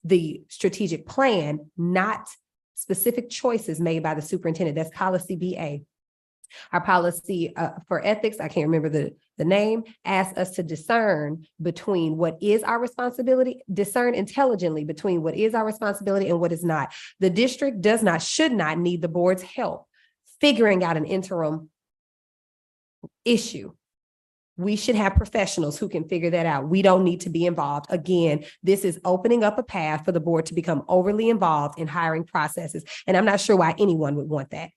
the strategic plan, not specific choices made by the superintendent. That's policy BA. Our policy for ethics, I can't remember the name, asks us to discern between what is our responsibility, discern intelligently between what is our responsibility and what is not. The district should not need the board's help figuring out an interim issue. We should have professionals who can figure that out. We don't need to be involved. Again, this is opening up a path for the board to become overly involved in hiring processes. And I'm not sure why anyone would want that.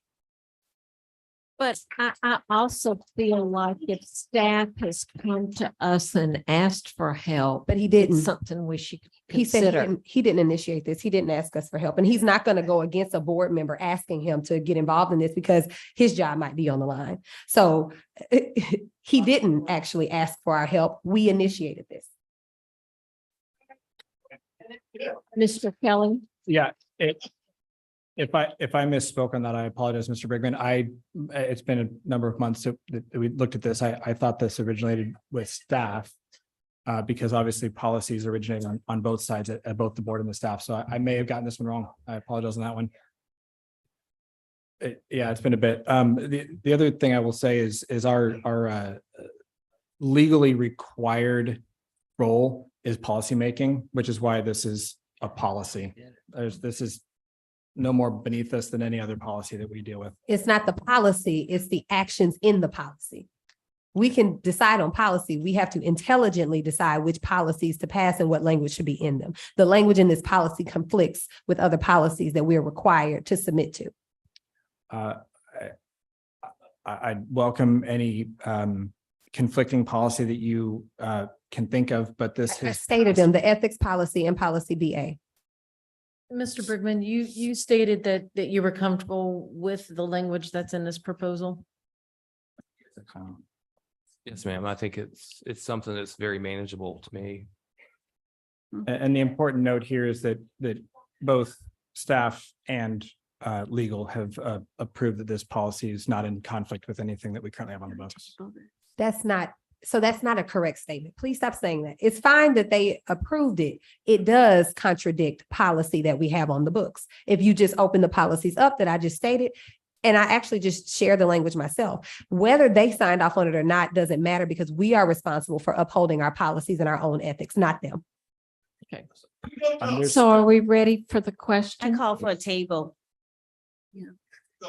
But I also feel like if staff has come to us and asked for help, But he didn't. it's something we should He said consider. he didn't initiate this. He didn't ask us for help. And he's not going to go against a board member asking him to get involved in this because his job might be on the line. So he didn't actually ask for our help. We initiated this. Mr. Kelly? Yeah, if I misspoke on that, I apologize, Mr. Brigman. It's been a number of months that we looked at this. I thought this originated with staff. Because obviously policies originate on both sides at both the board and the staff. So I may have gotten this one wrong. I apologize on that one. Yeah, it's been a bit. The other thing I will say is our legally required role is policymaking, which is why this is a policy. This is no more beneath us than any other policy that we deal with. It's not the policy, it's the actions in the policy. We can decide on policy. We have to intelligently decide which policies to pass and what language should be in them. The language in this policy conflicts with other policies that we are required to submit to. I'd welcome any conflicting policy that you can think of, but this I is. stated them, the ethics policy and policy BA. Mr. Brigman, you stated that you were comfortable with the language that's in this proposal. Yes, ma'am. I think it's something that's very manageable to me. And the important note here is that both staff and legal have approved that this policy is not in conflict with anything that we currently have on the books. That's not a correct statement. Please stop saying that. It's fine that they approved it. It does contradict policy that we have on the books. If you just open the policies up that I just stated, and I actually just share the language myself, whether they signed off on it or not, doesn't matter because we are responsible for upholding our policies and our own ethics, not them. Okay. So are we ready for the question? I call for a table.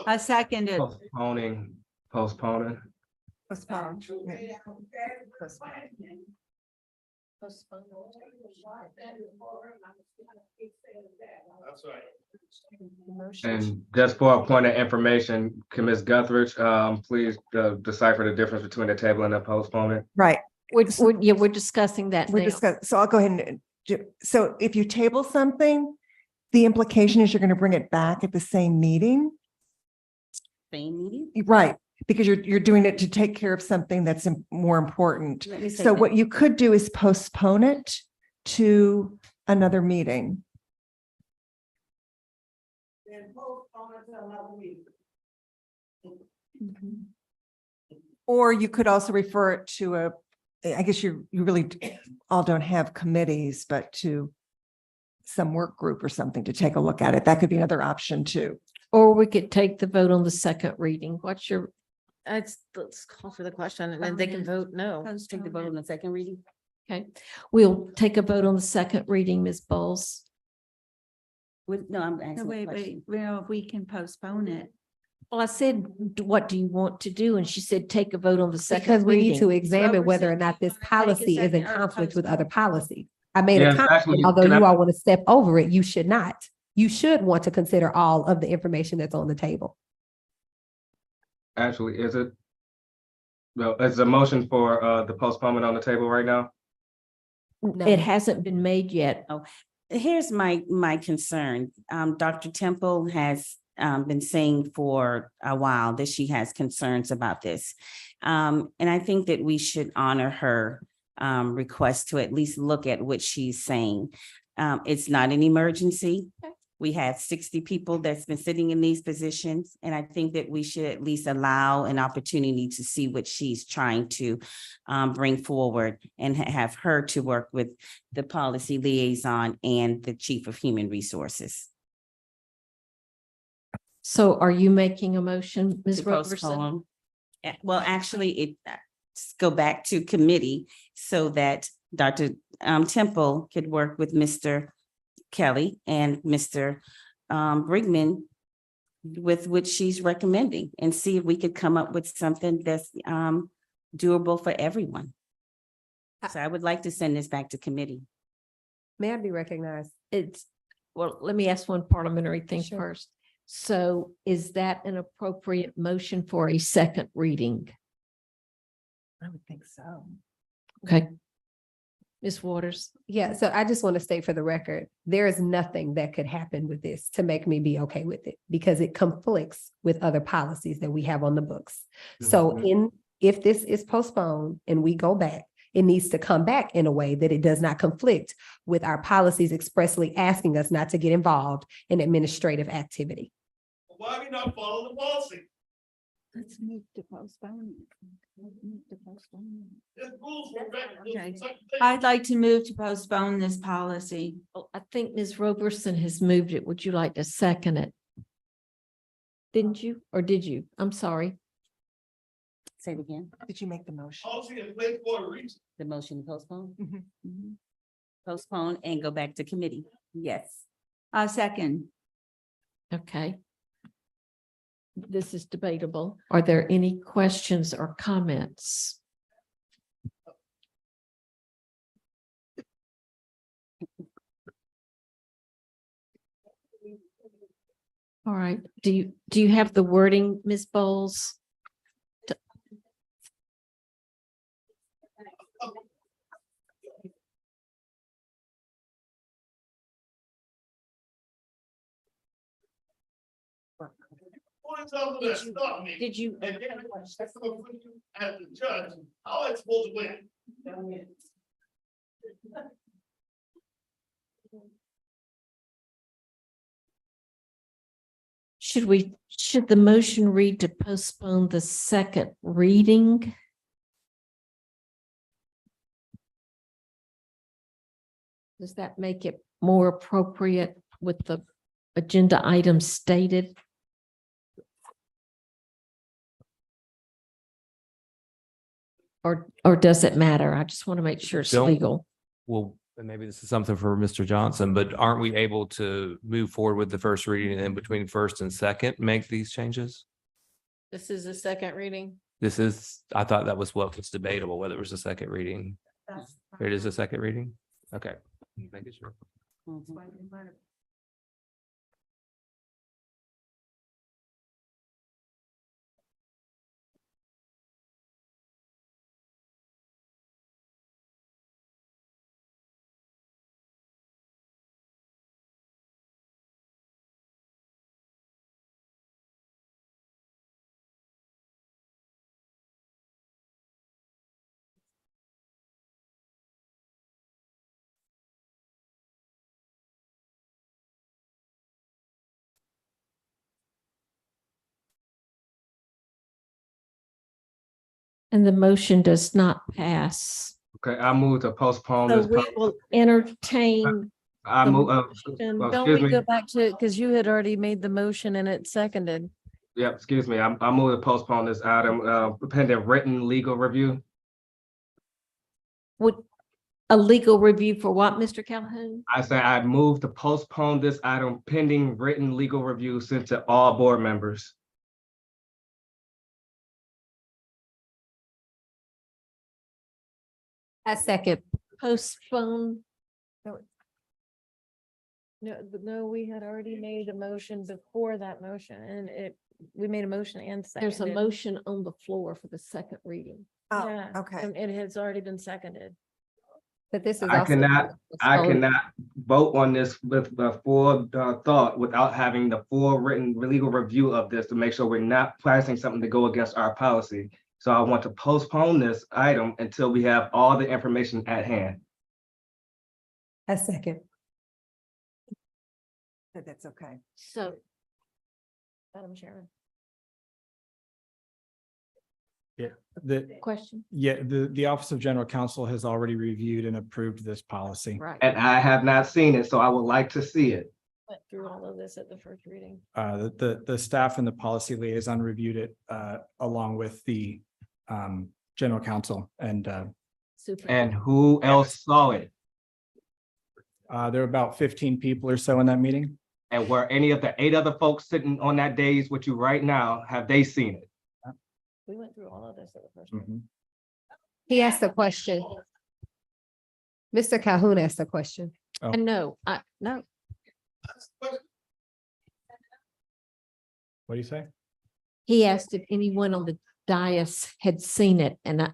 I second it. Postponing. Postpone. That's right. And just for a point of information, can Ms. Guthridge, please decipher the difference between a table and a postponement? Right. We're discussing that We're now. discussing, so I'll go ahead and, so if you table something, the implication is you're going to bring it back at the same meeting. Same meeting? Right, because you're doing it to take care of something that's more important. Let me say So that. what you could do is postpone it to another meeting. Or you could also refer it to I guess you really all don't have committees, but to some work group or something to take a look at it. That could be another option too. Or we could take the vote on the second reading. What's your, Let's call for the question and then they can vote no. Let's take the vote on the second reading. okay, we'll take a vote on the second reading, Ms. Bowles. No, I'm No, asking. a wait, question. well, we can postpone it. Well, I said, what do you want to do? And she said, take a vote on the second Because we need to reading. examine we're whether or saying not this take a policy is in second or conflict with other postpone. policies. I made a Yes, comment, actually, although can you I- all want to step over it, you should not. You should want to consider all of the information that's on the table. Actually, is it? No, is the motion for the postponement on the table right now? No. It hasn't been made yet. Here's my concern. Dr. Temple has been saying for a while that she has concerns about this. And I think that we should honor her request to at least look at what she's saying. It's not an emergency. We have 60 people that's been sitting in these positions, and I think that we should at least allow an opportunity to see what she's trying to bring forward and have her to work with the policy liaison and the chief of human resources. So are you making a motion, Ms. To Roberson? postpone. Well, actually, go back to committee so that Dr. Temple could work with Mr. Kelly and Mr. Brigman with what she's recommending and see if we could come up with something that's doable for everyone. So I would like to send this back to committee. May I be recognized? Well, let me ask one parliamentary thing Sure. first. So is that an appropriate motion for a second reading? I would think so. Okay. Ms. Waters? Yeah, so I just want to state for the record, there is nothing that could happen with this to make me be okay with it because it conflicts with other policies that we have on the books. So if this is postponed and we go back, it needs to come back in a way that it does not conflict with our policies expressly asking us not to get involved in administrative activity. Why we not follow the policy? Let's move to postpone. Move to postpone. There's rules for Okay. that. I'd like to move to postpone this policy. Oh, I think Ms. Roberson has moved it. Would you like to second it? Didn't you, or did you? I'm sorry. Say it again. Did you make the motion? Policy is made for a reason. The motion to postpone? Mhm. Mhm. Postpone and go back to committee. Yes. Second. Okay. This is debatable. Are there any questions or comments? All right. Do you have the wording, Ms. Bowles? Did you? And then as the judge, how am I supposed to win? Should the motion read to postpone the second reading? Does that make it more appropriate with the agenda items stated? Or does it matter? I just want to make sure it's Don't- legal. Well, and maybe this is something for Mr. Johnson, but aren't we able to move forward with the first reading and then between first and second, make these changes? This is a second reading. This is, I thought that was what was debatable, whether it was a second reading. It is a second reading? Okay. Making sure. And the motion does not pass. Okay, I move to postpone So this. we will entertain. I the move, motion. well, Don't excuse we go me. back to, because you had already made the motion and it's seconded. Yep, excuse me. I move to postpone this item, pending written legal review. Would a legal review for what, Mr. Calhoun? I say I move to postpone this item pending written legal review sent to all board members. I second. Postpone. No, we had already made a motion before that motion and we made a motion and seconded. There's a motion on the floor for the second reading. Oh, Yeah, okay. and it has already been seconded. But this is I also. cannot vote on this with the full thought without having the full written legal review of this to make sure we're not passing something to go against our policy. So I want to postpone this item until we have all the information at hand. I second. That's okay. So Madam Chairman. Yeah, question, the Office of General Counsel has already reviewed and approved this policy. right. And I have not seen it, so I would like to see it. Went through all of this at the first reading. The staff and the policy liaison reviewed it along with the general counsel and Super. And who else saw it? there were about 15 people or so in that meeting. And were any of the 8 other folks sitting on that days with you right now, have they seen it? We went through all of this at the first. Mhm. He asked a question. Mr. Calhoun asked a question. Oh. And no, no. What do you say? He asked if anyone on the dais had seen it, and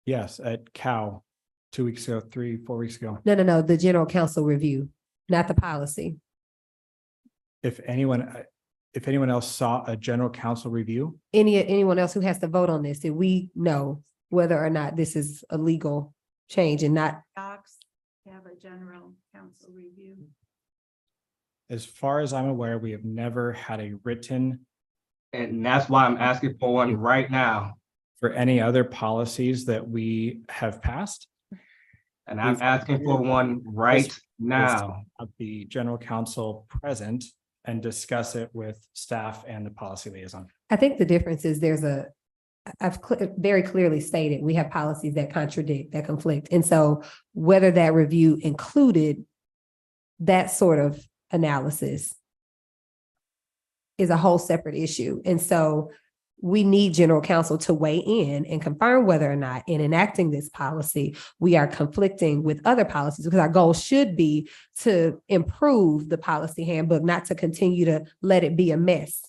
Yes, at Cal 2 weeks ago, 4 weeks ago. No, the general counsel review, not the policy. If anyone else saw a general counsel review, Anyone else who has to vote on this, did we know whether or not this is a legal change and not? Docs have a general counsel review. as far as I'm aware, we have never had a written And that's why I'm asking for one right now. for any other policies that we have passed. And I'm asking for one right now. Have the general counsel present and discuss it with staff and the policy liaison. I think the difference is I've very clearly stated, we have policies that contradict, that conflict. And so whether that review included that sort of analysis is a whole separate issue. And so we need general counsel to weigh in and confirm whether or not in enacting this policy, we are conflicting with other policies, because our goal should be to improve the policy handbook, not to continue to let it be a mess.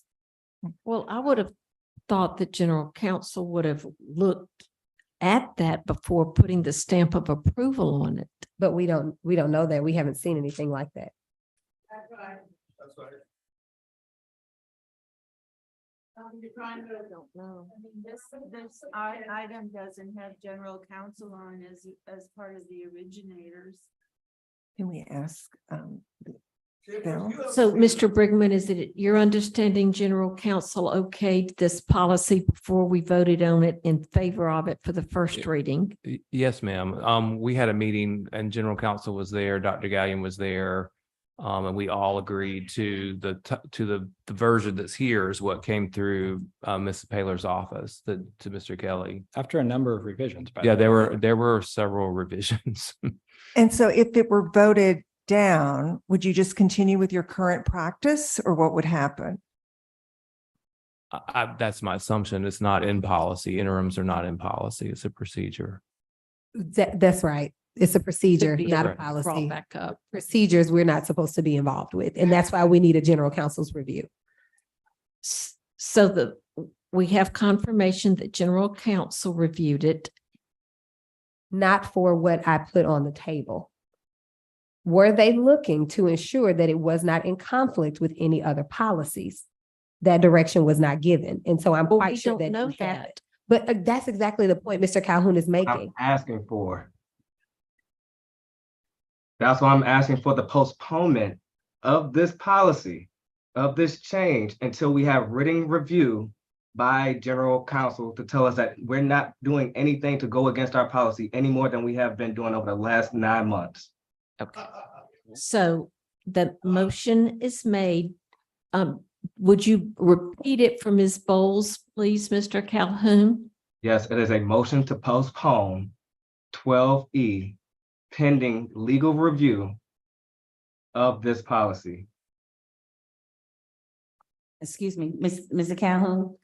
well, I would have thought that general counsel would have looked at that before putting the stamp of approval on it. But we don't know that. We haven't seen anything like that. That's right. Don't know. I mean, this item doesn't have general counsel on as part of the originators. Can we ask, So, Mr. Brigman, is it your understanding general counsel okayed this policy before we voted on it in favor of it for the first reading? Yes, ma'am. We had a meeting and general counsel was there, Dr. Gallion was there. And we all agreed to the version that's here is what came through Mrs. Paylor's office to Mr. Kelly. After a number of revisions. by Yeah, the way. there were several revisions. and so if it were voted down, would you just continue with your current practice, or what would happen? That's my assumption. It's not in policy. Interims are not in policy. It's a procedure. That's right. It's a procedure, Should be not a brought policy. back up. Procedures we're not supposed to be involved with. And that's why we need a general counsel's review. So we have confirmation that general counsel reviewed it. Not for what I put on the table. Were they looking to ensure that it was not in conflict with any other policies? That direction was not given. And so I'm Well, quite we sure don't that know we have that. it. But that's exactly the point Mr. Calhoun is I'm making. asking for. That's why I'm asking for the postponement of this policy, of this change, until we have written review by general counsel to tell us that we're not doing anything to go against our policy any more than we have been doing over the last 9 months. Okay. So the motion is made. Would you repeat it for Ms. Bowles, please, Mr. Calhoun? Yes, it is a motion to postpone 12E pending legal review of this policy. Excuse me, Mr. Calhoun,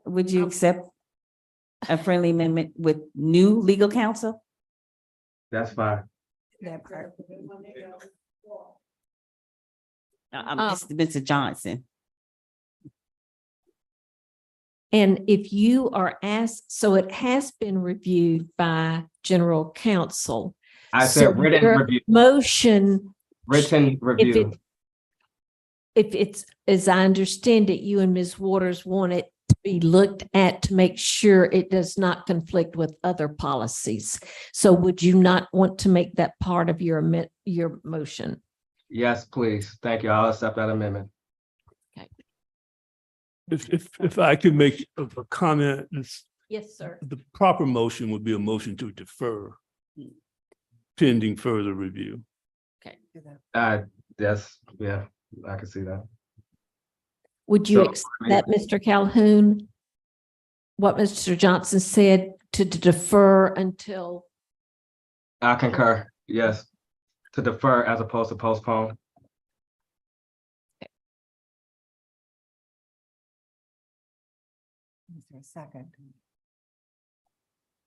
would you accept a friendly amendment with new legal counsel? That's fine. That part. Mr. Johnson. And if you are asked, so it has been reviewed by general counsel. I So said written your review. Motion. Written review. If it's, as I understand it, you and Ms. Waters want it to be looked at to make sure it does not conflict with other policies. So would you not want to make that part of your motion? Yes, please. Thank you. I'll accept that amendment. If I could make a comment, Yes, sir. the proper motion would be a motion to defer pending further review. Okay. Yes, yeah, I can see that. Would you So, accept that, Mr. Calhoun? What Mr. Johnson said to defer until, I concur, yes, to defer as opposed to postpone. Is there a second?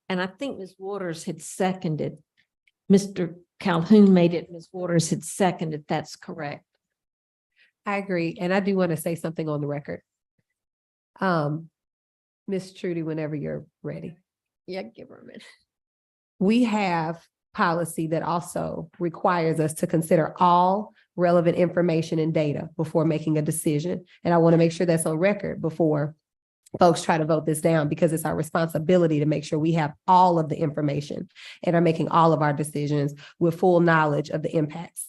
and I think Ms. Waters had seconded. Mr. Calhoun made it, Ms. Waters had seconded. That's correct. I agree. And I do want to say something on the record. Miss Trudy, whenever you're ready. Yeah, give her a minute. We have policy that also requires us to consider all relevant information and data before making a decision. And I want to make sure that's on record before folks try to vote this down, because it's our responsibility to make sure we have all of the information and are making all of our decisions with full knowledge of the impacts.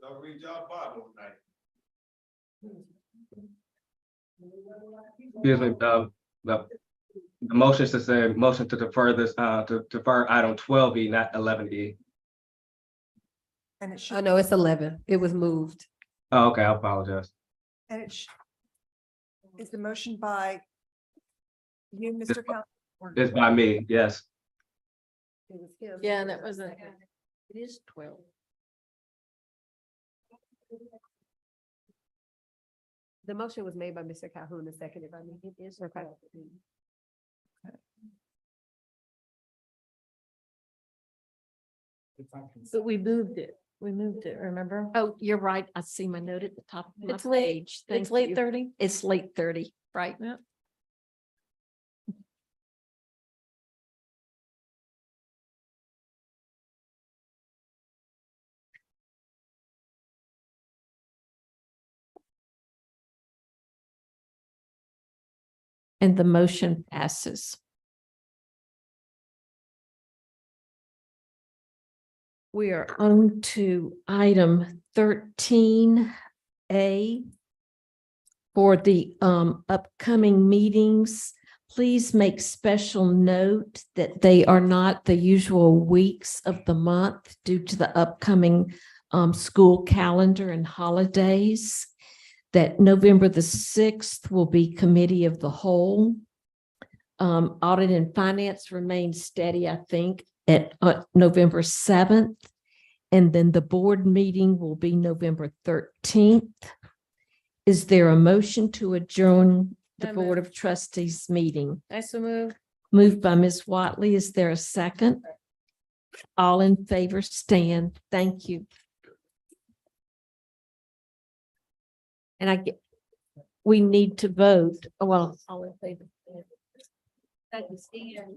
Don't read y'all Bible tonight. Excuse me, the motion is to say, motion to defer this, to defer item 12E, not 11E. And it Oh, should, no, it's 11. It was moved. Oh, okay, I apologize. and is the motion by you, Mr. Council? It's by me, yes. Yeah, and that wasn't, it is 12. The motion was made by Mr. Calhoun, the seconded by me. It is. Okay. But we moved it. We moved it, remember? Oh, you're right. I see my note at the top of my It's late. page. It's Thank late you. 30. It's late 30, right? Yep. And the motion passes. We are on to item 13A. For the upcoming meetings, please make special note that they are not the usual weeks of the month due to the upcoming school calendar and holidays. That November the 6th will be Committee of the Whole. Audit and Finance remains steady, I think, at November 7th. And then the board meeting will be November 13th. Is there a motion to adjourn the I Board move. of Trustees meeting? I so move. Moved by Ms. Watley. Is there a second? All in favor, stand. Thank you. And we need to vote. Oh, well, all in favor. Stand.